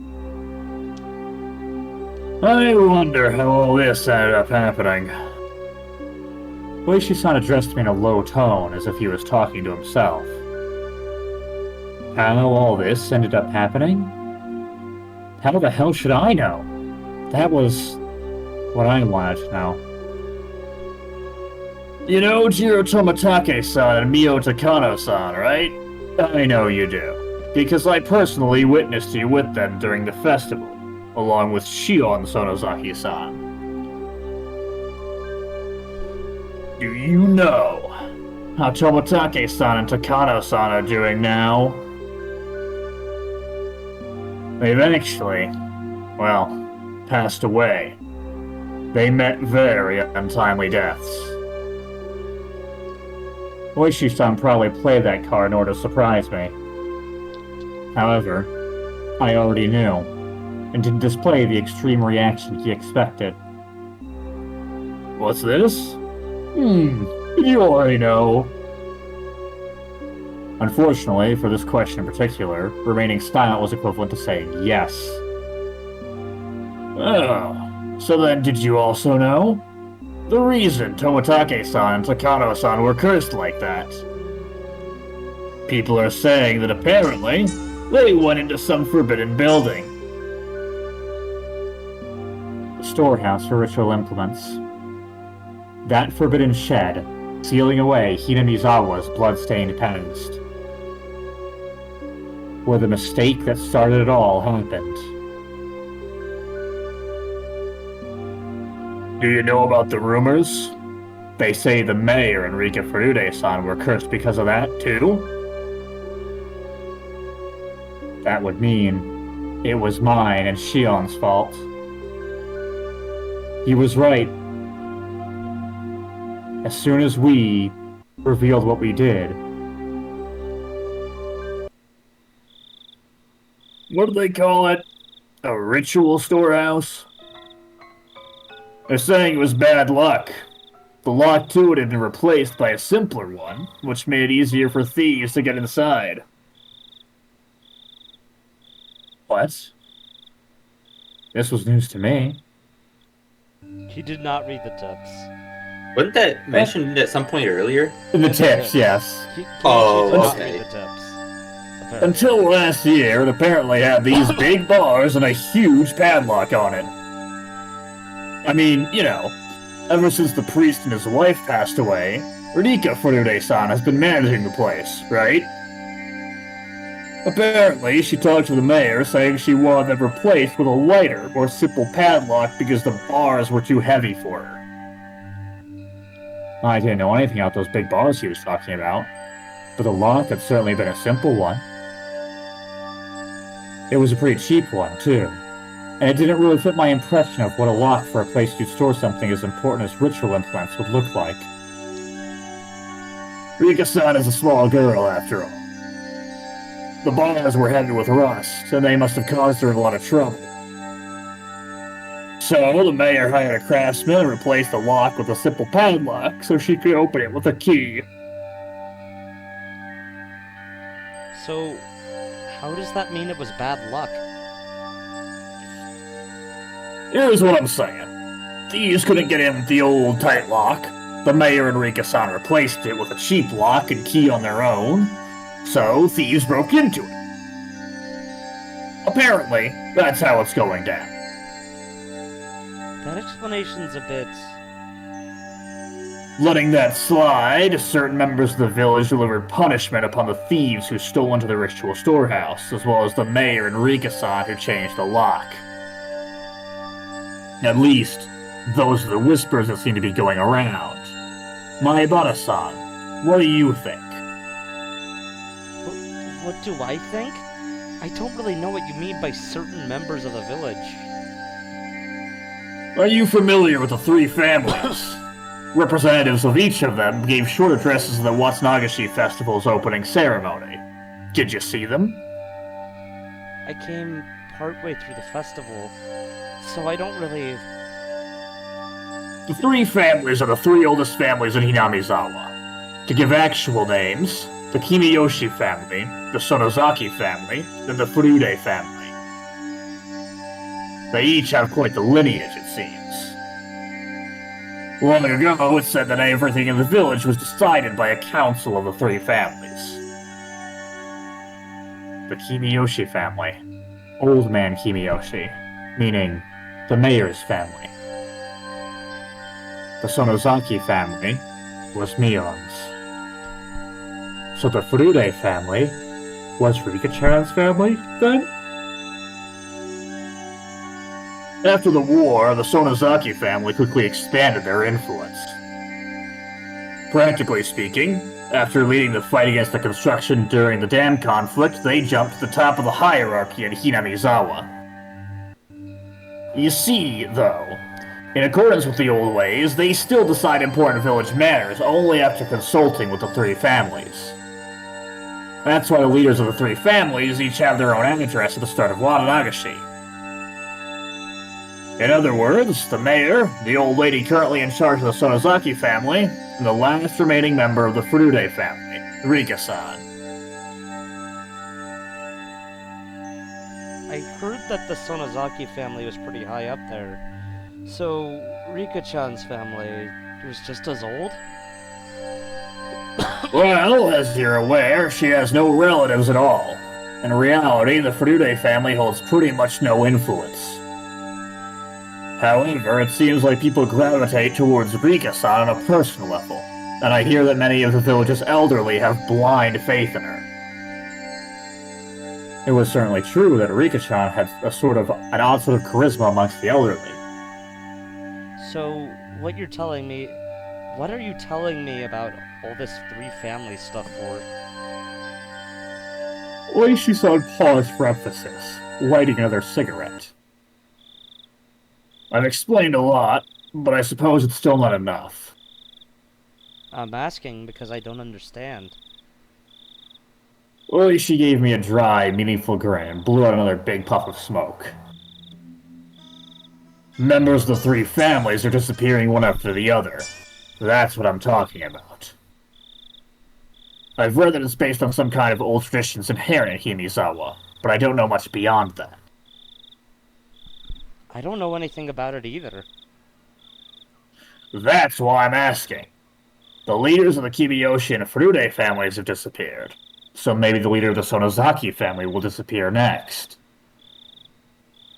I wonder how all this ended up happening. Oishi-san addressed me in a low tone, as if he was talking to himself. How all this ended up happening? How the hell should I know? That was what I wanted to know. You know Jiro Tomitake-san and Mio Takano-san, right? I know you do, because I personally witnessed you with them during the festival, along with Shion Sonozaki-san. Do you know how Tomitake-san and Takano-san are doing now? They've actually, well, passed away. They met very untimely deaths. Oishi-san probably played that card in order to surprise me. However, I already knew, and didn't display the extreme reaction he expected. What's this? You already know. Unfortunately, for this question in particular, remaining silent was equivalent to saying yes. Oh, so then did you also know? The reason Tomitake-san and Takano-san were cursed like that. People are saying that apparently, they went into some forbidden building. The storehouse for ritual implements. That forbidden shed, sealing away Hinamizawa's blood-stained past. Where the mistake that started it all happened. Do you know about the rumors? They say the mayor and Rika Furude-san were cursed because of that, too? That would mean it was mine and Shion's fault. He was right. As soon as we revealed what we did... What do they call it? A ritual storehouse? They're saying it was bad luck. The lock to it had been replaced by a simpler one, which made it easier for thieves to get inside. What? This was news to me. He did not read the tips. Wasn't that mentioned at some point earlier? In the tips, yes. Keiichi did not okay. read the tips. Apparently. Until last year, it apparently had these big bars and a huge padlock on it. I mean, you know, ever since the priest and his wife passed away, Rika Furude-san has been managing the place, right? Apparently, she talked to the mayor saying she wanted them replaced with a lighter, more simple padlock because the bars were too heavy for her. I didn't know anything about those big bars he was talking about, but the lock had certainly been a simple one. It was a pretty cheap one, too. And it didn't really fit my impression of what a lock for a place to store something as important as ritual implements would look like. Rika-san is a small girl, after all. The bars were heavy with rust, and they must have caused her a lot of trouble. So, the mayor hired a craftsman and replaced the lock with a simple padlock so she could open it with a key. So, how does that mean it was bad luck? Here's what I'm saying. Thieves couldn't get in with the old tight lock. The mayor and Rika-san replaced it with a cheap lock and key on their own. So, thieves broke into it. Apparently, that's how it's going down. That explanation's a bit... Letting that slide, certain members of the village delivered punishment upon the thieves who stole into the ritual storehouse, as well as the mayor and Rika-san who changed the lock. At least, those are the whispers that seem to be going around. Maebara-san, what do you think? What do I think? I don't really know what you mean by certain members of the village. Are you familiar with the three families? Representatives of each of them gave short addresses at the Watanagashi Festival's opening ceremony. Did you see them? I came partway through the festival, so I don't really... The three families are the three oldest families in Hinamizawa. To give actual names, the Kimiyoshi family, the Sonozaki family, and the Furude family. They each have quite the lineage, it seems. Long ago, it said that everything in the village was decided by a council of the three families. The Kimiyoshi family. Old man Kimiyoshi, meaning the mayor's family. The Sonozaki family was Mion's. So the Furude family was Rika-chan's family, then? After the war, the Sonozaki family quickly expanded their influence. Practically speaking, after leading the fight against the construction during the dam conflict, they jumped to the top of the hierarchy in Hinamizawa. You see, though, in accordance with the old ways, they still decide important village matters only after consulting with the three families. That's why the leaders of the three families each have their own address at the start of Watanagashi. In other words, the mayor, the old lady currently in charge of the Sonozaki family, and the last remaining member of the Furude family, Rika-san. I heard that the Sonozaki family was pretty high up there. So, Rika-chan's family was just as old? Well, as you're aware, she has no relatives at all. In reality, the Furude family holds pretty much no influence. However, it seems like people gravitate towards Rika-san on a personal level, and I hear that many of the village's elderly have blind faith in her. It was certainly true that Rika-chan had an odd sort of charisma amongst the elderly. So, what are you telling me about all this three family stuff for? Oishi-san paused for emphasis, lighting another cigarette. I've explained a lot, but I suppose it's still not enough. I'm asking because I don't understand. Oishi gave me a dry, meaningful grin and blew out another big puff of smoke. Members of the three families are disappearing one after the other. That's what I'm talking about. I've read that it's based on some kind of old traditions inherent in Hinamizawa, but I don't know much beyond that. I don't know anything about it either. That's why I'm asking. The leaders of the Kimiyoshi and Furude families have disappeared, so maybe the leader of the Sonozaki family will disappear next.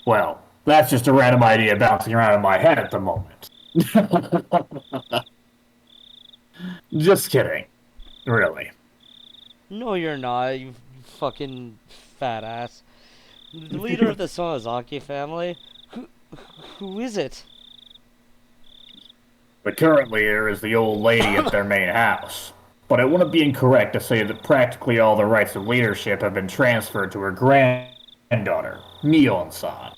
Well, that's just a random idea bouncing around in my head at the moment. Just kidding. Really. No, you're not, you fucking fat ass. The leader of the Sonozaki family? Who is it? The current leader is the old lady at their main house. But it wouldn't be incorrect to say that practically all the rights of leadership have been transferred to her granddaughter, Mion-san.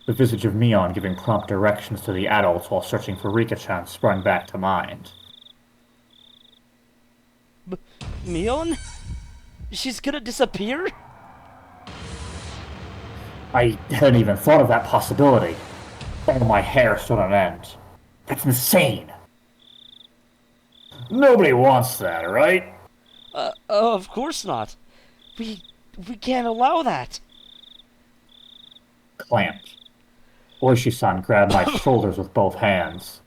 The visage of Mion giving prompt directions to the adults while searching for Rika-chan sprung back to mind. Mion? She's gonna disappear? I hadn't even thought of that possibility. All my hair stood on end. That's insane. Nobody wants that, right? Of course not. We can't allow that. Clamped. Oishi-san grabbed my shoulders with both hands.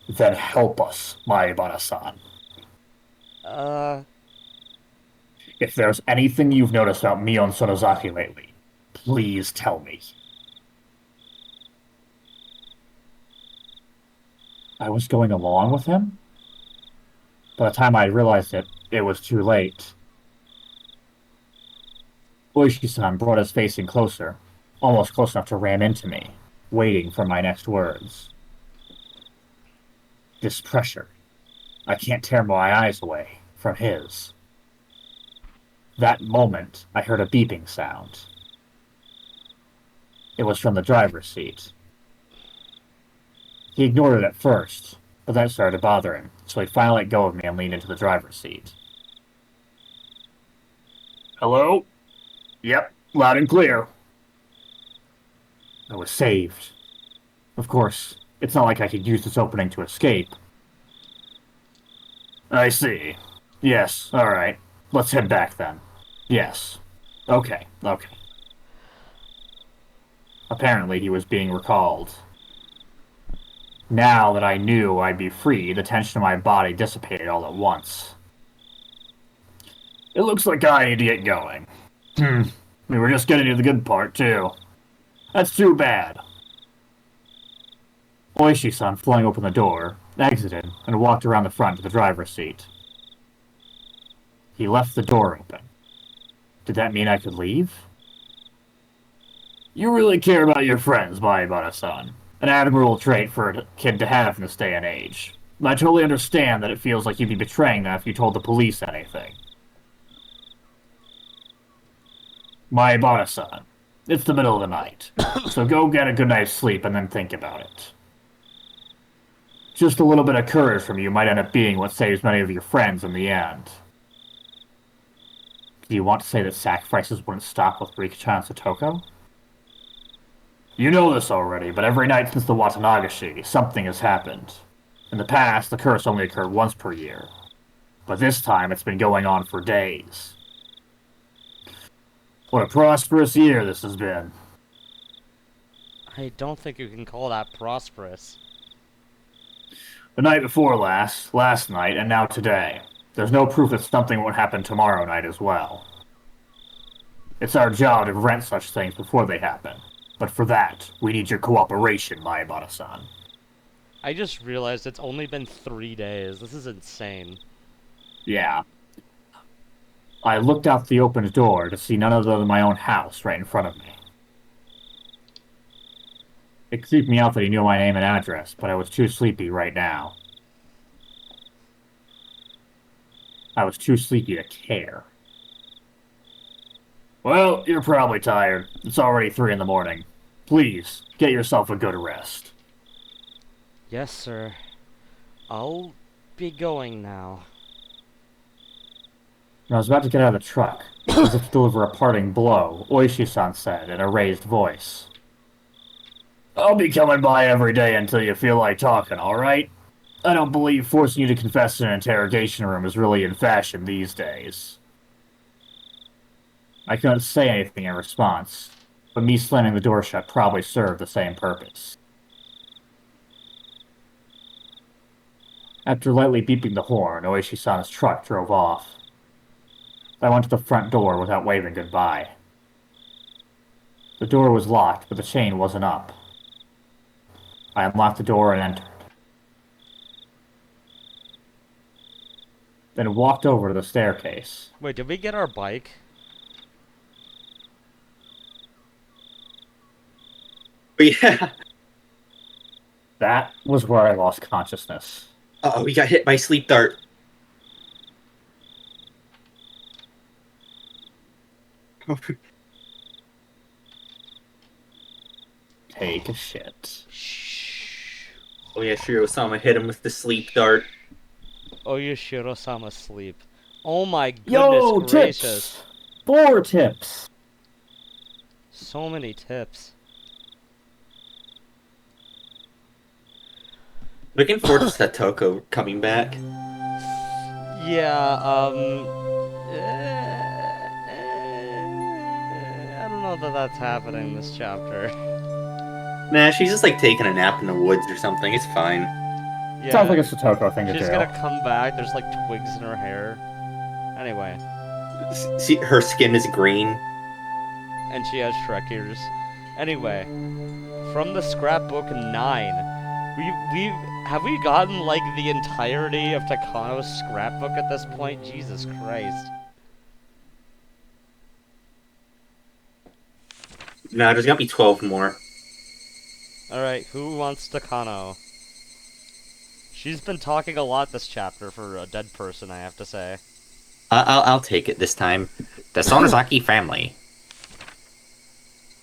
Then help us, Maibara-san. If there's anything you've noticed about Mion Sonozaki lately, please tell me. I was going along with him? By the time I realized it, it was too late. Oishi-san brought his face in closer, almost close enough to ram into me, waiting for my next words. This pressure. I can't tear my eyes away from his. That moment, I heard a beeping sound. It was from the driver's seat. He ignored it at first, but that started to bother him, so he finally let go of me and leaned into the driver's seat. Hello? Yep, loud and clear. I was saved. Of course, it's not like I could use this opening to escape. I see. Yes, alright. Let's head back then. Yes. Okay. Apparently he was being recalled. Now that I knew I'd be free, the tension in my body dissipated all at once. It looks like I need to get going. We were just getting to the good part, too. That's too bad. Oishi-san flung open the door, exited, and walked around the front to the driver's seat. He left the door open. Did that mean I could leave? You really care about your friends, Maibara-san. An admirable trait for a kid to have in this day and age. I totally understand that it feels like you'd be betraying them if you told the police anything. Maibara-san, it's the middle of the night, so go get a good night's sleep and then think about it. Just a little bit of courage from you might end up being what saves many of your friends in the end. Do you want to say that sacrifices wouldn't stop with Rika-chan and Satoko? You know this already, but every night since the Watanagashi, something has happened. In the past, the curse only occurred once per year. But this time, it's been going on for days. What a prosperous year this has been. I don't think you can call that prosperous. The night before last night, and now today. There's no proof that something won't happen tomorrow night as well. It's our job to prevent such things before they happen. But for that, we need your cooperation, Maibara-san. I just realized it's only been 3 days. This is insane. Yeah. I looked out the opened door to see none other than my own house right in front of me. It creeped me out that he knew my name and address, but I was too sleepy right now. I was too sleepy to care. Well, you're probably tired. It's already 3 in the morning. Please, get yourself a good rest. Yes, sir. I'll be going now. When I was about to get out of the truck, as if to deliver a parting blow, Oishi-san said in a raised voice. I'll be coming by every day until you feel like talking, alright? I don't believe forcing you to confess in an interrogation room is really in fashion these days. I couldn't say anything in response, but me slamming the door shut probably served the same purpose. After lightly beeping the horn, Oishi-san's truck drove off. I went to the front door without waving goodbye. The door was locked, but the chain wasn't up. I unlocked the door and entered. Then walked over to the staircase. Wait, did we get our bike? Yeah. That was where I lost consciousness. Uh-oh, we got hit by sleep dart. Take a shit. Shh. Oh yeah, sure, Osama hit him with the sleep dart. Oyashiro-sama asleep. Oh my goodness Yo, gracious. tips! 4 tips! So many tips. Looking forward to Satoko coming back. Yeah, I don't know that that's happening this chapter. Nah, she's just like taking a nap in the woods or something. It's fine. Yeah, Sounds like a Satoko thing to do. she's gonna come back. There's like twigs in her hair. Anyway, See, her skin is green. and she has Shrek ears. Anyway, from the scrapbook 9, have we gotten like the entirety of Takano's scrapbook at this point? Jesus Christ. Nah, there's gonna be 12 more. Alright, who wants Takano? She's been talking a lot this chapter for a dead person, I have to say. I'll take it this time. The Sonozaki family.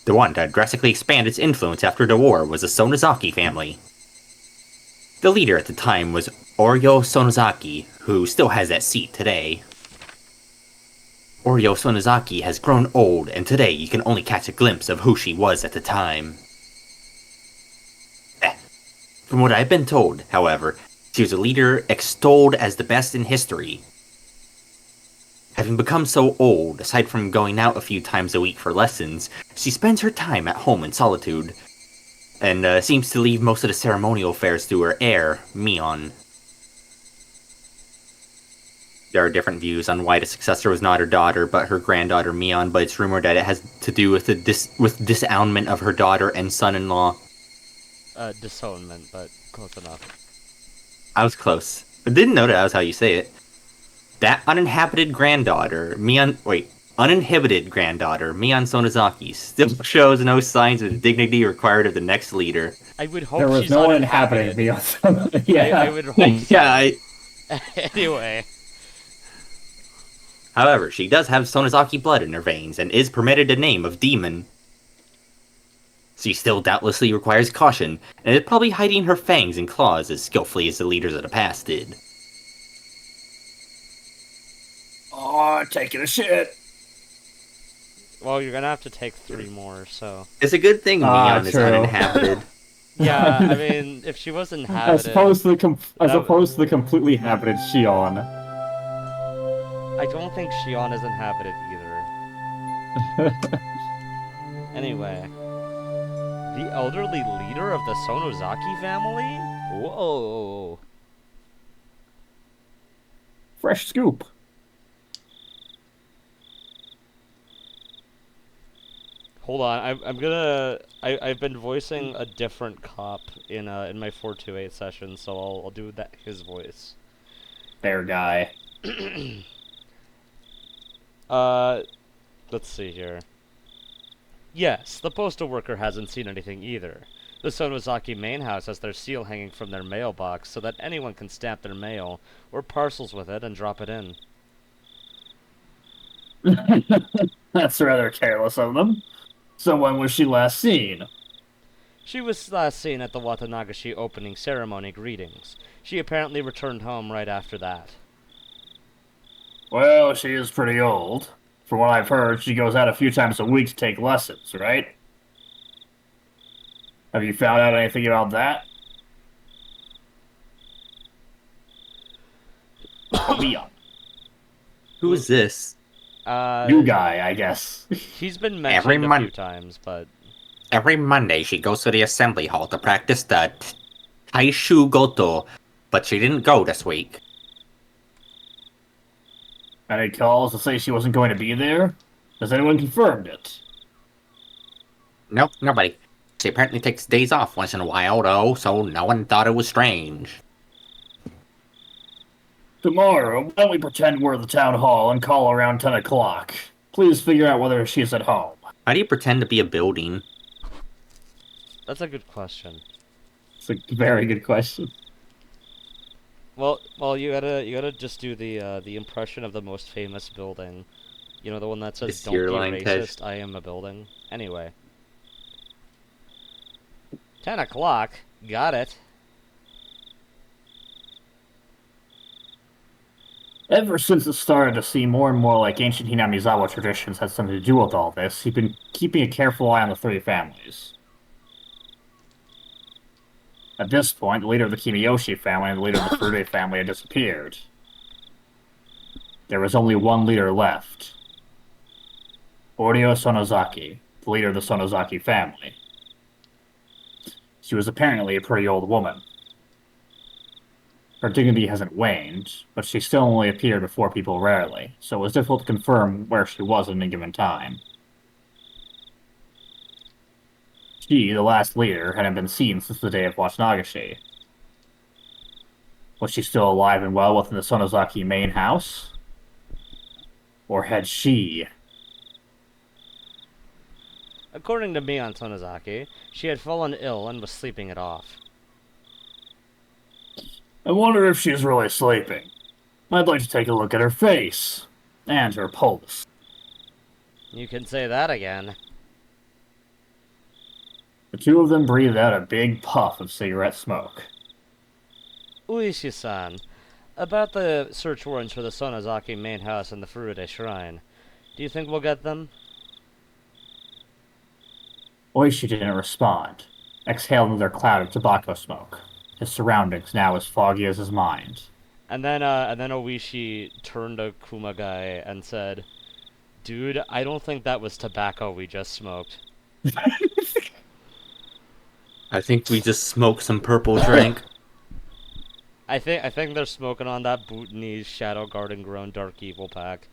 The one to drastically expand its influence after the war was the Sonozaki family. The leader at the time was Oryo Sonozaki, who still has that seat today. Oryo Sonozaki has grown old, and today you can only catch a glimpse of who she was at the time. From what I've been told, however, she was a leader extolled as the best in history. Having become so old, aside from going out a few times a week for lessons, she spends her time at home in solitude, and seems to leave most of the ceremonial affairs to her heir, Mion. There are different views on why the successor was not her daughter, but her granddaughter Mion, but it's rumored that it has to do with the disownment of her daughter and son-in-law. Disownment, but close enough. I was close. I didn't know that was how you say it. That uninhibited granddaughter, Mion Sonozaki, still shows no signs of the dignity required of the next leader. I would hope There was she's no one uninhabited. inhabiting me. Yeah. I would hope so. Yeah, Anyway. However, she does have Sonozaki blood in her veins and is permitted the name of Demon. She still doubtlessly requires caution, and is probably hiding her fangs and claws as skillfully as the leaders of the past did. Oh, taking a shit. Well, you're gonna have to take 3 more, so... It's a good thing Mion is true. uninhabited. Yeah, I mean, if she was inhabited... As opposed to the completely inhabited Shion. I don't think Shion is inhabited either. Anyway. The elderly leader of the Sonozaki family? Whoa. Fresh scoop. Hold on, I'm gonna... I've been voicing a different cop in my 428 session, so I'll do his voice. Fair guy. Let's see here. Yes, the postal worker hasn't seen anything either. The Sonozaki main house has their seal hanging from their mailbox so that anyone can stamp their mail or parcels with it and drop it in. That's rather careless of them. So when was she last seen? She was last seen at the Watanagashi opening ceremony greetings. She apparently returned home right after that. Well, she is pretty old. From what I've heard, she goes out a few times a week to take lessons, right? Have you found out anything about that? Leon. Who is this? New guy, I guess. He's been Every mentioned a month. few times, but... Every Monday she goes to the assembly hall to practice the Taishu Goto, but she didn't go this week. Any calls to say she wasn't going to be there? Has anyone confirmed it? Nope, nobody. She apparently takes days off once in a while, though, so no one thought it was strange. Tomorrow, why don't we pretend we're at the town hall and call around 10 o'clock? Please figure out whether she's at home. How do you pretend to be a building? That's a good question. It's a very good question. Well, you gotta just do the impression of the most famous building. You know, the one that says, This "Don't be your line racist, test. I am a building." Anyway. 10 o'clock? Got it. Ever since it started to seem more and more like ancient Hinamizawa traditions had something to do with all this, he'd been keeping a careful eye on the three families. At this point, the leader of the Kimiyoshi family and the leader of the Furude family had disappeared. There was only one leader left. Oryo Sonozaki, the leader of the Sonozaki family. She was apparently a pretty old woman. Her dignity hasn't waned, but she still only appeared before people rarely, so it was difficult to confirm where she was at any given time. She, the last leader, hadn't been seen since the day of Watanagashi. Was she still alive and well within the Sonozaki main house? Or had she... According to Mion Sonozaki, she had fallen ill and was sleeping it off. I wonder if she's really sleeping. I'd like to take a look at her face. And her pulse. You can say that again. The two of them breathed out a big puff of cigarette smoke. Uishi-san, about the search warrants for the Sonozaki main house and the Furude shrine. Do you think we'll get them? Oishi didn't respond, exhaled another cloud of tobacco smoke, his surroundings now as foggy as his mind. And then Oishi turned to Kumagai and said, "Dude, I don't think that was tobacco we just smoked." I think we just smoked some purple drink. I think they're smoking on that Bhutanese Shadow Garden grown Dark Evil pack.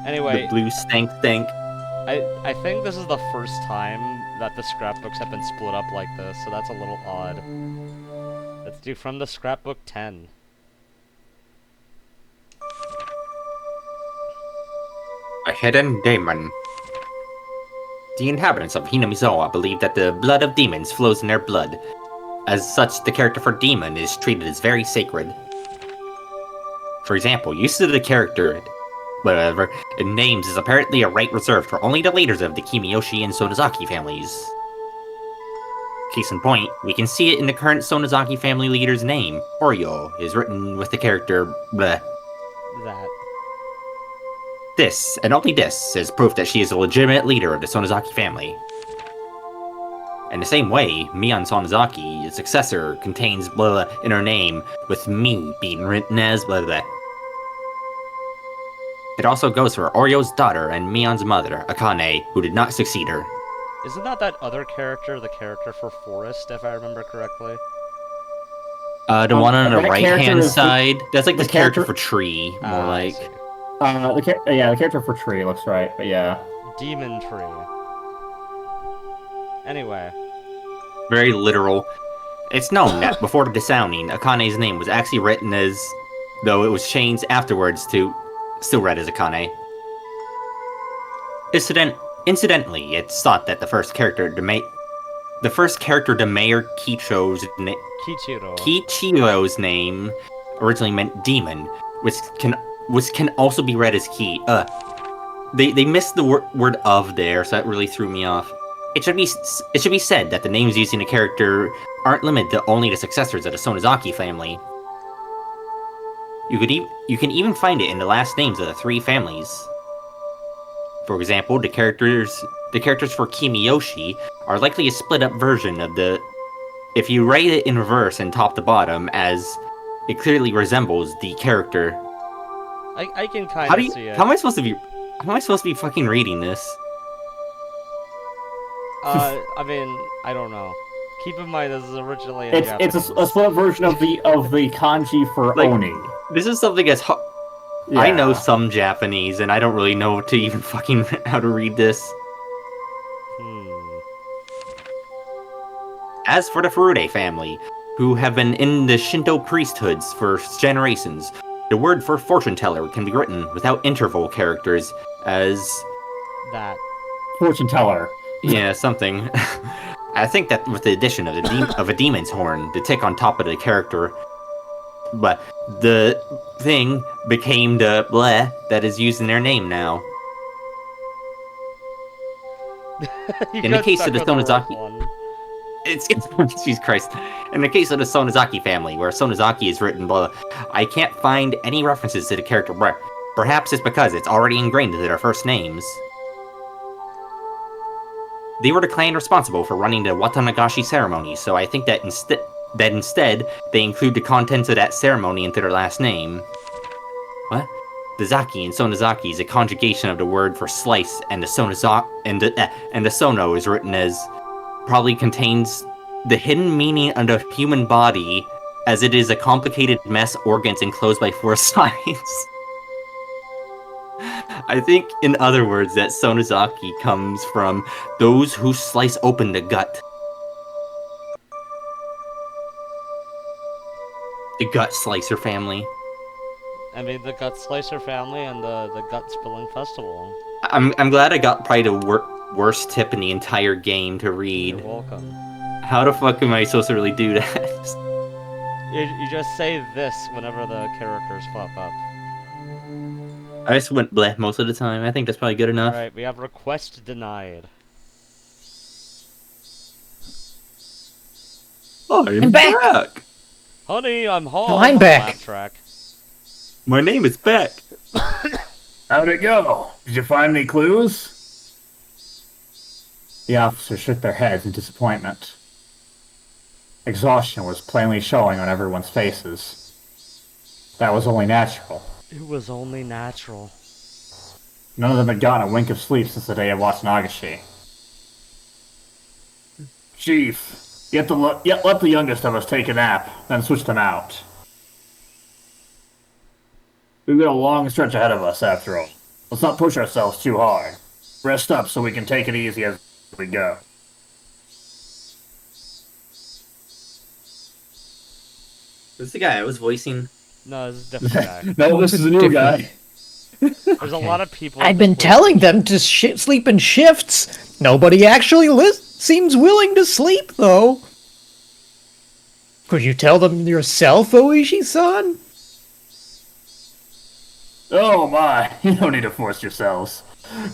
Anyway, The blue stank. I think this is the first time that the scrapbooks have been split up like this, so that's a little odd. Let's do from the scrapbook 10. A hidden demon. The inhabitants of Hinamizawa believe that the blood of demons flows in their blood. As such, the character for demon is treated as very sacred. For example, use of the character, whatever, in names is apparently a right reserved for only the leaders of the Kimiyoshi and Sonozaki families. Case in point, we can see it in the current Sonozaki family leader's name. Oryo is written with the character bleh. That. This, and only this, is proof that she is a legitimate leader of the Sonozaki family. In the same way, Mion Sonozaki, its successor, contains blah, blah in her name, with me being written as blah blah. It also goes for Oryo's daughter and Mion's mother, Akane, who did not succeed her. Isn't that other character the character for Forest, if I remember correctly? The one on the that right-hand character is side, that's like the character character- for Tree, more like. The character for Tree looks right, but yeah. Demon Tree. Anyway. Very literal. It's known that before the disowning, Akane's name was actually written as, though it was changed afterwards to still read as Akane. Incidentally, it's thought that the first character to Mayor Kichiro's name originally meant demon, which can also be read as key. They missed the word of there, so that really threw me off. It should be said that the names using the character aren't limited to only the successors of the Sonozaki family. You can even find it in the last names of the three families. For example, the characters for Kimiyoshi are likely a split-up version of the... If you write it in reverse and top to bottom, as it clearly resembles the character. I can kind of see it. How am I supposed to be fucking reading this? I mean, I don't know. Keep in mind this is originally in It's Japanese. a split version of the kanji for Like, Oni. This is something as I know some Japanese, and I don't really know to even fucking how to read this. As for the Furude family, who have been in the Shinto priesthoods for generations, the word for fortune teller can be written without interval characters as... That. Fortune teller. Yeah, something. I think that with the addition of a demon's horn, the tick on top of the character, but the thing became the bleh that is used in their name now. In the case of the Sonozaki, Jesus Christ. In the case of the Sonozaki family, where Sonozaki is written, blah, I can't find any references to the character. Perhaps it's because it's already ingrained into their first names. They were the clan responsible for running the Watanagashi ceremony, so I think that instead they include the contents of that ceremony into their last name. What? The Zaki in Sonozaki is a conjugation of the word for slice, and the Sono is written as probably contains the hidden meaning of the human body, as it is a complicated mess organs enclosed by four sides. I think, in other words, that Sonozaki comes from those who slice open the gut. The Gut Slicer family. I mean, the Gut Slicer family and the Gut Spilling Festival. I'm glad I got probably the worst tip in the entire game to read. You're welcome. How the fuck am I supposed to really do that? You just say this whenever the characters pop up. I just went bleh most of the time. I think that's probably good enough. Alright, we have request denied. I'm back. Honey, I'm home. Oh, I'm back. Laugh track. My name is Beck. How'd it go? Did you find any clues? The officers shook their heads in disappointment. Exhaustion was plainly showing on everyone's faces. That was only natural. It was only natural. None of them had gotten a wink of sleep since the day of Watanagashi. Chief, let the youngest of us take a nap, then switch them out. We've got a long stretch ahead of us, after all. Let's not push ourselves too hard. Rest up so we can take it easy as we go. This is the guy I was voicing. No, this is a different guy. No, this is a new guy. There's a lot of people. I've been telling them to sleep in shifts. Nobody actually seems willing to sleep, though. Could you tell them yourself, Oishi-san? Oh my, you don't need to force yourselves.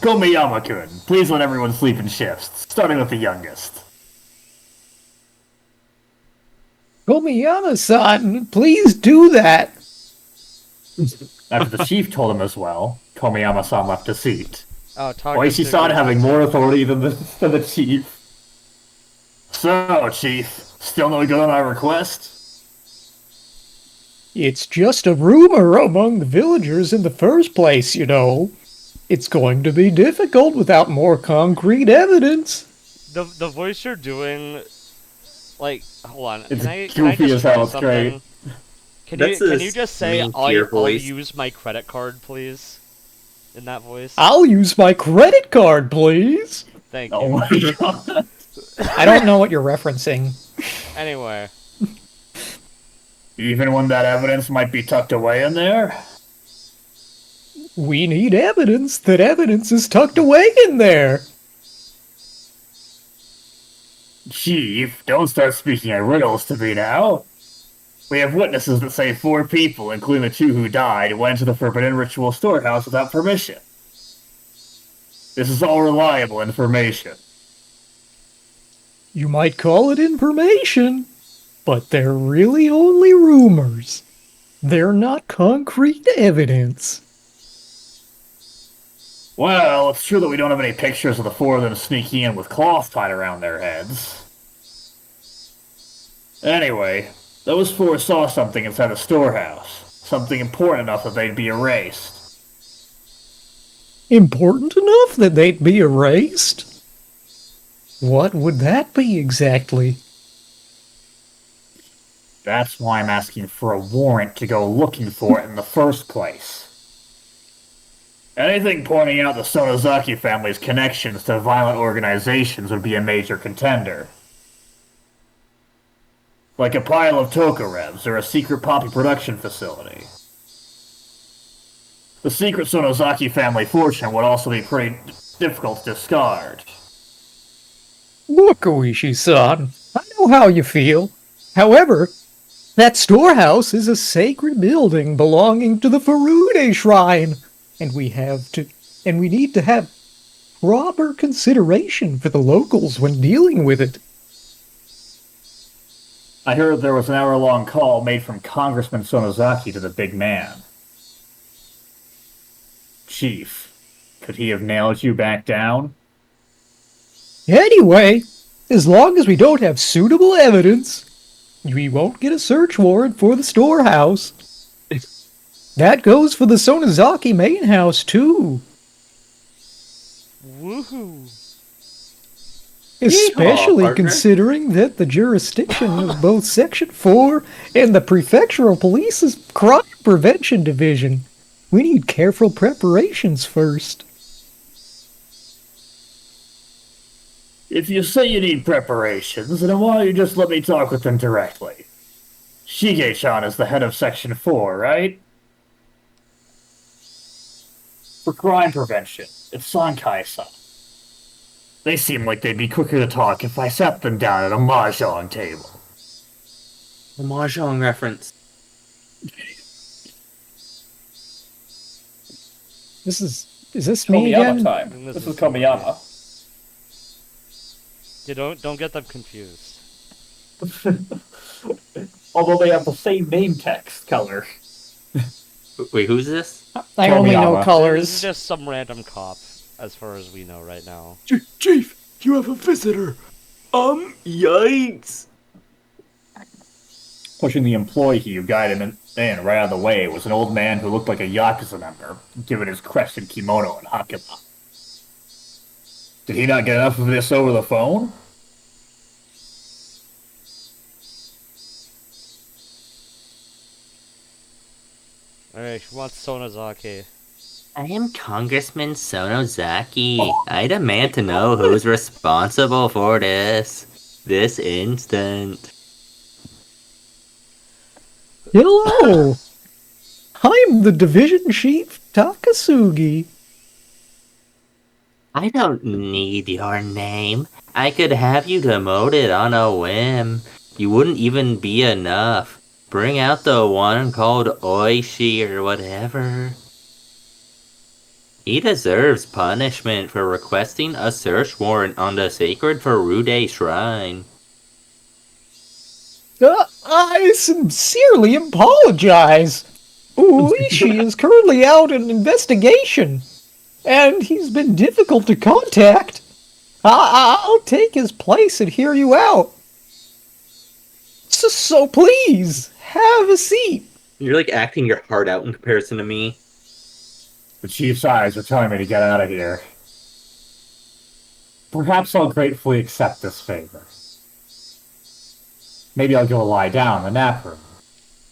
Komiyama-kun, please let everyone sleep in shifts, starting with the youngest. Komiyama-san, please do that. After the chief told him as well, Komiyama-san left his seat. Oh, talk Oishi-san having more authority than the chief. So, chief, still no good on our request? It's just a rumor among the villagers in the first place, you know. It's going to be difficult without more concrete evidence. The voice you're doing, like, hold on. It's Can I goofy just as hell, try it's something? great. Can you just say, main I'll tier voice. use my credit card, please? In that voice? I'll use my credit card, please. Thank you. Oh my god. I don't know what you're referencing. Anyway. Even when that evidence might be tucked away in there? We need evidence that evidence is tucked away in there. Chief, don't start speaking in riddles to me now. We have witnesses that say 4 people, including the 2 who died, went into the Forbidden Ritual storehouse without permission. This is all reliable information. You might call it information, but they're really only rumors. They're not concrete evidence. Well, it's true that we don't have any pictures of the 4 of them sneaking in with cloth tied around their heads. Anyway, those 4 saw something inside the storehouse. Something important enough that they'd be erased. Important enough that they'd be erased? What would that be exactly? That's why I'm asking for a warrant to go looking for it in the first place. Anything pointing out the Sonozaki family's connections to violent organizations would be a major contender. Like a pile of Tokarevs or a secret poppy production facility. The secret Sonozaki family fortune would also be pretty difficult to discard. Look, Oishi-san, I know how you feel. However, that storehouse is a sacred building belonging to the Furude Shrine, and we need to have proper consideration for the locals when dealing with it. I heard there was an hour-long call made from Congressman Sonozaki to the big man. Chief, could he have nailed you back down? Anyway, as long as we don't have suitable evidence, we won't get a search warrant for the storehouse. That goes for the Sonozaki main house, too. Woohoo! Especially partner. considering that the jurisdiction of both Section 4 and the Prefectural Police's Crime Prevention Division. We need careful preparations first. If you say you need preparations, then why don't you just let me talk with them directly? Shige-chan is the head of Section 4, right? For crime prevention, it's Sankai-san. They seem like they'd be quicker to talk if I sat them down at a mahjong table. The Mahjong reference. Is this me again? time. This This is is Kamiyama. You don't get them confused. Although they have the same name text color. Wait, who's this? I only know Kamiyama. This is colors. just some random cop, as far as we know right now. Chief, you have a visitor. Yikes! Pushing the employee who guided him in right out of the way was an old man who looked like a Yakuza member, given his crested kimono and hakama. Did he not get enough of this over the phone? Alright, who wants Sonozaki? I am Congressman Sonozaki. I demand to know who's responsible for this instant. Hello! I'm the division chief, Takasugi. I don't need your name. I could have you demoted on a whim. You wouldn't even be enough. Bring out the one called Oishi or whatever. He deserves punishment for requesting a search warrant on the sacred Furude shrine. I sincerely apologize. Uishi is currently out in investigation, and he's been difficult to contact. I'll take his place and hear you out. So please, have a seat. You're like acting your heart out in comparison to me. The chief's eyes are telling me to get out of here. Perhaps I'll gratefully accept this favor. Maybe I'll go lie down in the nap room.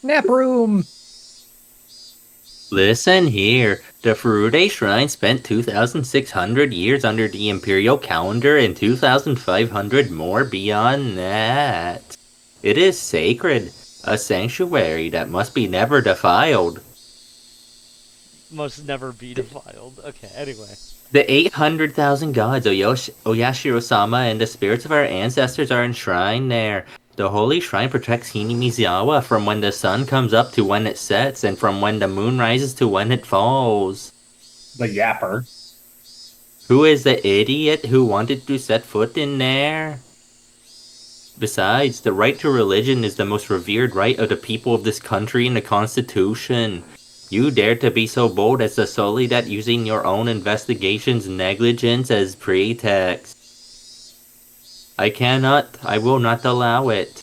Nap room. Listen here, the Furude Shrine spent 2,600 years under the Imperial calendar and 2,500 more beyond that. It is sacred, a sanctuary that must be never defiled. Must never be defiled. Okay, anyway. The 800,000 gods, Oyashiro-sama, and the spirits of our ancestors are enshrined there. The holy shrine protects Hinamizawa from when the sun comes up to when it sets, and from when the moon rises to when it falls. The yapper. Who is the idiot who wanted to set foot in there? Besides, the right to religion is the most revered right of the people of this country in the Constitution. You dare to be so bold as to sully that using your own investigation's negligence as pretext. I will not allow it.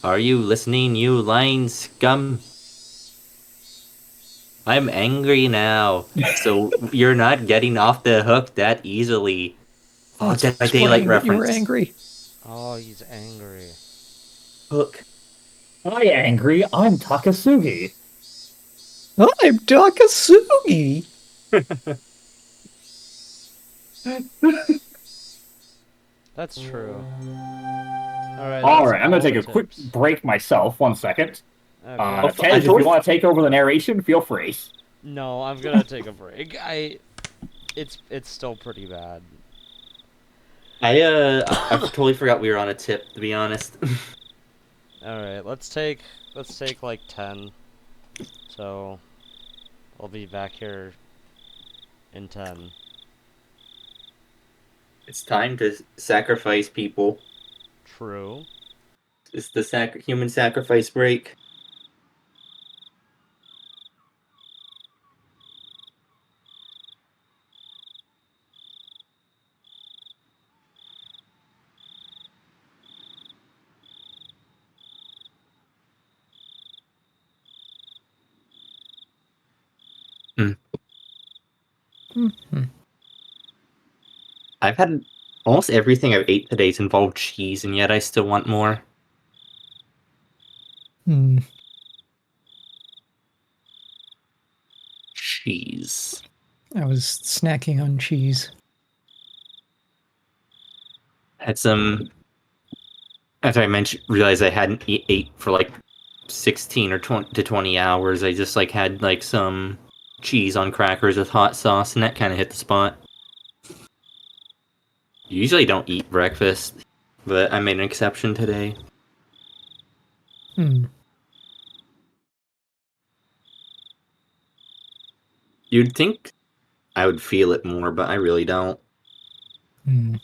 Are you listening, you lying scum? I'm angry now, so you're not getting off the hook that easily. Oh, Dead by Daylight Explain that you were reference. angry. Oh, he's angry. Hook. Hi, angry. I'm Takasugi. I'm Takasugi. That's true. Alright. Alright, I'm gonna take a quick break myself. 1 second. Okay. Tej, if you want to take over the narration, feel free. No, I'm gonna take a break. It's still pretty bad. I totally forgot we were on a tip, to be honest. Alright, let's take like 10. So I'll be back here in 10. It's time to sacrifice people. True. It's the human sacrifice break. Mhm. I've had almost everything I've ate today's involved cheese, and yet I still want more. Hmm. Cheese. I was snacking on cheese. Had some. After I realized I hadn't ate for like 16 or 20 to 20 hours. I just like had like some cheese on crackers with hot sauce, and that kind of hit the spot. Usually don't eat breakfast, but I made an exception today. Hmm. You'd think I would feel it more, but I really don't. Hmm.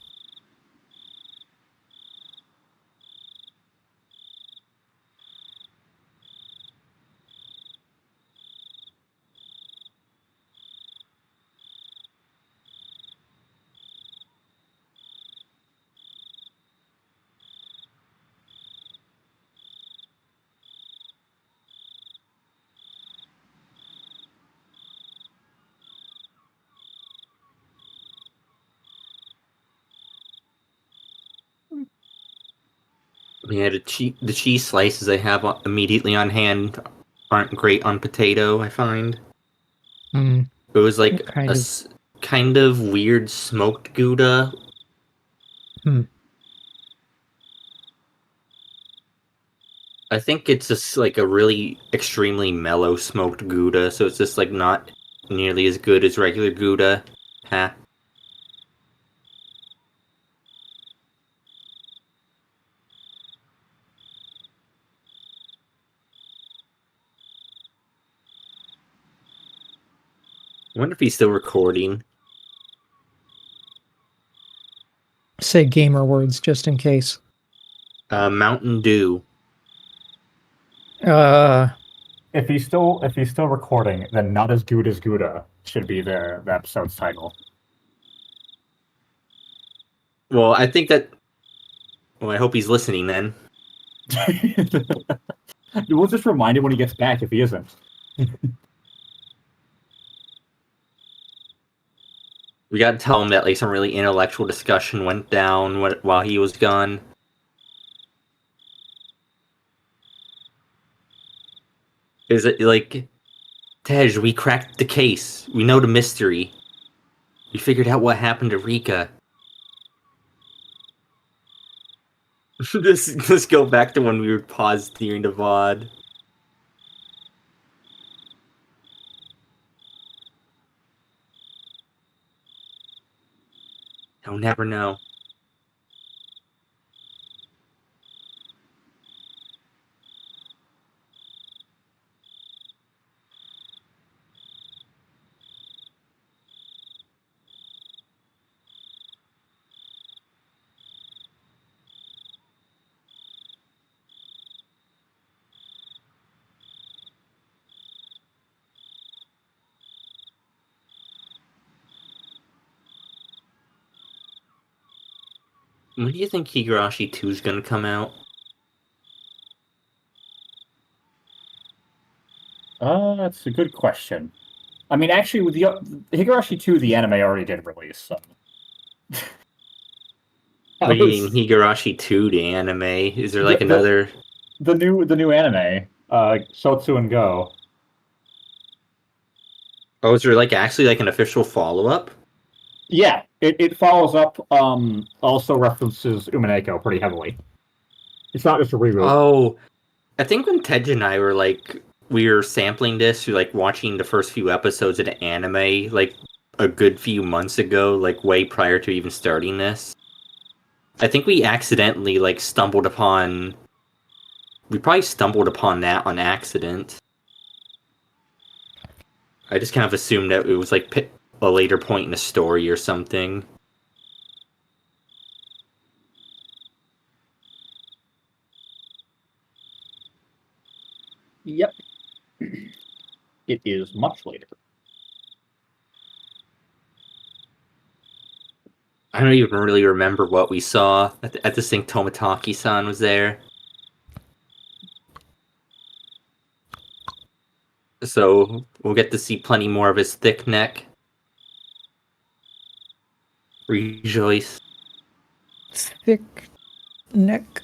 Yeah, the cheese slices I have immediately on hand aren't great on potato, I find. Hmm. It was like What kind of? kind of weird smoked Gouda. Hmm. I think it's just like a really extremely mellow smoked Gouda, so it's just like not nearly as good as regular Gouda. Ha. I wonder if he's still recording. Say gamer words just in case. Mountain Dew. If he's still recording, then not as good as Gouda should be the episode's title. Well, I think that. Well, I hope he's listening then. We'll just remind him when he gets back if he isn't. We gotta tell him that like some really intellectual discussion went down while he was gone. Is it like, Tej, we cracked the case. We know the mystery. We figured out what happened to Rika. Let's go back to when we were paused during the VOD. You'll never know. When do you think Higurashi 2 is gonna come out? That's a good question. I mean, actually, with the Higurashi 2, the anime already did release, so. What do you mean Higurashi 2, the anime? Is there like The- another... the new anime, Shotsu and Go. Oh, is there like actually like an official follow-up? Yeah, it follows up. Also references Umineko pretty heavily. It's not just a reboot. Oh, I think when Tej and I were like... We were sampling this, we like watching the first few episodes of the anime, like a good few months ago, like way prior to even starting this. I think we accidentally like stumbled upon... We probably stumbled upon that on accident. I just kind of assumed that it was like a later point in the story or something. Yep. It is much later. I don't even really remember what we saw. At the think Tomataki-san was there. So we'll get to see plenty more of his thick neck. Rejoice. Thick neck.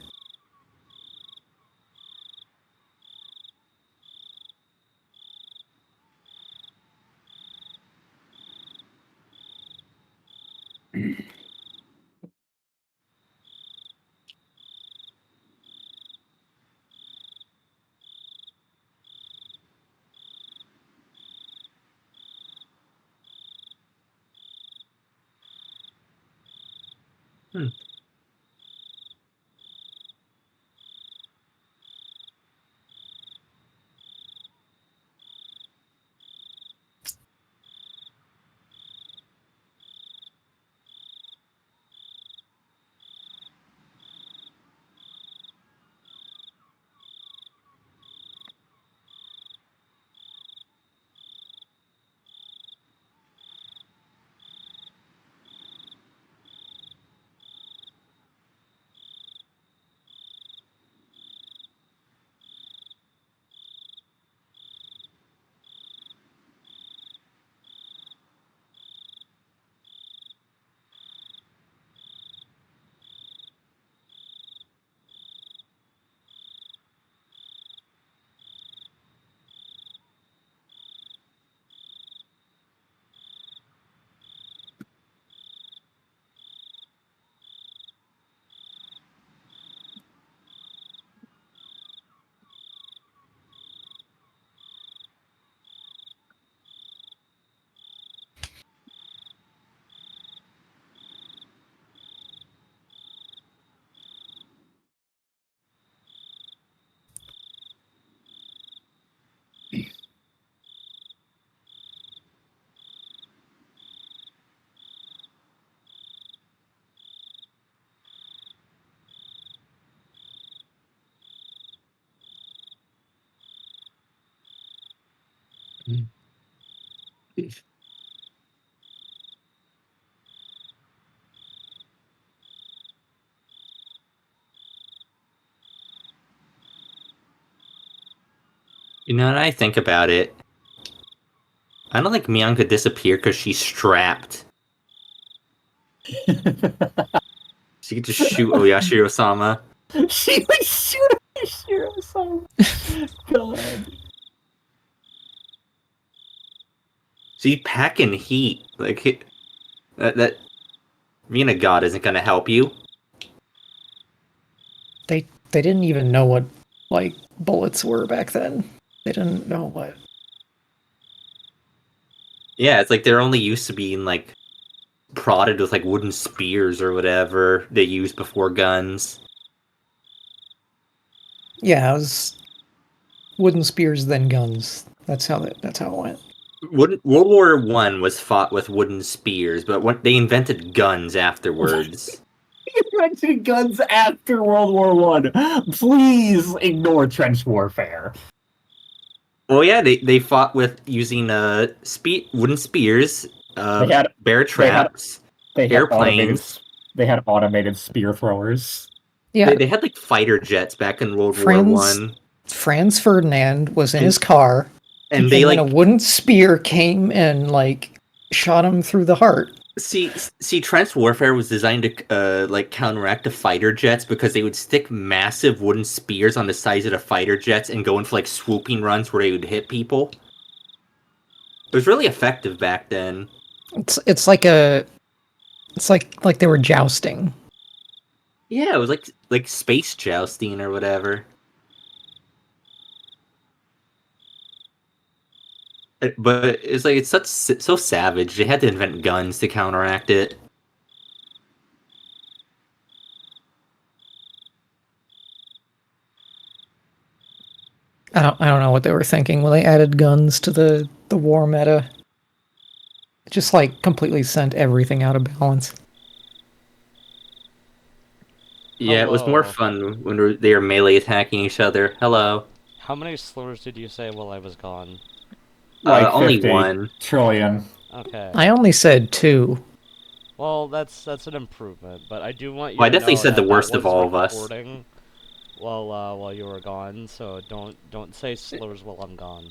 You know, when I think about it, I don't think Mion could disappear because she's strapped. She could just shoot Oyashiro-sama. She would shoot Shiro-sama. God. She's packing heat. Like, that being a god isn't gonna help you. They didn't even know what like bullets were back then. They didn't know what. Yeah, it's like they're only used to being, like, prodded with, like, wooden spears or whatever they used before guns. Yeah, it was wooden spears then guns. That's how it went. World War I was fought with wooden spears, but when they invented guns afterwards. Invented guns after World War One. Please ignore trench warfare. Well, yeah, they fought with using wooden spears, bear traps, airplanes. They had automated spear throwers. Yeah, They had like fighter jets back in World War One. Franz Ferdinand was in his car, and then a wooden spear came and like shot him through the heart. See, trench warfare was designed to like counteract the fighter jets because they would stick massive wooden spears on the sides of the fighter jets and go in for like swooping runs where they would hit people. It was really effective back then. It's like they were jousting. Yeah, it was like space jousting or whatever. But it's so savage. They had to invent guns to counteract it. I don't know what they were thinking when they added guns to the war meta. It just like completely sent everything out of balance. Yeah, It was more fun when they were melee attacking each other. Hello. How many slurs did you say while I was gone? Like Only 50 one. trillion. Okay. I only said 2. Well, that's an improvement, but I do want you Well, I to definitely know said the that worst that of was all of us. recording while you were gone, so don't say slurs while I'm gone.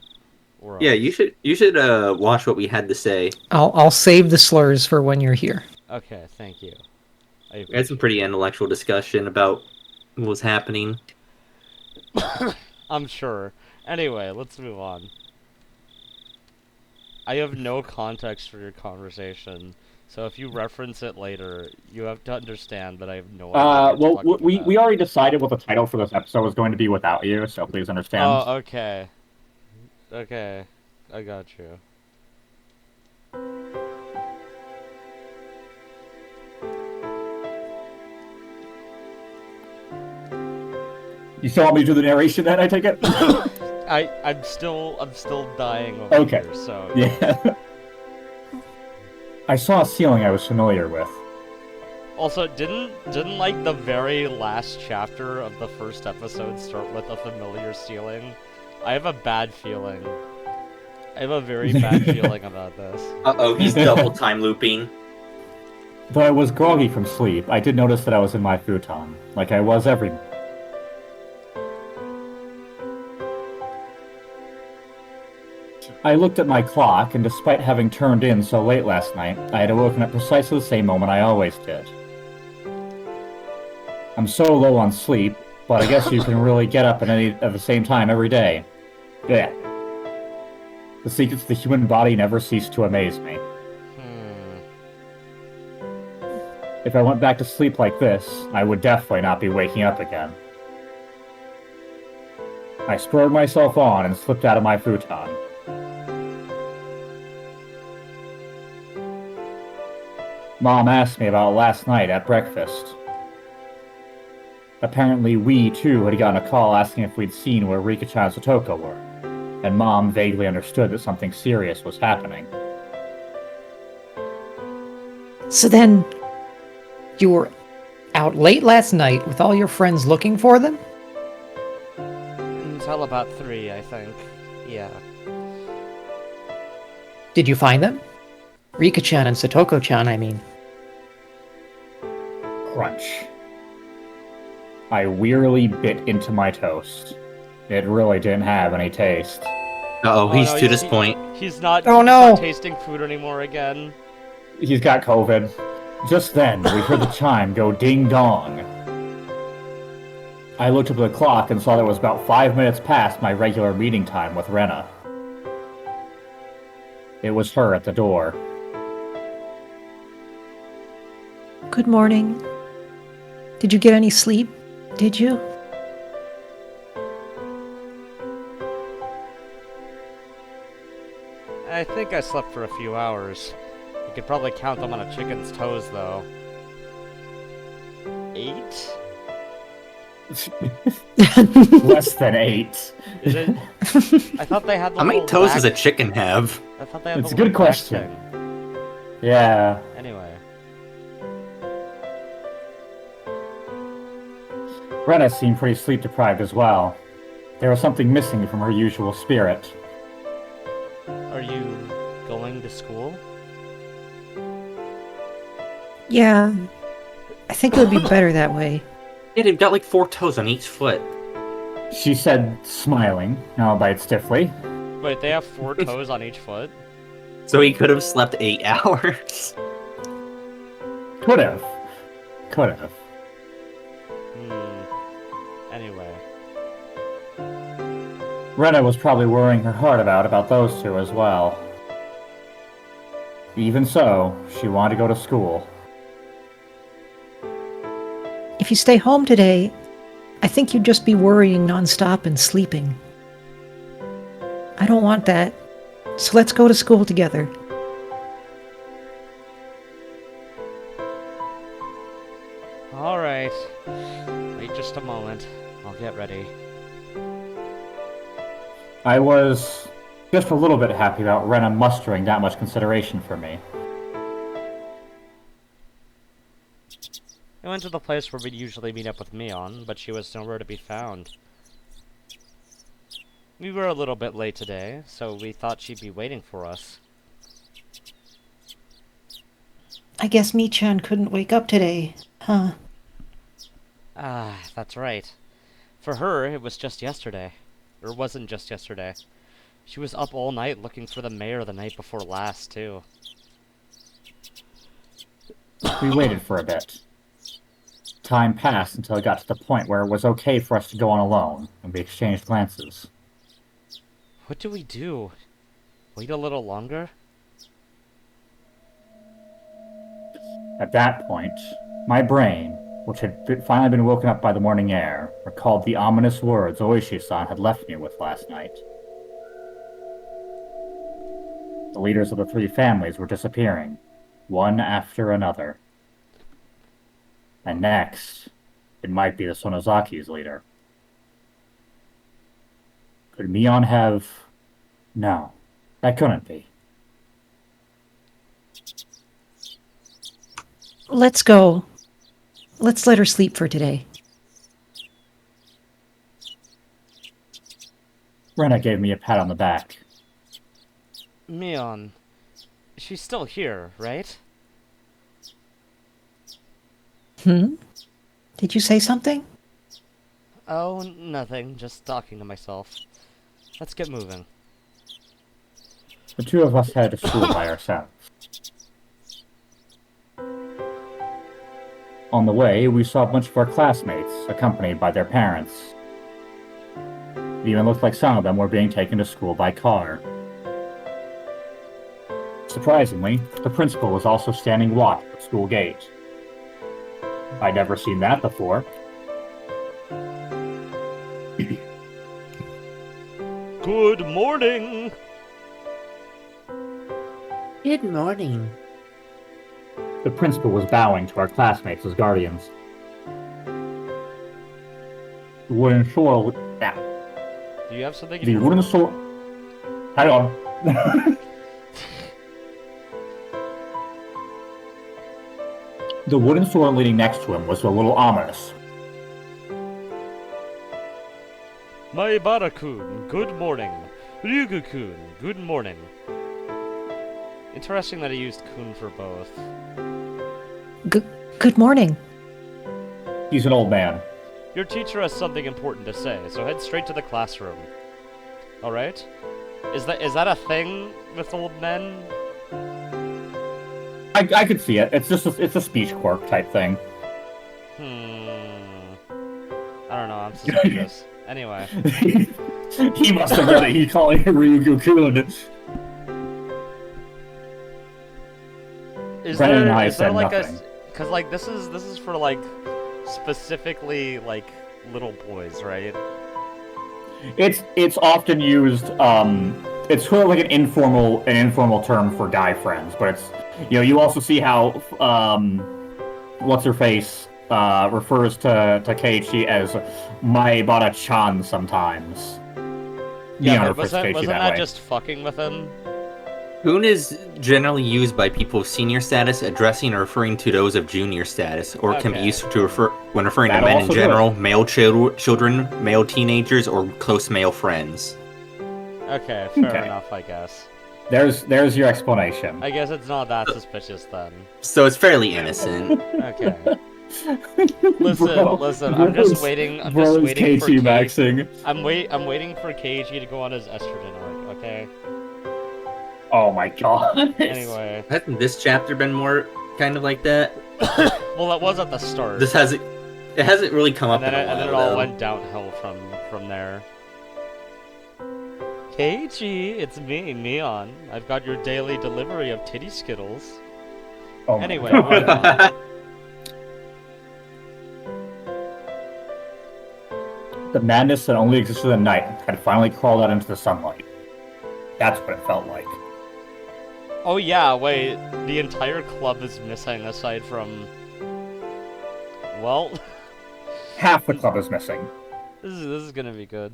Or Yeah, else. you should watch what we had to say. I'll save the slurs for when you're here. Okay, thank you. I We had some appreciate pretty it. intellectual discussion about what was happening. I'm sure. Anyway, let's move on. I have no context for your conversation, so if you reference it later, you have to understand that I have no idea what you're Well, talking we about. already decided what the title for this episode was going to be without you, so please understand. Oh, okay. Okay. I got you. You still want me to do the narration then, I take it? I'm still dying over Okay. here, so Yeah. I saw a ceiling I was familiar with. Also, didn't like the very last chapter of the first episode start with a familiar ceiling? I have a bad feeling. I have a very bad feeling about this. Uh-oh, he's double time looping. Though I was groggy from sleep, I did notice that I was in my futon, like I was every morning. I looked at my clock, and despite having turned in so late last night, I had awoken at precisely the same moment I always did. I'm so low on sleep, but I guess you can really get up at the same time every day. Yeah. The secrets of the human body never cease to amaze me. If I went back to sleep like this, I would definitely not be waking up again. I spurred myself on and slipped out of my futon. Mom asked me about last night at breakfast. Apparently we, too, had gotten a call asking if we'd seen where Rika-chan and Satoko were, and Mom vaguely understood that something serious was happening. So then, you were out late last night with all your friends looking for them? Until about 3, I think. Yeah. Did you find them? Rika-chan and Satoko-chan, I mean. Crunch. I wearily bit into my toast. It really didn't have any taste. Uh-oh, he's no, to this point. He's not. Oh, he's no. not tasting food anymore again. He's got COVID. Just then, we heard the chime go ding-dong. I looked up at the clock and saw that it was about 5 minutes past my regular meeting time with Rena. It was her at the door. Good morning. Did you get any sleep? Did you? I think I slept for a few hours. You could probably count them on a chicken's toes, though. 8? Less than 8. Is it? I thought they had the How many little toes back- does a chicken have? I thought they had It's the a good little back question. thing. Yeah. Anyway. Rena seemed pretty sleep-deprived as well. There was something missing from her usual spirit. Are you going to school? Yeah. I think it would be better that way. Yeah, they've got like 4 toes on each foot. She said, smiling, albeit stiffly. Wait, they have 4 toes on each foot? So he could have slept 8 hours. Could have. Could have. Anyway. Rena was probably worrying her heart about those two as well. Even so, she wanted to go to school. If you stay home today, I think you'd just be worrying nonstop and sleeping. I don't want that. So let's go to school together. Alright. Wait just a moment. I'll get ready. I was just a little bit happy about Rena mustering that much consideration for me. I went to the place where we'd usually meet up with Mion, but she was nowhere to be found. We were a little bit late today, so we thought she'd be waiting for us. I guess Mi-chan couldn't wake up today, huh? Ah, that's right. For her, it was just yesterday. Or it wasn't just yesterday. She was up all night looking for the mayor the night before last, too. We waited for a bit. Time passed until it got to the point where it was okay for us to go on alone, and we exchanged glances. What do we do? Wait a little longer? At that point, my brain, which had finally been woken up by the morning air, recalled the ominous words Oishi-san had left me with last night. The leaders of the three families were disappearing, one after another. And next, it might be the Sonozaki's leader. Could Mion have... No, that couldn't be. Let's go. Let's let her sleep for today. Rena gave me a pat on the back. Mion. She's still here, right? Hmm? Did you say something? Oh, nothing. Just talking to myself. Let's get moving. The two of us headed to school by ourselves. On the way, we saw a bunch of our classmates, accompanied by their parents. It even looked like some of them were being taken to school by car. Surprisingly, the principal was also standing watch at the school gate. I'd never seen that before. Good morning! Good morning. The principal was bowing to our classmates as guardians. The wooden sword... Do you have something in The your wooden throat? sword... Hang on. The wooden sword leaning next to him was a little ominous. Maibara-kun, good morning. Ryugu-kun, good morning. Interesting that he used kun for both. Good morning. He's an old man. Your teacher has something important to say, so head straight to the classroom. Alright? Is that a thing with old men? I could see it. It's just it's a speech quirk type thing. I don't know, I'm suspicious. Anyway. He must have got it. He's calling it Ryugu-kun. Is Brennan there, and I is there said like nothing. cause like this is for like specifically like little boys, right? It's often used. It's sort of like an informal term for guy friends, but it's you also see how what's her face refers to Keiichi as Maibara-chan sometimes. Yeah, Mion but refers to Keiichi wasn't that that way. just fucking with him? Kun is generally used by people of senior status, addressing or referring to those of junior status, or can be Okay. used to refer when referring That to men in also general, male children, male teenagers, or close male friends. Okay, fair Okay. enough, I guess. There's your explanation. I guess it's not that suspicious then. So it's fairly innocent. Okay. Listen, Bro, listen, I'm bro's- just waiting for Keiichi Keiichi. maxing. I'm waiting for Keiichi to go on his estrogen arc, okay? Oh my god. Anyway. Hasn't this chapter been more kind of like that? Well, that was at the start. This hasn't. It hasn't really come up and then, in a while. and then it all though. went downhill from there. Keiichi, it's me, Mion. I've got your daily delivery of titty skittles. Oh my Anyway, God. moving on. The madness that only existed at night had finally crawled out into the sunlight. That's what it felt like. Oh yeah, wait, the entire club is missing aside from... Well, Half the club is missing. this is gonna be good.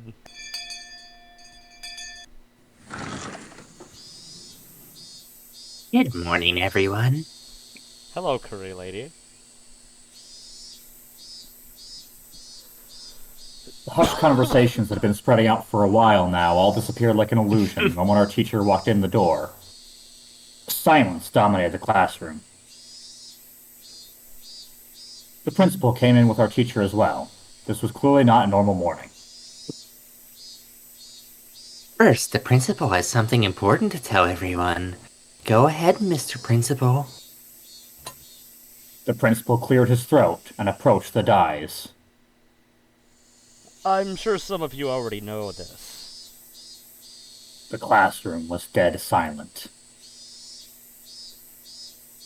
Good morning, everyone. Hello, curry lady. The hushed conversations that had been spreading out for a while now all disappeared like an illusion when our teacher walked in the door. Silence dominated the classroom. The principal came in with our teacher as well. This was clearly not a normal morning. First, the principal has something important to tell everyone. Go ahead, Mr. Principal. The principal cleared his throat and approached the dais. I'm sure some of you already know this. The classroom was dead silent.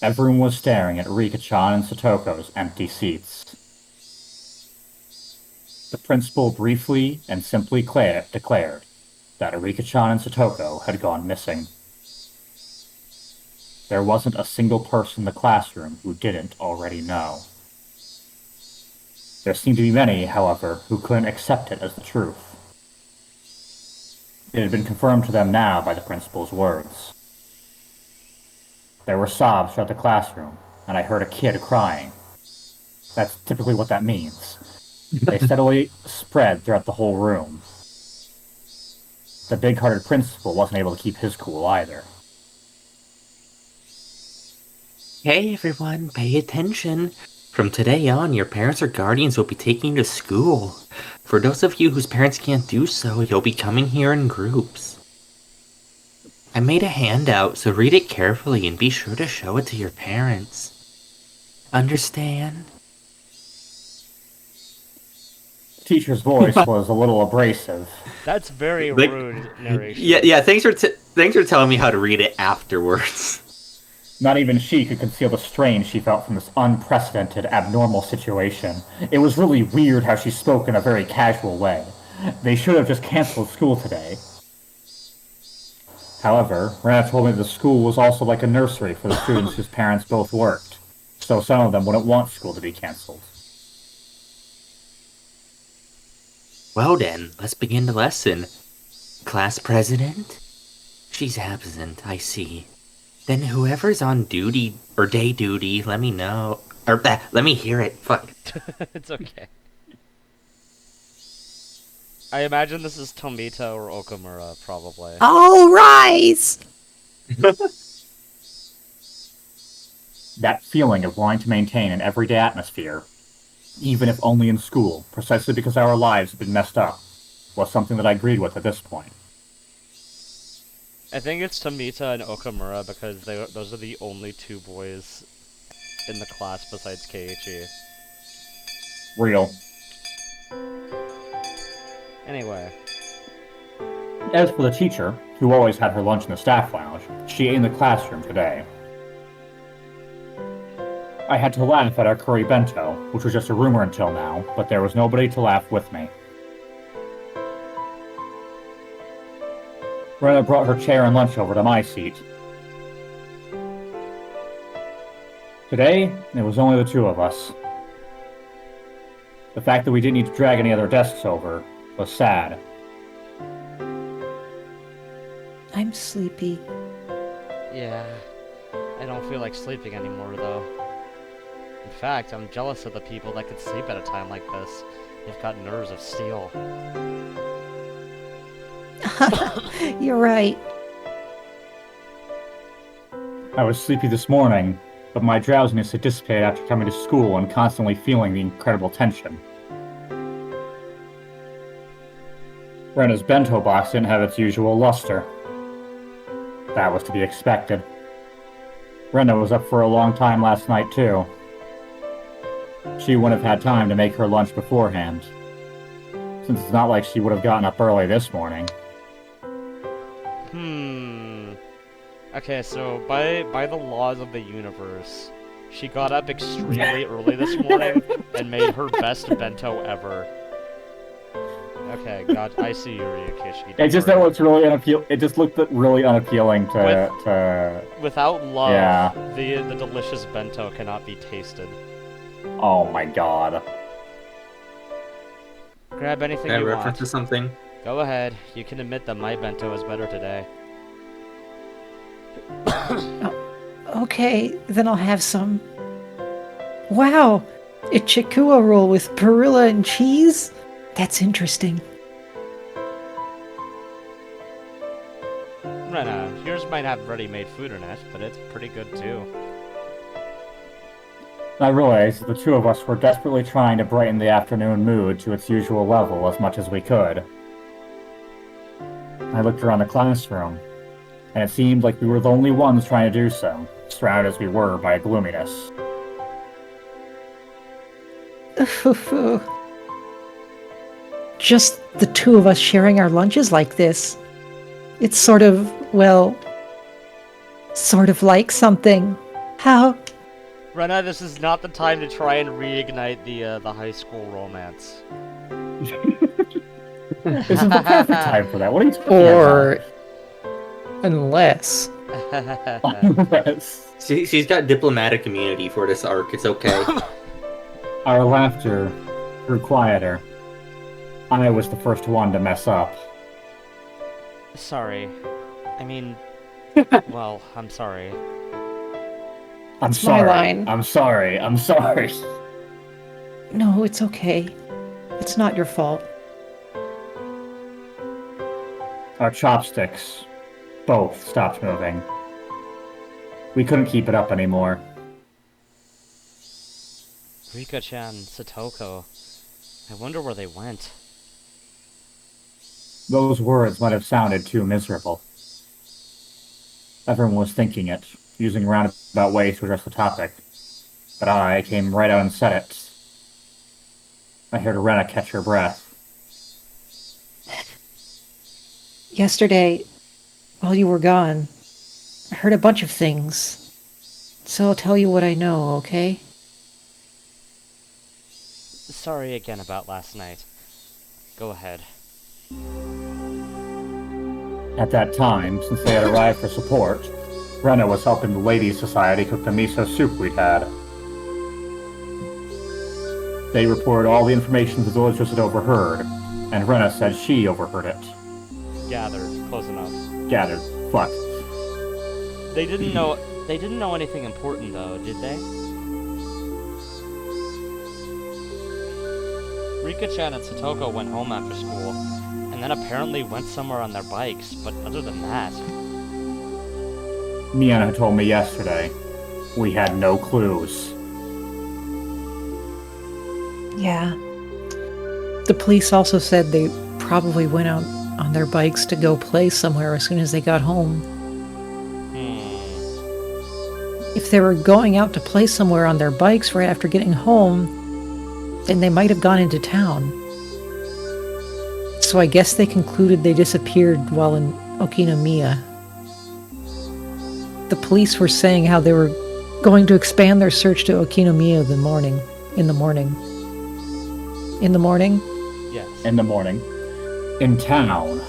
Everyone was staring at Rika-chan and Satoko's empty seats. The principal briefly and simply declared that Rika-chan and Satoko had gone missing. There wasn't a single person in the classroom who didn't already know. There seemed to be many, however, who couldn't accept it as the truth. It had been confirmed to them now by the principal's words. There were sobs throughout the classroom, and I heard a kid crying. That's typically what that means. They steadily spread throughout the whole room. The big-hearted principal wasn't able to keep his cool either. Hey everyone, pay attention. From today on, your parents or guardians will be taking you to school. For those of you whose parents can't do so, you'll be coming here in groups. I made a handout, so read it carefully and be sure to show it to your parents. Understand? The teacher's voice was a little abrasive. That's very Like- rude narration. Yeah. Thanks for telling me how to read it afterwards. Not even she could conceal the strain she felt from this unprecedented, abnormal situation. It was really weird how she spoke in a very casual way. They should have just canceled school today. However, Rana told me the school was also like a nursery for the students whose parents both worked, so some of them wouldn't want school to be canceled. Well then, let's begin the lesson. Class president? She's absent, I see. Then whoever's on duty, or day duty, let me know. Or, let me hear it, fuck. It's okay. I imagine this is Tomita or Okamura, probably. All rise! That feeling of wanting to maintain an everyday atmosphere, even if only in school, precisely because our lives had been messed up, was something that I agreed with at this point. I think it's Tomita and Okamura because those are the only two boys in the class besides Keiichi. Real. Anyway. As for the teacher, who always had her lunch in the staff lounge, she ate in the classroom today. I had to laugh at our curry bento, which was just a rumor until now, but there was nobody to laugh with me. Rena brought her chair and lunch over to my seat. Today, it was only the two of us. The fact that we didn't need to drag any other desks over was sad. I'm sleepy. Yeah. I don't feel like sleeping anymore, though. In fact, I'm jealous of the people that could sleep at a time like this. They've got nerves of steel. You're right. I was sleepy this morning, but my drowsiness had dissipated after coming to school and constantly feeling the incredible tension. Rena's bento box didn't have its usual luster. That was to be expected. Rena was up for a long time last night, too. She wouldn't have had time to make her lunch beforehand, since it's not like she would have gotten up early this morning. Okay, so by the laws of the universe, she got up extremely early this morning and made her best bento ever. Okay, God, I see you, Ryukishi. It just looked really unappealing. It just looked really unappealing to. Without love, Yeah. the delicious bento cannot be tasted. Oh my god. Grab anything Can I you reference want. to something? Go ahead. You can admit that my bento is better today. Okay, then I'll have some. Wow! A chikua roll with perilla and cheese? That's interesting. Rena, yours might have ready-made food in it, but it's pretty good too. I realized the two of us were desperately trying to brighten the afternoon mood to its usual level as much as we could. I looked around the classroom, and it seemed like we were the only ones trying to do so, surrounded as we were by gloominess. Just the two of us sharing our lunches like this. It's sort of, well, sort of like something. How? Rena, this is not the time to try and reignite the high school romance. This is the perfect time for that. What are you talking Or unless. about? Yes. She's got diplomatic immunity for this arc. It's okay. Our laughter grew quieter. I was the first one to mess up. Sorry. I mean, well, I'm sorry. I'm It's my sorry. line. I'm sorry. I'm sorry. No, it's okay. It's not your fault. Our chopsticks both stopped moving. We couldn't keep it up anymore. Rika-chan, Satoko. I wonder where they went. Those words might have sounded too miserable. Everyone was thinking it, using roundabout ways to address the topic. But I came right out and said it. I heard Rena catch her breath. Yesterday, while you were gone, I heard a bunch of things. So I'll tell you what I know, okay? Sorry again about last night. Go ahead. At that time, since they had arrived for support, Rena was helping the Ladies' Society cook the miso soup we'd had. They reported all the information the villagers had overheard, and Rena said she overheard it. Gathered. Close enough. Gathered. Fuck. They didn't know anything important though, did they? Rika-chan and Satoko went home after school, and then apparently went somewhere on their bikes, but other than that... Miana had told me yesterday. We had no clues. Yeah. The police also said they probably went out on their bikes to go play somewhere as soon as they got home. If they were going out to play somewhere on their bikes right after getting home, then they might have gone into town. So I guess they concluded they disappeared while in Okinomiya. The police were saying how they were going to expand their search to Okinomiya in the morning. In the morning? Yes. In the morning. In town.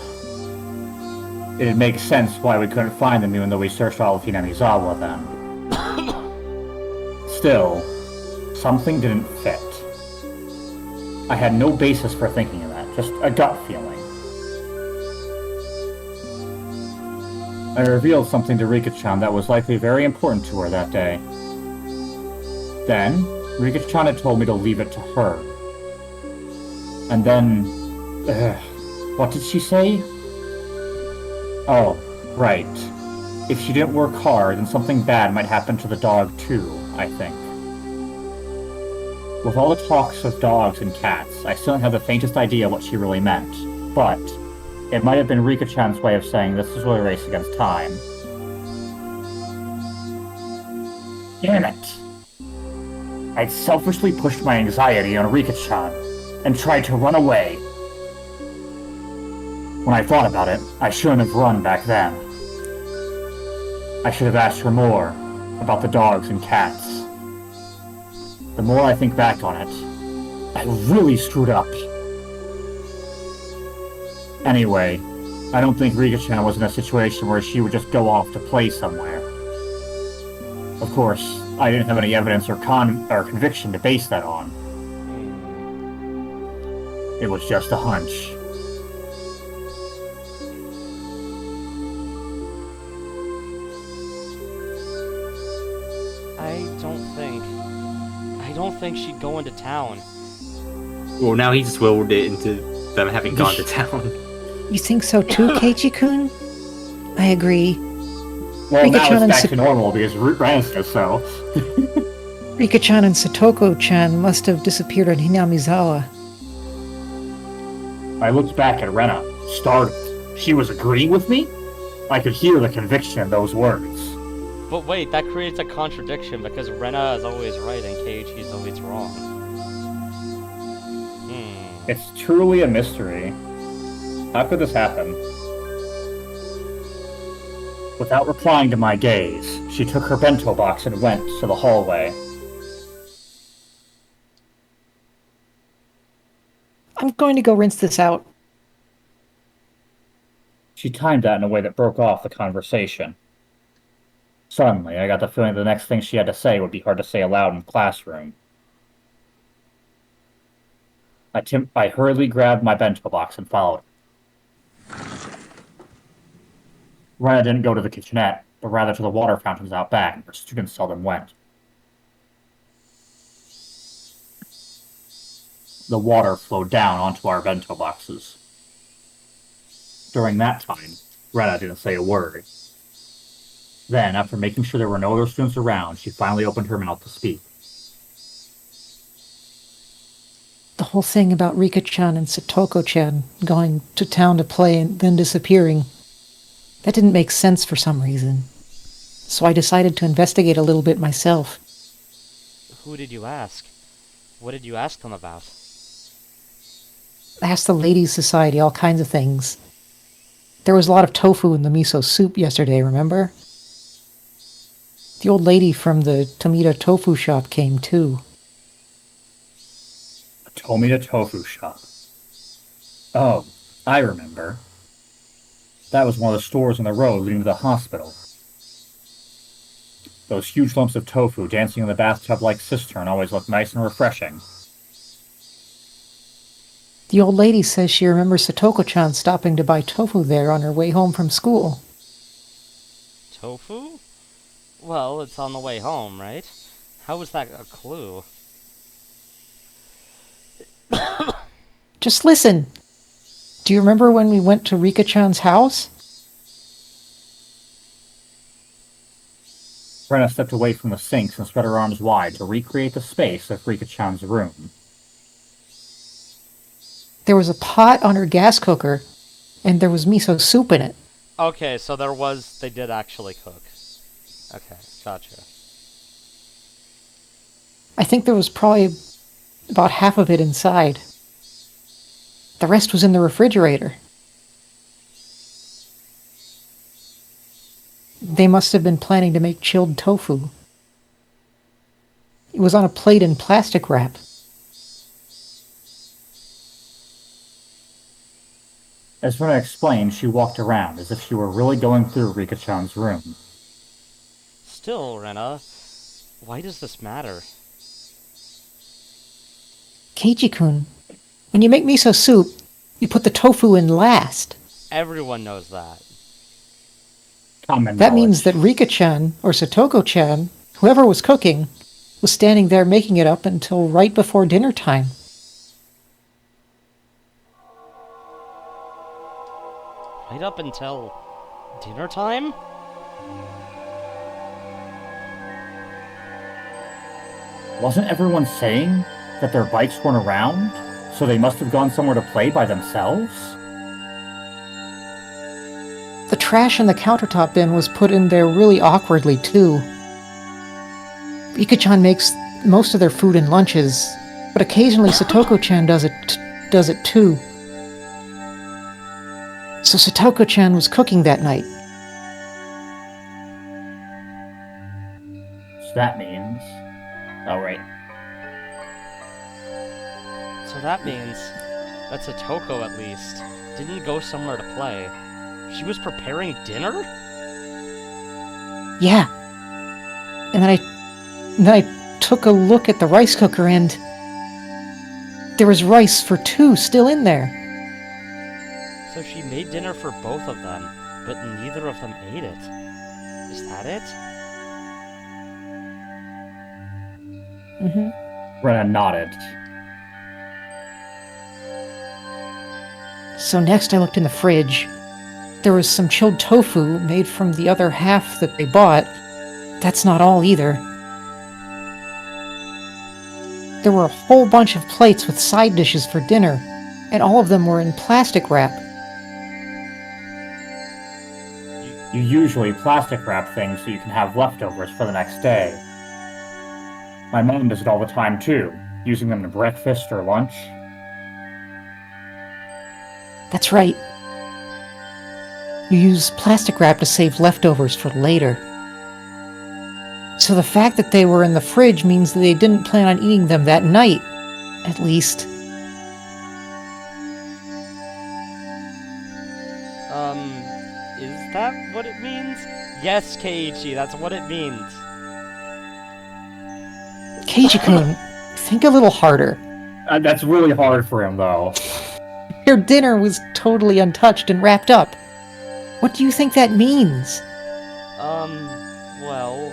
It makes sense why we couldn't find them even though we searched all of Hinamizawa then. Still, something didn't fit. I had no basis for thinking of that, just a gut feeling. I revealed something to Rika-chan that was likely very important to her that day. Then, Rika-chan had told me to leave it to her. And then... what did she say? Oh, right. If she didn't work hard, then something bad might happen to the dog too, I think. With all the talks of dogs and cats, I still don't have the faintest idea what she really meant. But, it might have been Rika-chan's way of saying this is a race against time. Damn it! I'd selfishly pushed my anxiety on Rika-chan, and tried to run away. When I thought about it, I shouldn't have run back then. I should have asked her more about the dogs and cats. The more I think back on it, I really screwed up. Anyway, I don't think Rika-chan was in a situation where she would just go off to play somewhere. Of course, I didn't have any evidence or conviction to base that on. It was just a hunch. I don't think she'd go into town. Well, now he's willed it into them having gone to town. You think so too, Keiichi-kun? I agree. Well, now Rika-chan it's and back to normal because Ran says so. Rika-chan and Satoko-chan must have disappeared on Hinamizawa. I looked back at Rena, startled. She was agreeing with me? I could hear the conviction in those words. But wait, that creates a contradiction because Rena is always right and Keiichi is always wrong. It's truly a mystery. How could this happen? Without replying to my gaze, she took her bento box and went to the hallway. I'm going to go rinse this out. She timed that in a way that broke off the conversation. Suddenly, I got the feeling the next thing she had to say would be hard to say aloud in the classroom. I hurriedly grabbed my bento box and followed her. Rena didn't go to the kitchenette, but rather to the water fountains out back, where students seldom went. The water flowed down onto our bento boxes. During that time, Rena didn't say a word. Then, after making sure there were no other students around, she finally opened her mouth to speak. The whole thing about Rika-chan and Satoko-chan going to town to play and then disappearing, that didn't make sense for some reason. So I decided to investigate a little bit myself. Who did you ask? What did you ask them about? I asked the Ladies' Society all kinds of things. There was a lot of tofu in the miso soup yesterday, remember? The old lady from the Tomita tofu shop came too. A Tomita tofu shop. Oh, I remember. That was one of the stores on the road leading to the hospital. Those huge lumps of tofu dancing in the bathtub-like cistern always looked nice and refreshing. The old lady says she remembers Satoko-chan stopping to buy tofu there on her way home from school. Tofu? Well, it's on the way home, right? How is that a clue? Just listen. Do you remember when we went to Rika-chan's house? Brenna stepped away from the sinks and spread her arms wide to recreate the space of Rika-chan's room. There was a pot on her gas cooker, and there was miso soup in it. Okay, so they did actually cook. Okay, gotcha. I think there was probably about half of it inside. The rest was in the refrigerator. They must have been planning to make chilled tofu. It was on a plate in plastic wrap. As Brenna explained, she walked around as if she were really going through Rika-chan's room. Still, Rena, why does this matter? Keiichi-kun, when you make miso soup, you put the tofu in last. Everyone knows that. Common That means knowledge. that Rika-chan, or Satoko-chan, whoever was cooking, was standing there making it up until right before dinner time. Right up until dinner time? Wasn't everyone saying that their bikes weren't around, so they must have gone somewhere to play by themselves? The trash in the countertop bin was put in there really awkwardly, too. Rika-chan makes most of their food and lunches, but occasionally Satoko-chan does it too. So Satoko-chan was cooking that night. So that means... Oh, right. So that means that Satoko, at least, didn't go somewhere to play. She was preparing dinner? Yeah. And then I took a look at the rice cooker and there was rice for two still in there. So she made dinner for both of them, but neither of them ate it. Is that it? Mm-hmm. Brenna nodded. So next I looked in the fridge. There was some chilled tofu made from the other half that they bought. That's not all either. There were a whole bunch of plates with side dishes for dinner, and all of them were in plastic wrap. You usually plastic wrap things so you can have leftovers for the next day. My mom does it all the time too, using them to breakfast or lunch. That's right. You use plastic wrap to save leftovers for later. So the fact that they were in the fridge means that they didn't plan on eating them that night, at least. Is that what it means? Yes, Keiichi, that's what it means. Keiichi-kun, think a little harder. That's really hard for him, though. Your dinner was totally untouched and wrapped up. What do you think that means? Well,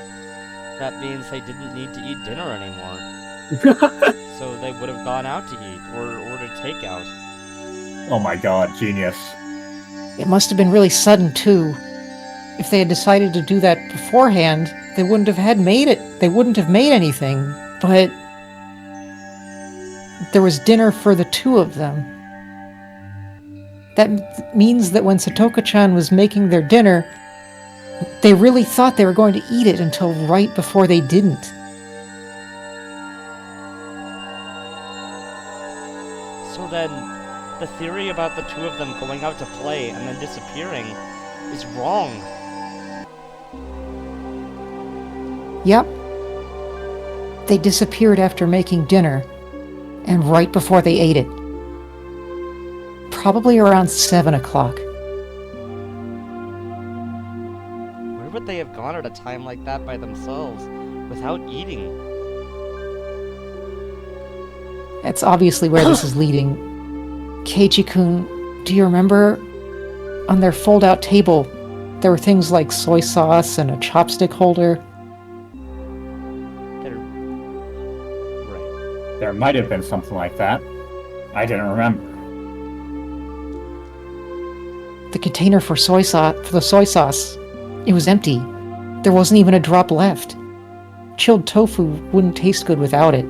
that means they didn't need to eat dinner anymore. So they would have gone out to eat, or ordered takeout. Oh my god, genius. It must have been really sudden, too. If they had decided to do that beforehand, they wouldn't have made it. They wouldn't have made anything. But there was dinner for the two of them. That means that when Satoko-chan was making their dinner, they really thought they were going to eat it until right before they didn't. So then, the theory about the two of them going out to play and then disappearing is wrong. Yep. They disappeared after making dinner, and right before they ate it. Probably around 7 o'clock. Where would they have gone at a time like that by themselves, without eating? That's obviously where this is leading. Keiichi-kun, do you remember? On their fold-out table, there were things like soy sauce and a chopstick holder. Right. There might have been something like that. I didn't remember. The container for the soy sauce, it was empty. There wasn't even a drop left. Chilled tofu wouldn't taste good without it.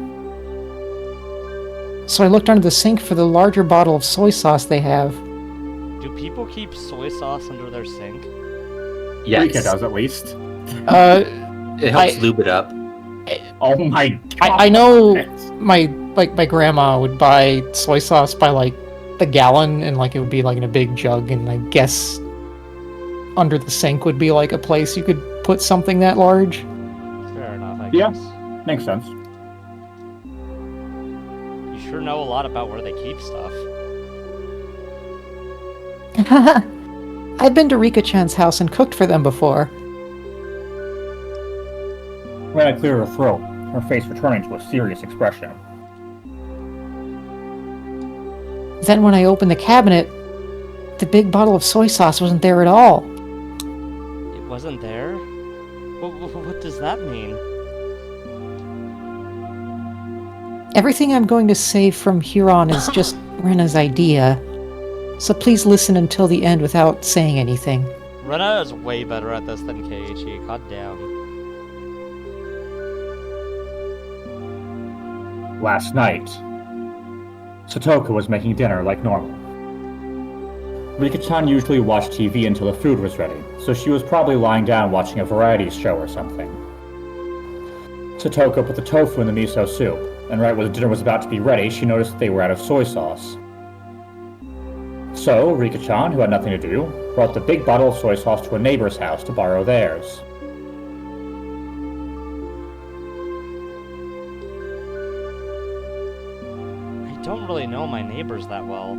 So I looked under the sink for the larger bottle of soy sauce they have. Do people keep soy sauce under their sink? Yes. Rika does at least. It helps lube it up. Oh my god. I know my grandma would buy soy sauce by the gallon, and it would be in a big jug, and I guess under the sink would be a place you could put something that large. Fair enough, I Yeah. guess. Makes sense. You sure know a lot about where they keep stuff. I've been to Rika-chan's house and cooked for them before. When I cleared her throat, her face returning to a serious expression. Then when I opened the cabinet, the big bottle of soy sauce wasn't there at all. It wasn't there? What does that mean? Everything I'm going to say from here on is just Rena's idea, so please listen until the end without saying anything. Rena is way better at this than Keiichi, god damn. Last night, Satoko was making dinner like normal. Rika-chan usually watched TV until the food was ready, so she was probably lying down watching a variety show or something. Satoko put the tofu in the miso soup, and right when the dinner was about to be ready, she noticed that they were out of soy sauce. So, Rika-chan, who had nothing to do, brought the big bottle of soy sauce to a neighbor's house to borrow theirs. I don't really know my neighbors that well.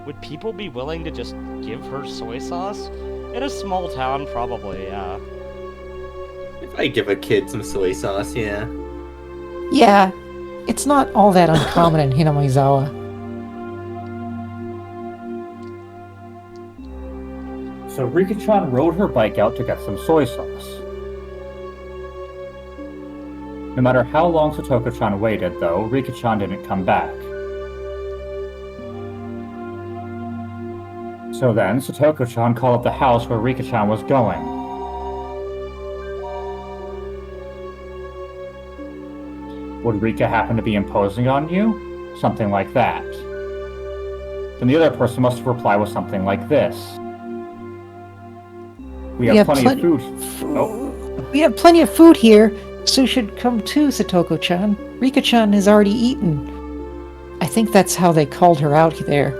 Would people be willing to just give her soy sauce? In a small town, probably, yeah. If I give a kid some soy sauce, yeah. Yeah, it's not all that uncommon in Hinamizawa. So Rika-chan rode her bike out to get some soy sauce. No matter how long Satoko-chan waited, though, Rika-chan didn't come back. So then, Satoko-chan called up the house where Rika-chan was going. Would Rika happen to be imposing on you? Something like that. Then the other person must have replied with something like this. We have plenty of food. Oh. We have plenty of food here, so you should come too, Satoko-chan. Rika-chan has already eaten. I think that's how they called her out there.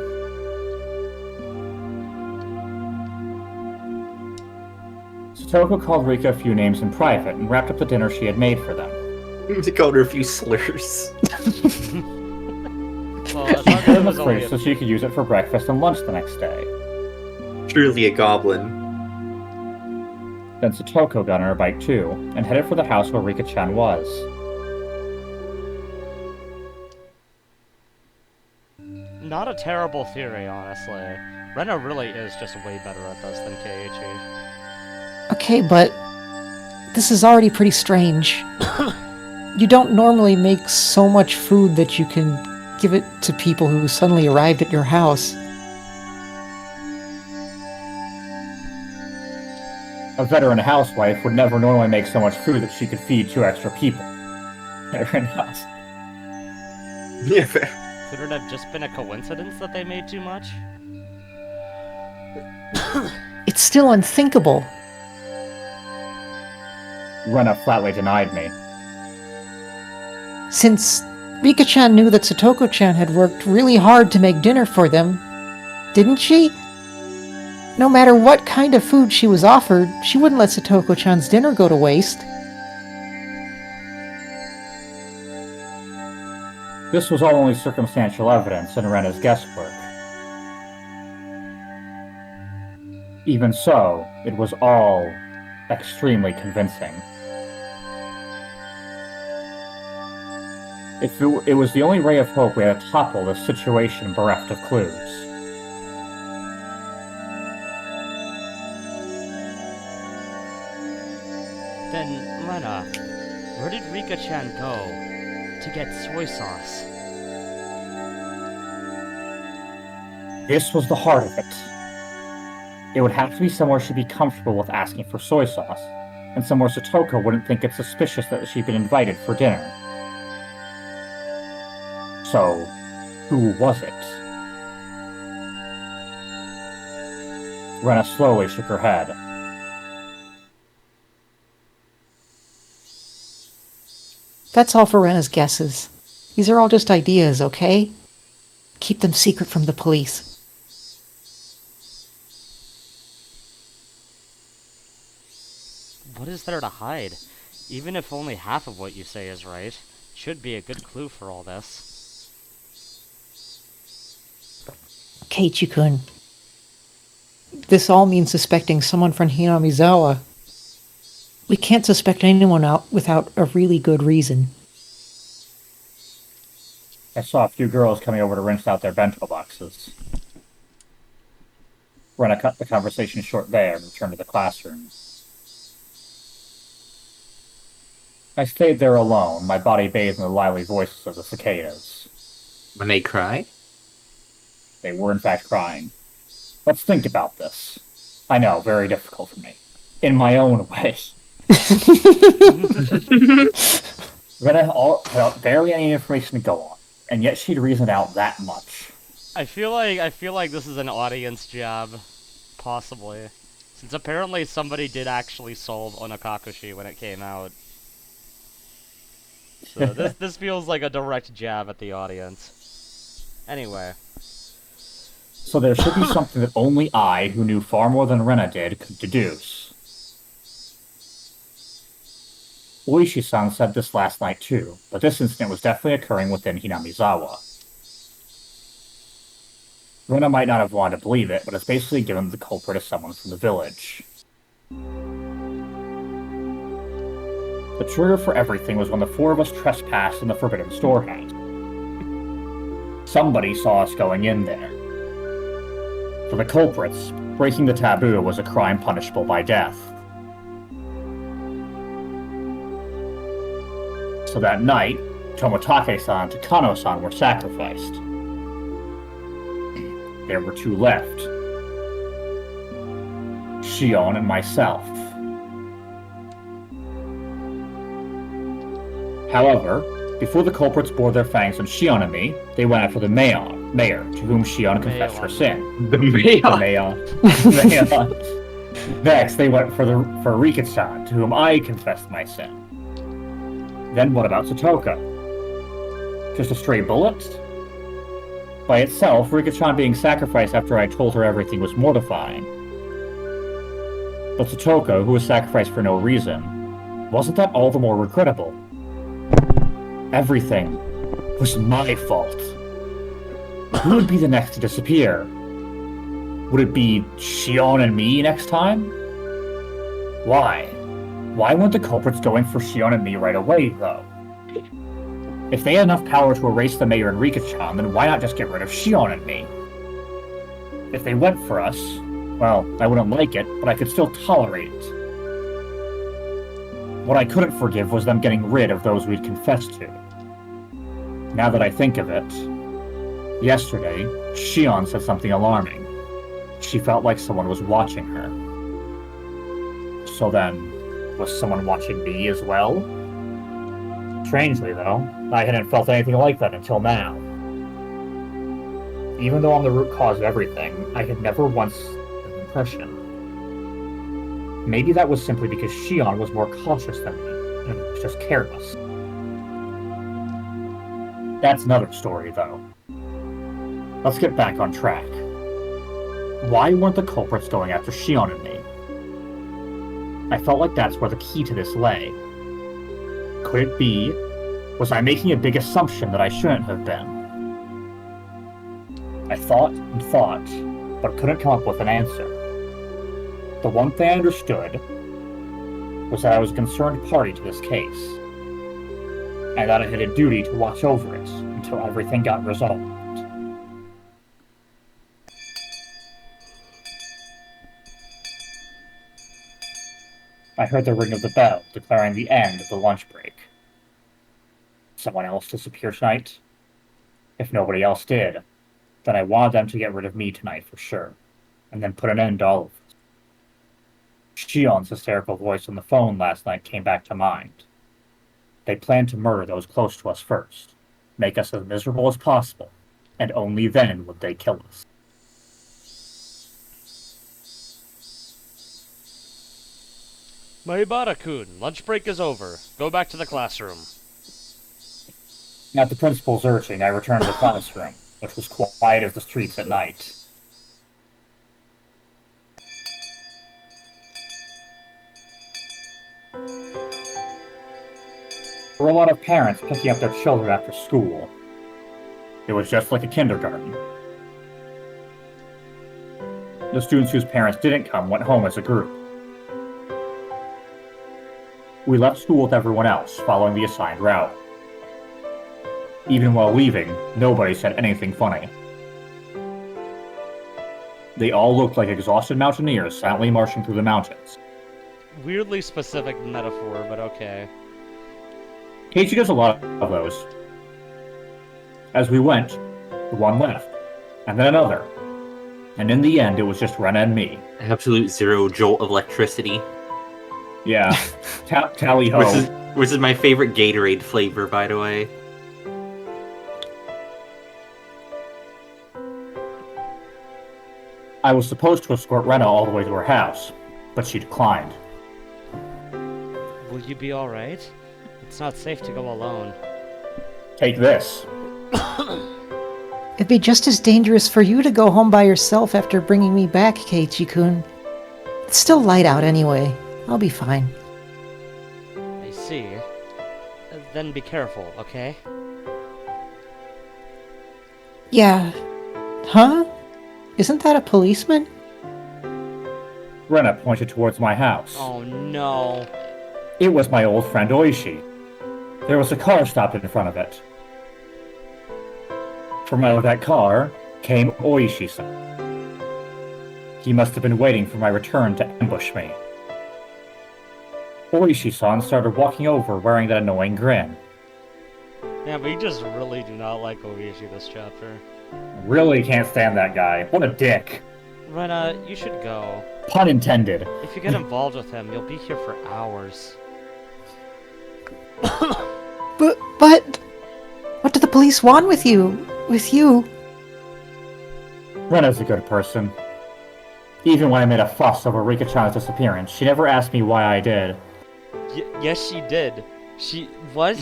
Satoko called Rika a few names in private and wrapped up the dinner she had made for them. They called her a few slurs. Well, as long as Put it it in the was only fridge so she could use it for breakfast and lunch the next day. Truly a goblin. Then Satoko got on her bike too, and headed for the house where Rika-chan was. Not a terrible theory, honestly. Rena really is just way better at this than Keiichi. Okay, but this is already pretty strange. You don't normally make so much food that you can give it to people who suddenly arrived at your house. A veteran housewife would never normally make so much food that she could feed 2 extra people. Veteran house. Yeah, fair. Could it have just been a coincidence that they made too much? It's still unthinkable. Rena flatly denied me. Since Rika-chan knew that Satoko-chan had worked really hard to make dinner for them, didn't she? No matter what kind of food she was offered, she wouldn't let Satoko-chan's dinner go to waste. This was all only circumstantial evidence and Rena's guesswork. Even so, it was all extremely convincing. It was the only ray of hope we had to topple this situation bereft of clues. Then, Rena, where did Rika-chan go to get soy sauce? This was the heart of it. It would have to be somewhere she'd be comfortable with asking for soy sauce, and somewhere Satoko wouldn't think it suspicious that she'd been invited for dinner. So, who was it? Rena slowly shook her head. That's all for Rena's guesses. These are all just ideas, okay? Keep them secret from the police. What is there to hide? Even if only half of what you say is right, should be a good clue for all this. Keiichi-kun. This all means suspecting someone from Hinamizawa. We can't suspect anyone out without a really good reason. I saw a few girls coming over to rinse out their bento boxes. Rena cut the conversation short there and returned to the classroom. I stayed there alone, my body bathed in the lively voices of the cicadas. When they cry? They were in fact crying. Let's think about this. I know, very difficult for me. In my own way. Rena had barely any information to go on, and yet she'd reasoned out that much. I feel like this is an audience jab, possibly, since apparently somebody did actually solve Onakakushi when it came out. So this feels like a direct jab at the audience. Anyway. So there should be something that only I, who knew far more than Rena did, could deduce. Oishi-san said this last night too, but this incident was definitely occurring within Hinamizawa. Rena might not have wanted to believe it, but it's basically given the culprit as someone from the village. The trigger for everything was when the 4 of us trespassed in the Forbidden Storehouse. Somebody saw us going in there. For the culprits, breaking the taboo was a crime punishable by death. So that night, Toмотake-san and Takano-san were sacrificed. There were 2 left. Shion and myself. However, before the culprits bore their fangs on Shion and me, they went after the mayor, to whom Shion confessed her sin. The mayor. The mayor. Next, they went for Rika-chan, to whom I confessed my sin. Then what about Satoko? Just a stray bullet? By itself, Rika-chan being sacrificed after I told her everything was mortifying. But Satoko, who was sacrificed for no reason, wasn't that all the more regrettable? Everything was my fault. Who would be the next to disappear? Would it be Shion and me next time? Why? Why weren't the culprits going for Shion and me right away, though? If they had enough power to erase the mayor and Rika-chan, then why not just get rid of Shion and me? If they went for us, well, I wouldn't like it, but I could still tolerate it. What I couldn't forgive was them getting rid of those we'd confessed to. Now that I think of it, yesterday, Shion said something alarming. She felt like someone was watching her. So then, was someone watching me as well? Strangely, though, I hadn't felt anything like that until now. Even though I'm the root cause of everything, I had never once had an impression. Maybe that was simply because Shion was more cautious than me, and was just careless. That's another story, though. Let's get back on track. Why weren't the culprits going after Shion and me? I felt like that's where the key to this lay. Could it be? Was I making a big assumption that I shouldn't have been? I thought and thought, but couldn't come up with an answer. The one thing I understood was that I was a concerned party to this case, and that I had a duty to watch over it until everything got resolved. I heard the ring of the bell, declaring the end of the lunch break. Someone else disappear tonight? If nobody else did, then I wanted them to get rid of me tonight for sure, and then put an end to all of it. Shion's hysterical voice on the phone last night came back to mind. They planned to murder those close to us first, make us as miserable as possible, and only then would they kill us. Maibara-kun, lunch break is over. Go back to the classroom. At the principal's urging, I returned to the classroom, which was quiet as the streets at night. There were a lot of parents picking up their children after school. It was just like a kindergarten. The students whose parents didn't come went home as a group. We left school with everyone else, following the assigned route. Even while leaving, nobody said anything funny. They all looked like exhausted mountaineers silently marching through the mountains. Weirdly specific metaphor, but okay. Keiichi does a lot of those. As we went, one left, and then another. And in the end, it was just Rena and me. Absolute zero jolt of electricity. Yeah, tally ho. Which is my favorite Gatorade flavor, by the way. I was supposed to escort Rena all the way to her house, but she declined. Will you be alright? It's not safe to go alone. Take this. It'd be just as dangerous for you to go home by yourself after bringing me back, Keiichi-kun. It's still light out anyway. I'll be fine. I see. Then be careful, okay? Yeah. Huh? Isn't that a policeman? Rena pointed towards my house. Oh no. It was my old friend Oishi. There was a car stopped in front of it. From out of that car came Oishi-san. He must have been waiting for my return to ambush me. Oishi-san started walking over wearing that annoying grin. Yeah, but you just really do not like Oishi this chapter. Really can't stand that guy. What a dick. Rena, you should go. Pun intended. If you get involved with him, you'll be here for hours. But what do the police want with you? With you? Rena's a good person. Even when I made a fuss over Rika-chan's disappearance, she never asked me why I did. Yes, she did. She... What?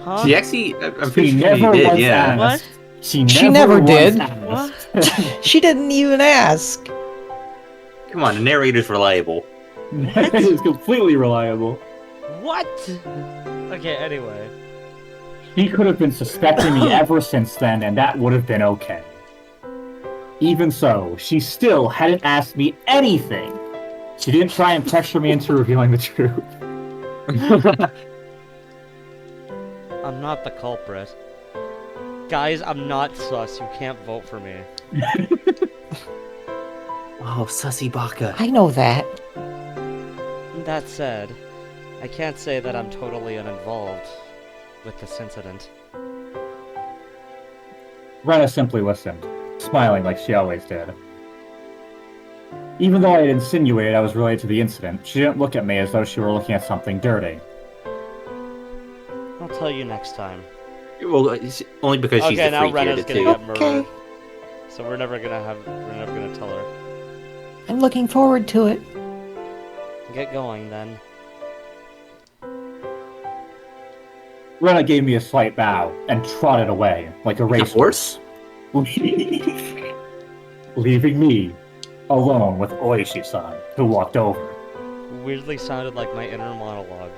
Huh? She actually, I'm She pretty sure never she did, was yeah. asked. What? She never was did. asked. She didn't even ask. Come on, the narrator's reliable. It's completely reliable. What? Okay, anyway. She could have been suspecting me ever since then, and that would have been okay. Even so, she still hadn't asked me anything. She didn't try and pressure me into revealing the truth. I'm not the culprit. Guys, I'm not sus. You can't vote for me. Oh, Sussy Baka. I know that. That said, I can't say that I'm totally uninvolved with this incident. Rena simply listened, smiling like she always did. Even though I had insinuated I was related to the incident, she didn't look at me as though she were looking at something dirty. I'll tell you next time. Well, it's only because she's Okay, the now freak here Rena's to gonna too. get Okay. murdered. So we're never gonna tell her. I'm looking forward to it. Get going then. Rena gave me a slight bow and trotted away like a A racehorse, horse? leaving me alone with Oishi-san, who walked over. Weirdly sounded like my inner monologue.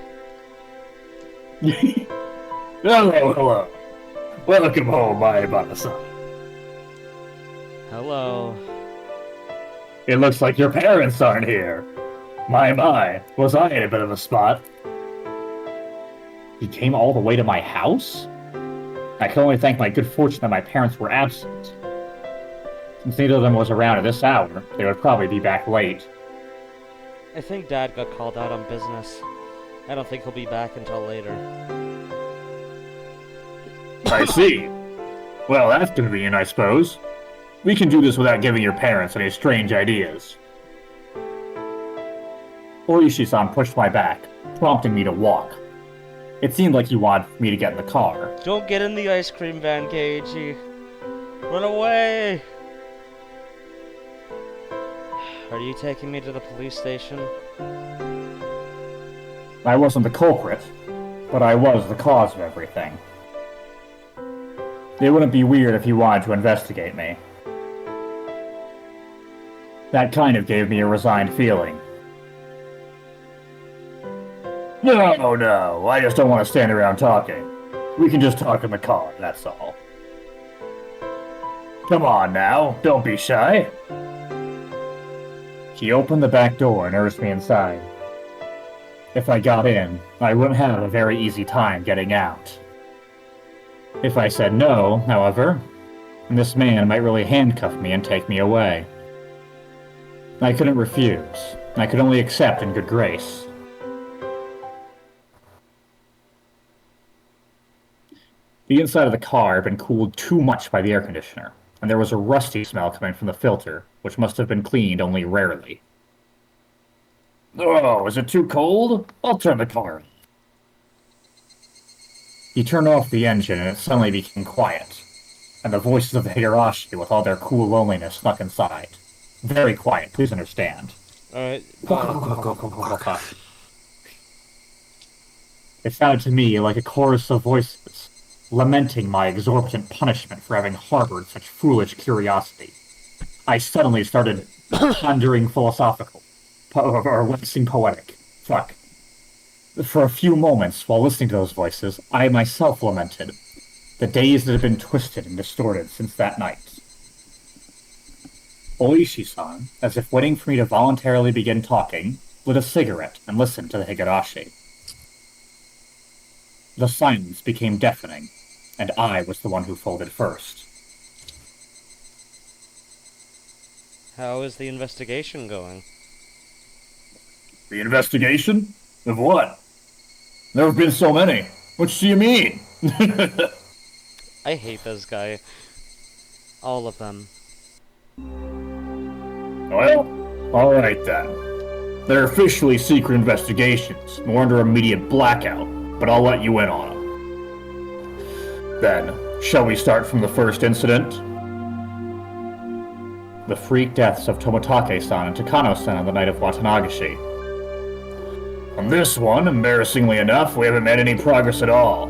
Hello. Welcome home, my Bata-san. Hello. It looks like your parents aren't here. My, was I in a bit of a spot? He came all the way to my house? I can only thank my good fortune that my parents were absent. Since neither of them was around at this hour, they would probably be back late. I think Dad got called out on business. I don't think he'll be back until later. I see. Well, that's convenient, I suppose. We can do this without giving your parents any strange ideas. Oishi-san pushed my back, prompting me to walk. It seemed like he wanted me to get in the car. Don't get in the ice cream van, Keiichi. Run away! Are you taking me to the police station? I wasn't the culprit, but I was the cause of everything. It wouldn't be weird if you wanted to investigate me. That kind of gave me a resigned feeling. No, I just don't want to stand around talking. We can just talk in the car, that's all. Come on now, don't be shy. He opened the back door and urged me inside. If I got in, I wouldn't have a very easy time getting out. If I said no, however, this man might really handcuff me and take me away. I couldn't refuse. I could only accept in good grace. The inside of the car had been cooled too much by the air conditioner, and there was a rusty smell coming from the filter, which must have been cleaned only rarely. Oh, is it too cold? I'll turn the car on. He turned off the engine and it suddenly became quiet, and the voices of the Higurashi with all their cool loneliness snuck inside. Very quiet, please understand. Alright. It sounded to me like a chorus of voices, lamenting my exorbitant punishment for having harbored such foolish curiosity. I suddenly started pondering philosophical, or waxing poetic. Fuck. For a few moments, while listening to those voices, I myself lamented the days that had been twisted and distorted since that night. Oishi-san, as if waiting for me to voluntarily begin talking, lit a cigarette and listened to the Higurashi. The silence became deafening, and I was the one who folded first. How is the investigation going? The investigation? Of what? There have been so many. Which do you mean? I hate this guy. All of them. Well, alright then. They're officially secret investigations. We're under immediate blackout, but I'll let you in on them. Then, shall we start from the first incident? The freak deaths of Toмотake-san and Takano-san on the night of Watanagashi. On this one, embarrassingly enough, we haven't made any progress at all.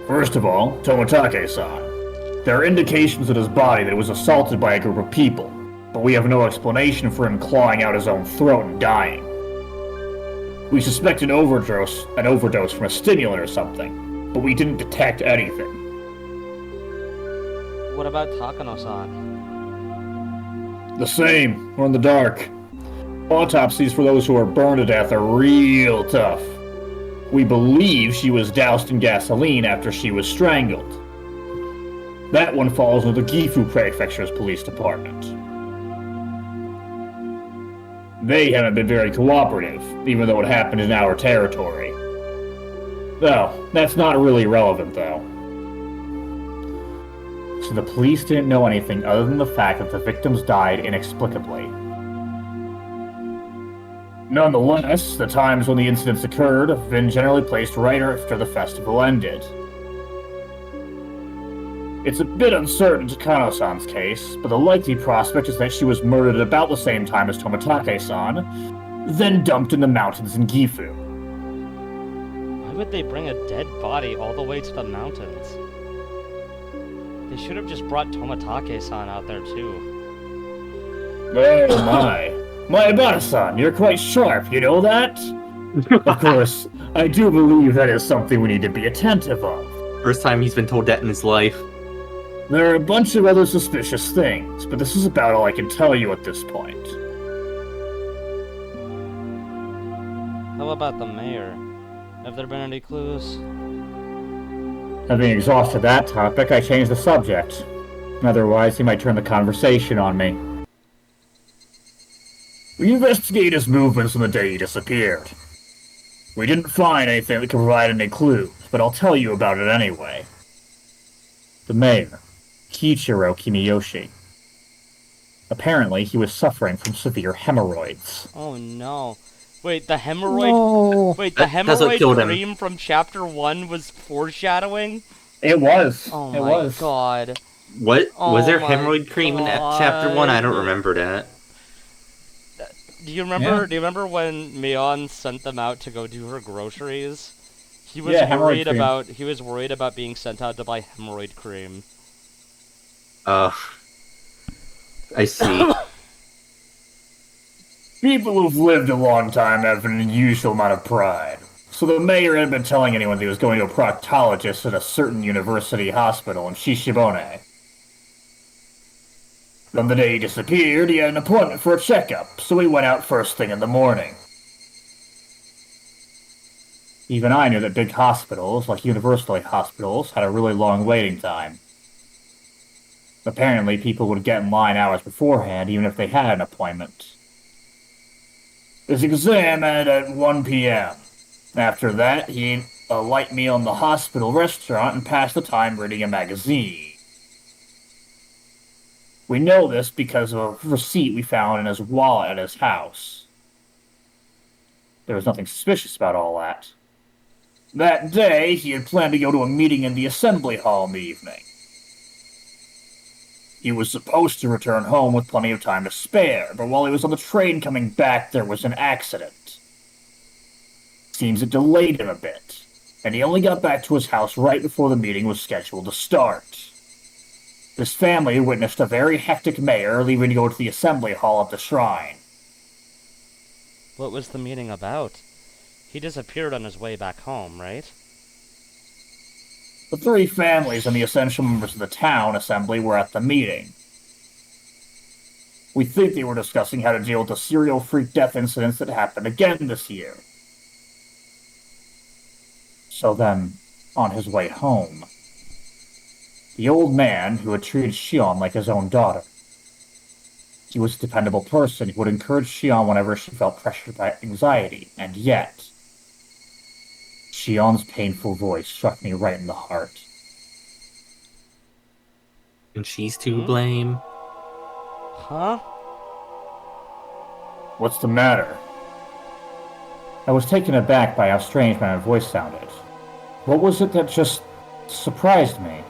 First of all, Toмотake-san. There are indications in his body that he was assaulted by a group of people, but we have no explanation for him clawing out his own throat and dying. We suspect an overdose from a stimulant or something, but we didn't detect anything. What about Takano-san? The same. We're in the dark. Autopsies for those who are burned to death are real tough. We believe she was doused in gasoline after she was strangled. That one falls under the Gifu Prefecture's police department. They haven't been very cooperative, even though it happened in our territory. Well, that's not really relevant, though. So the police didn't know anything other than the fact that the victims died inexplicably. Nonetheless, the times when the incidents occurred have been generally placed right after the festival ended. It's a bit uncertain in Takano-san's case, but the likely prospect is that she was murdered at about the same time as Toмотake-san, then dumped in the mountains in Gifu. Why would they bring a dead body all the way to the mountains? They should have just brought Toмотake-san out there too. Oh my. My Ibata-san, you're quite sharp, you know that? Of course, I do believe that is something we need to be attentive of. First time he's been told that in his life. There are a bunch of other suspicious things, but this is about all I can tell you at this point. How about the mayor? Have there been any clues? Having exhausted that topic, I changed the subject. Otherwise, he might turn the conversation on me. We investigated his movements on the day he disappeared. We didn't find anything that could provide any clues, but I'll tell you about it anyway. The mayor, Kiichiro Kimiyoshi. Apparently, he was suffering from severe hemorrhoids. Oh no. Wait, the hemorrhoid... No. Wait, the That's what hemorrhoid killed him. cream from chapter 1 was foreshadowing? It was. Oh it my was. god. What? Oh was there my hemorrhoid cream in chapter 1? I don't God. remember that. Do you remember? Yeah. Do you remember when Mion sent them out to go do her groceries? He was Yeah, hemorrhoid worried cream. about. He was worried about being sent out to buy hemorrhoid cream. I see. People who've lived a long time have an unusual amount of pride. So the mayor hadn't been telling anyone that he was going to a proctologist at a certain university hospital in Shishibone. On the day he disappeared, he had an appointment for a checkup, so he went out first thing in the morning. Even I knew that big hospitals, like university hospitals, had a really long waiting time. Apparently, people would get in line hours beforehand, even if they had an appointment. His exam ended at 1 p.m. After that, he ate a light meal in the hospital restaurant and passed the time reading a magazine. We know this because of a receipt we found in his wallet at his house. There was nothing suspicious about all that. That day, he had planned to go to a meeting in the assembly hall in the evening. He was supposed to return home with plenty of time to spare, but while he was on the train coming back, there was an accident. Seems it delayed him a bit, and he only got back to his house right before the meeting was scheduled to start. His family witnessed a very hectic mayor leaving to go to the assembly hall at the shrine. What was the meeting about? He disappeared on his way back home, right? The three families and the essential members of the town assembly were at the meeting. We think they were discussing how to deal with the serial freak death incidents that happened again this year. So then, on his way home, the old man who had treated Shion like his own daughter. He was a dependable person who would encourage Shion whenever she felt pressured by anxiety, and yet, Shion's painful voice struck me right in the heart. And she's to blame. Huh? What's the matter? I was taken aback by how strange my voice sounded. What was it that just surprised me?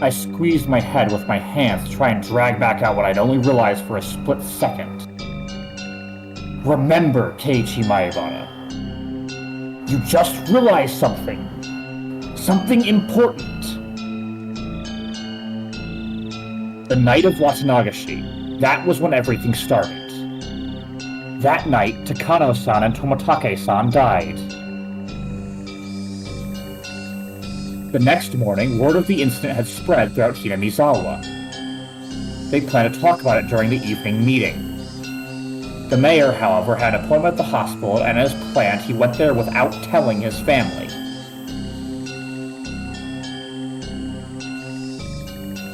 I squeezed my head with my hands to try and drag back out what I'd only realized for a split second. Remember, Keiichi Maebara. You just realized something. Something important. The night of Watanagashi. That was when everything started. That night, Takano-san and Toмотake-san died. The next morning, word of the incident had spread throughout Hinamizawa. They planned to talk about it during the evening meeting. The mayor, however, had an appointment at the hospital, and as planned, he went there without telling his family.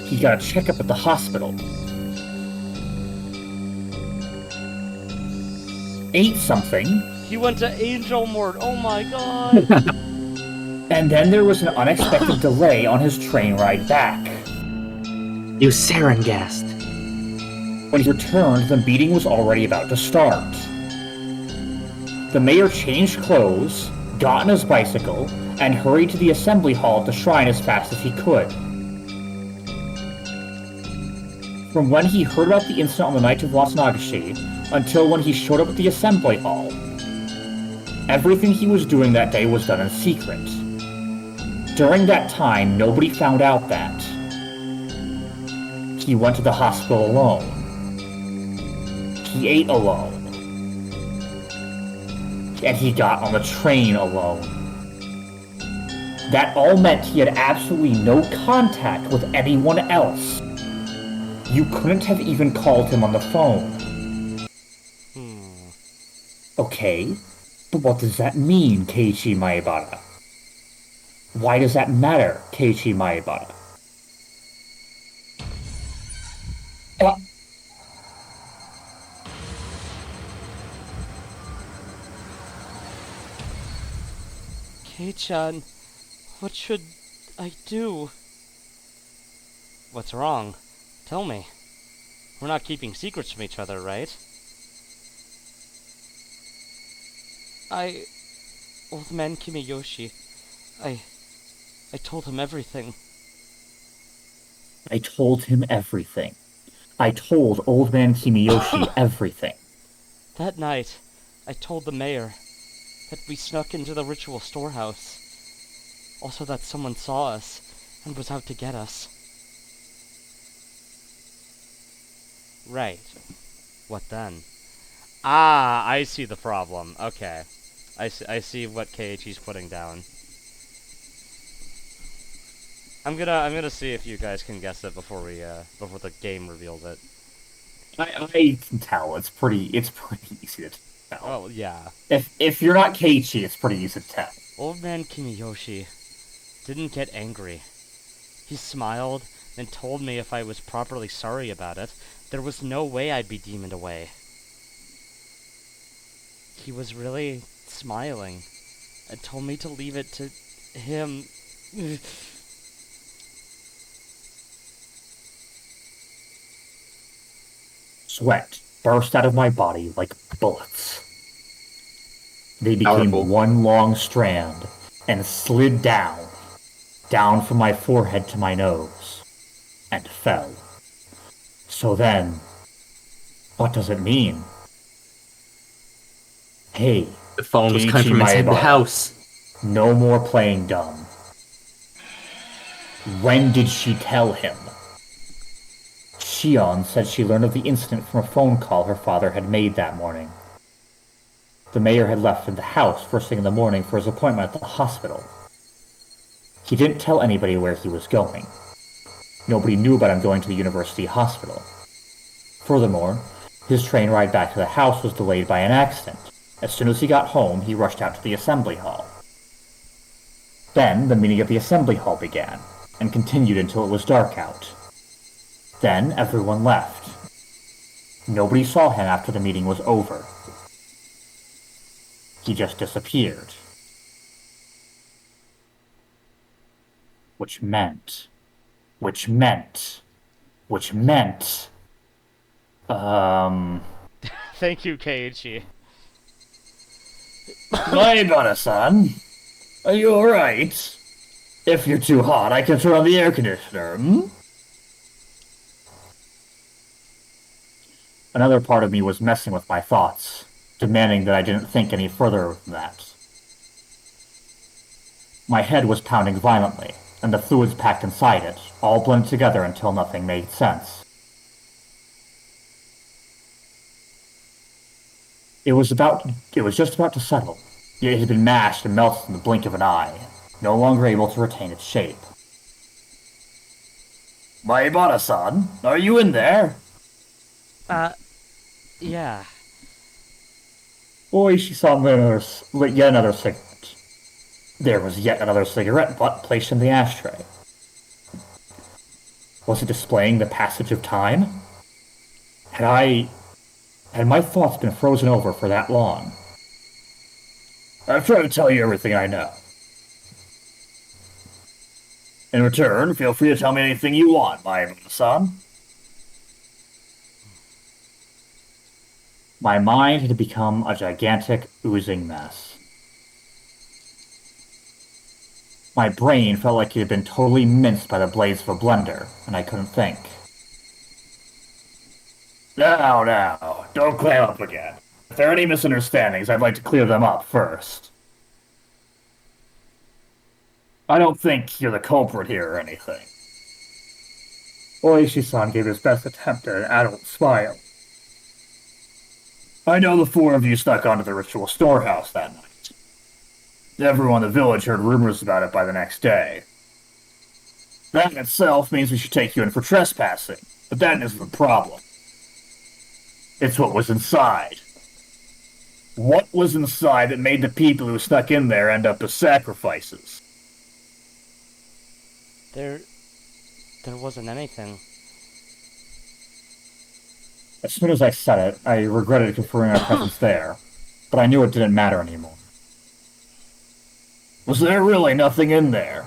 He got a checkup at the hospital. Ate something. He went to Angel Mort. Oh my god. And then there was an unexpected delay on his train ride back. You sarin gassed. When he returned, the meeting was already about to start. The mayor changed clothes, got on his bicycle, and hurried to the assembly hall at the shrine as fast as he could. From when he heard about the incident on the night of Watanagashi until when he showed up at the assembly hall, everything he was doing that day was done in secret. During that time, nobody found out that. He went to the hospital alone. He ate alone. And he got on the train alone. That all meant he had absolutely no contact with anyone else. You couldn't have even called him on the phone. Okay, but what does that mean, Keiichi Maebara? Why does that matter, Keiichi Maebara? Kei-chan, what should I do? What's wrong? Tell me. We're not keeping secrets from each other, right? Old man Kimiyoshi, I told him everything. I told him everything. I told old man Kimiyoshi everything. That night, I told the mayor that we snuck into the ritual storehouse. Also that someone saw us and was out to get us. Right. What then? Ah, I see the problem. Okay. I see what Keiichi's putting down. I'm gonna see if you guys can guess it before before the game reveals it. I can tell. It's pretty easy to tell. Oh yeah. If you're not Keiichi, it's pretty easy to tell. Old man Kimiyoshi didn't get angry. He smiled and told me if I was properly sorry about it, there was no way I'd be demoned away. He was really smiling and told me to leave it to him. Sweat burst out of my body like bullets. They became Powerful. one long strand and slid down from my forehead to my nose, and fell. So then, what does it mean? Hey, The phone was Keiichi coming from inside the Maebara. house. No more playing dumb. When did she tell him? Shion said she learned of the incident from a phone call her father had made that morning. The mayor had left the house first thing in the morning for his appointment at the hospital. He didn't tell anybody where he was going. Nobody knew about him going to the university hospital. Furthermore, his train ride back to the house was delayed by an accident. As soon as he got home, he rushed out to the assembly hall. Then, the meeting at the assembly hall began, and continued until it was dark out. Then, everyone left. Nobody saw him after the meeting was over. He just disappeared. Which meant Thank you, Keiichi. Maibara-san, are you alright? If you're too hot, I can turn on the air conditioner, Another part of me was messing with my thoughts, demanding that I didn't think any further than that. My head was pounding violently, and the fluids packed inside it, all blended together until nothing made sense. It was just about to settle, yet it had been mashed and melted in the blink of an eye, no longer able to retain its shape. Maibara-san, are you in there? Yeah. Oishi-san lit yet another cigarette. There was yet another cigarette butt placed in the ashtray. Was it displaying the passage of time? Had my thoughts been frozen over for that long? I've tried to tell you everything I know. In return, feel free to tell me anything you want, Maibara-san. My mind had become a gigantic, oozing mess. My brain felt like it had been totally minced by the blades of a blender, and I couldn't think. Now, don't clam up again. If there are any misunderstandings, I'd like to clear them up first. I don't think you're the culprit here or anything. Oishi-san gave his best attempt at an adult smile. I know the four of you snuck onto the ritual storehouse that night. Everyone in the village heard rumors about it by the next day. That in itself means we should take you in for trespassing, but that isn't the problem. It's what was inside. What was inside that made the people who snuck in there end up as sacrifices? There wasn't anything. As soon as I said it, I regretted conferring our presence there, but I knew it didn't matter anymore. Was there really nothing in there?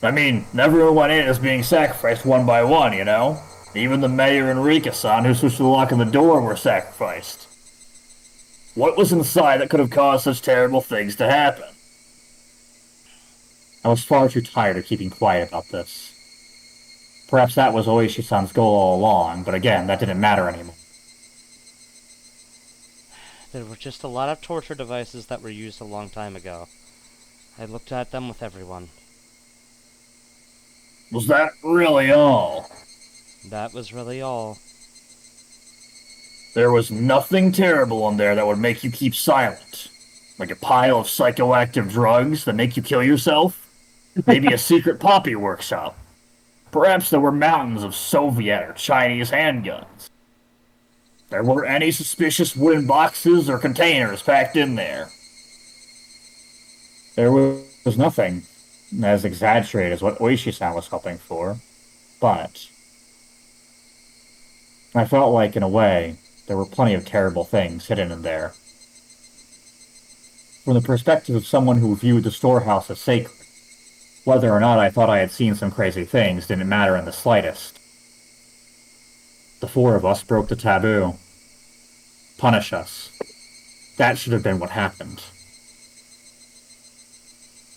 I mean, everyone went in as being sacrificed one by one, you know? Even the mayor and Rika-san who switched the lock on the door were sacrificed. What was inside that could have caused such terrible things to happen? I was far too tired of keeping quiet about this. Perhaps that was Oishi-san's goal all along, but again, that didn't matter anymore. There were just a lot of torture devices that were used a long time ago. I looked at them with everyone. Was that really all? That was really all. There was nothing terrible in there that would make you keep silent. Like a pile of psychoactive drugs that make you kill yourself? Maybe a secret poppy workshop. Perhaps there were mountains of Soviet or Chinese handguns. There weren't any suspicious wooden boxes or containers packed in there. There was nothing as exaggerated as what Oishi-san was hoping for, but I felt like, in a way, there were plenty of terrible things hidden in there. From the perspective of someone who viewed the storehouse as sacred, whether or not I thought I had seen some crazy things didn't matter in the slightest. The four of us broke the taboo. Punish us. That should have been what happened.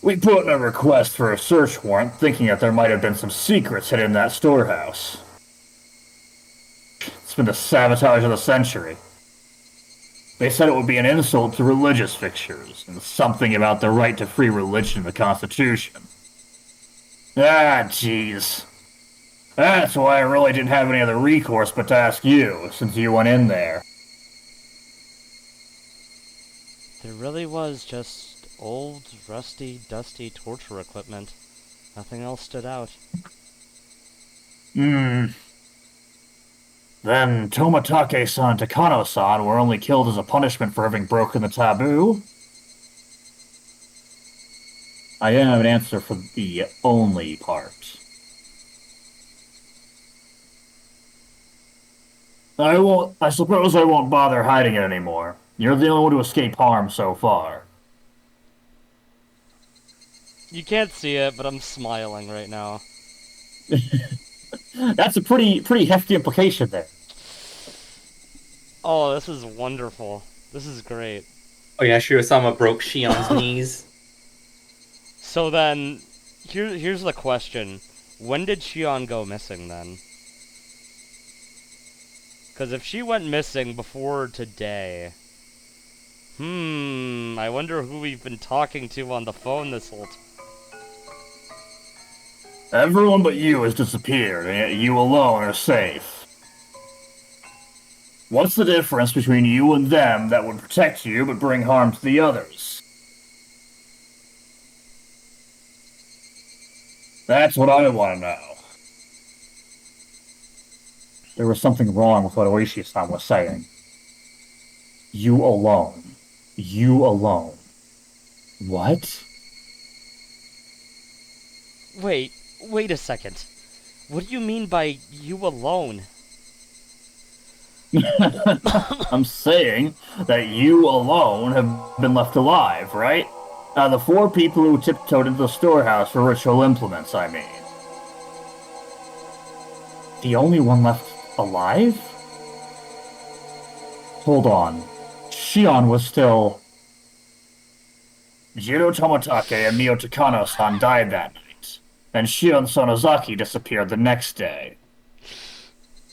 We put in a request for a search warrant, thinking that there might have been some secrets hidden in that storehouse. It's been the sabotage of the century. They said it would be an insult to religious fixtures, and something about the right to free religion in the Constitution. Ah, jeez. That's why I really didn't have any other recourse but to ask you, since you went in there. There really was just old, rusty, dusty torture equipment. Nothing else stood out. Then Tomatake-san and Takano-san were only killed as a punishment for having broken the taboo? I didn't have an answer for the only part. I suppose I won't bother hiding it anymore. You're the only one to escape harm so far. You can't see it, but I'm smiling right now. That's a pretty hefty implication there. Oh, this is wonderful. This is great. Oh yeah, Shirosama broke Shion's knees. So then, here's the question. When did Shion go missing then? Because if she went missing before today... I wonder who we've been talking to on the phone this whole time. Everyone but you has disappeared, and yet you alone are safe. What's the difference between you and them that would protect you but bring harm to the others? That's what I want to know. There was something wrong with what Oishi-san was saying. You alone. You alone. What? Wait a second. What do you mean by you alone? I'm saying that you alone have been left alive, right? The 4 people who tiptoed into the storehouse for ritual implements, I mean. The only one left alive? Hold on. Shion was still... Jiro Toмотake and Mio Takano-san died that night, and Shion Sonozaki disappeared the next day.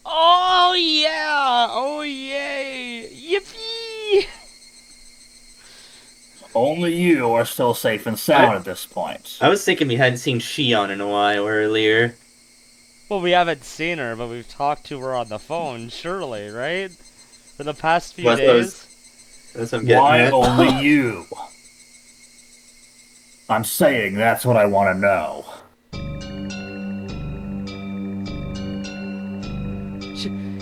Oh yeah! Oh yay! Yippee! Only you are still safe and sound at this point. I was thinking we hadn't seen Shion in a while earlier. Well, we haven't seen her, but we've talked to her on the phone, surely, right? For the past few days. That's what I'm getting Why at. only you? I'm saying that's what I want to know.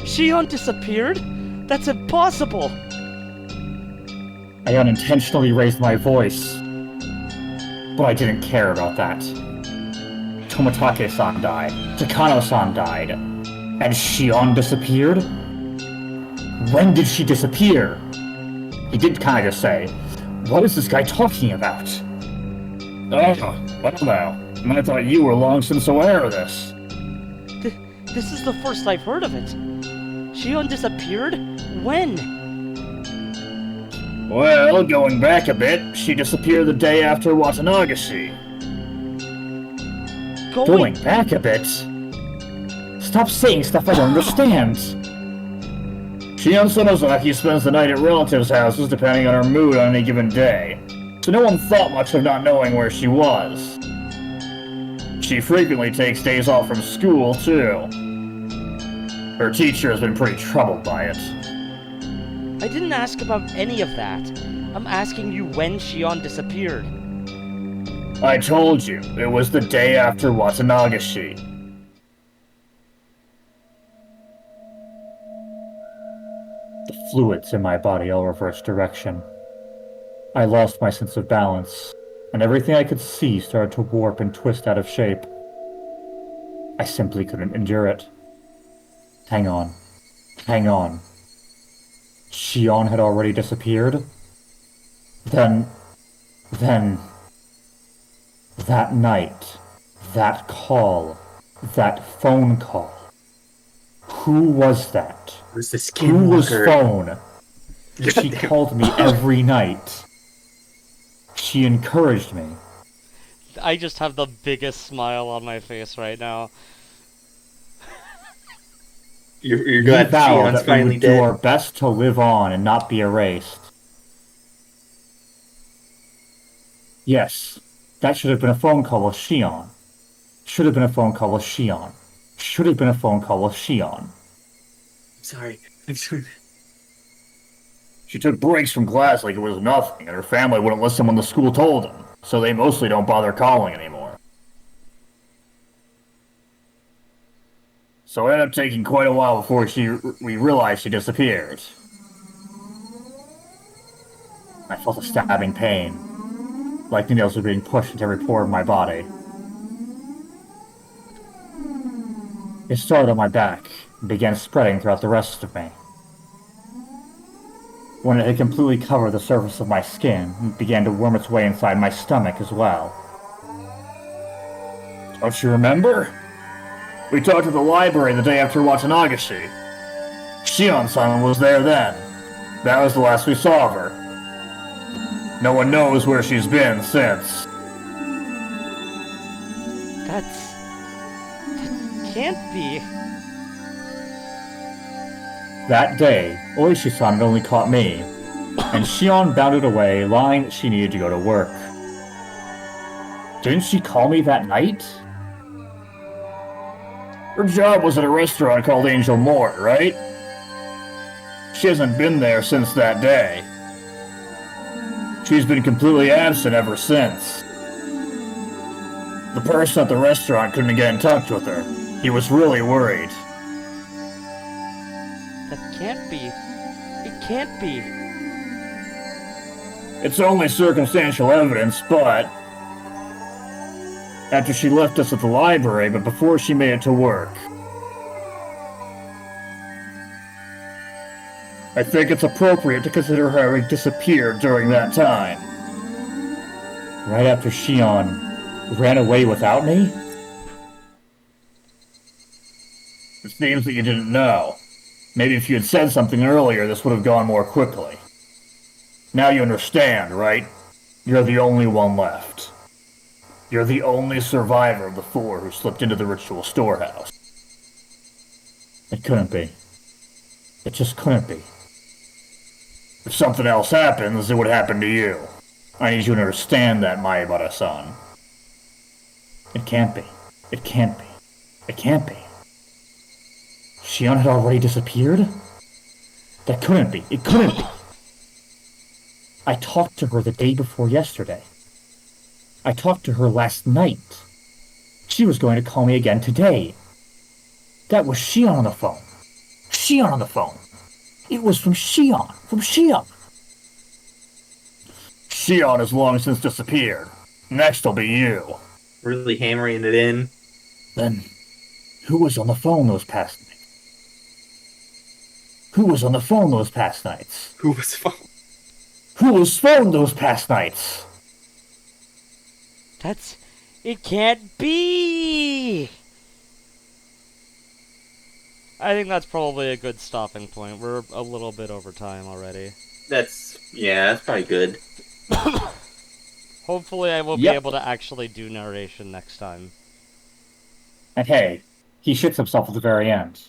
Shion disappeared? That's impossible! I unintentionally raised my voice, but I didn't care about that. Toмотake-san died, Takano-san died, and Shion disappeared? When did she disappear? He did kind of say, what is this guy talking about? Oh, well now, I thought you were long since aware of this. This is the first I've heard of it. Shion disappeared? When? Well, going back a bit, she disappeared the day after Watanagashi. Going back a bit? Stop saying stuff I don't understand. Shion Sonozaki spends the night at relatives' houses depending on her mood on any given day, so no one thought much of not knowing where she was. She frequently takes days off from school, too. Her teacher has been pretty troubled by it. I didn't ask about any of that. I'm asking you when Shion disappeared. I told you, it was the day after Watanagashi. The fluids in my body all reversed direction. I lost my sense of balance, and everything I could see started to warp and twist out of shape. I simply couldn't endure it. Hang on. Hang on. Shion had already disappeared? Then... That night, that call, that phone call. Who was that? It was the Who was skinwalker. phone? She called me every night. She encouraged me. I just have the biggest smile on my face right now. You're We glad vowed Shion's that we finally would do dead. our best to live on and not be erased. Yes, that should have been a phone call with Shion. Should have been a phone call with Shion. Should have been a phone call with Shion. Sorry. I'm sorry. She took breaks from class like it was nothing, and her family wouldn't listen when the school told them, so they mostly don't bother calling anymore. So it ended up taking quite a while before we realized she disappeared. I felt a stabbing pain, like needles were being pushed into every pore of my body. It started on my back and began spreading throughout the rest of me. When it had completely covered the surface of my skin, it began to worm its way inside my stomach as well. Don't you remember? We talked at the library the day after Watanagashi. Shion-san was there then. That was the last we saw of her. No one knows where she's been since. That can't be. That day, Oishi-san had only caught me, and Shion bounded away, lying that she needed to go to work. Didn't she call me that night? Her job was at a restaurant called Angel Mort, right? She hasn't been there since that day. She's been completely absent ever since. The person at the restaurant couldn't get in touch with her. He was really worried. That can't be. It can't be. It's only circumstantial evidence, but... after she left us at the library, but before she made it to work. I think it's appropriate to consider her having disappeared during that time. Right after Shion ran away without me? It seems that you didn't know. Maybe if you had said something earlier, this would have gone more quickly. Now you understand, right? You're the only one left. You're the only survivor of the 4 who slipped into the ritual storehouse. It couldn't be. It just couldn't be. If something else happens, it would happen to you. I need you to understand that, Maibara-san. It can't be. It can't be. It can't be. Shion had already disappeared? That couldn't be. It couldn't be. I talked to her the day before yesterday. I talked to her last night. She was going to call me again today. That was Shion on the phone. Shion on the phone. It was from Shion. From Shion. Shion has long since disappeared. Next will be you. Really hammering it in. Then, who was on the phone those past nights? Who was on the phone those past nights? Who was phone? Who was phoned those past nights? It can't be! I think that's probably a good stopping point. We're a little bit over time already. That's probably good. Hopefully I will be able to actually do narration next time. And hey, he shits himself at the very end.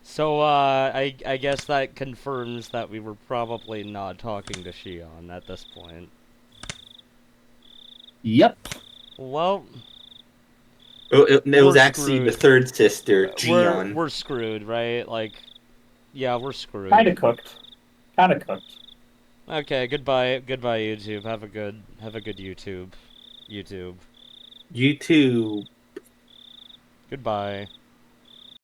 So, I guess that confirms that we were probably not talking to Shion at this point. Yep. Well... It was We're actually screwed. the third sister, Gion. We're screwed, right? Like, yeah, we're screwed. Kinda cooked. Kinda cooked. Okay, goodbye, YouTube. Have a good YouTube. YouTube. Goodbye.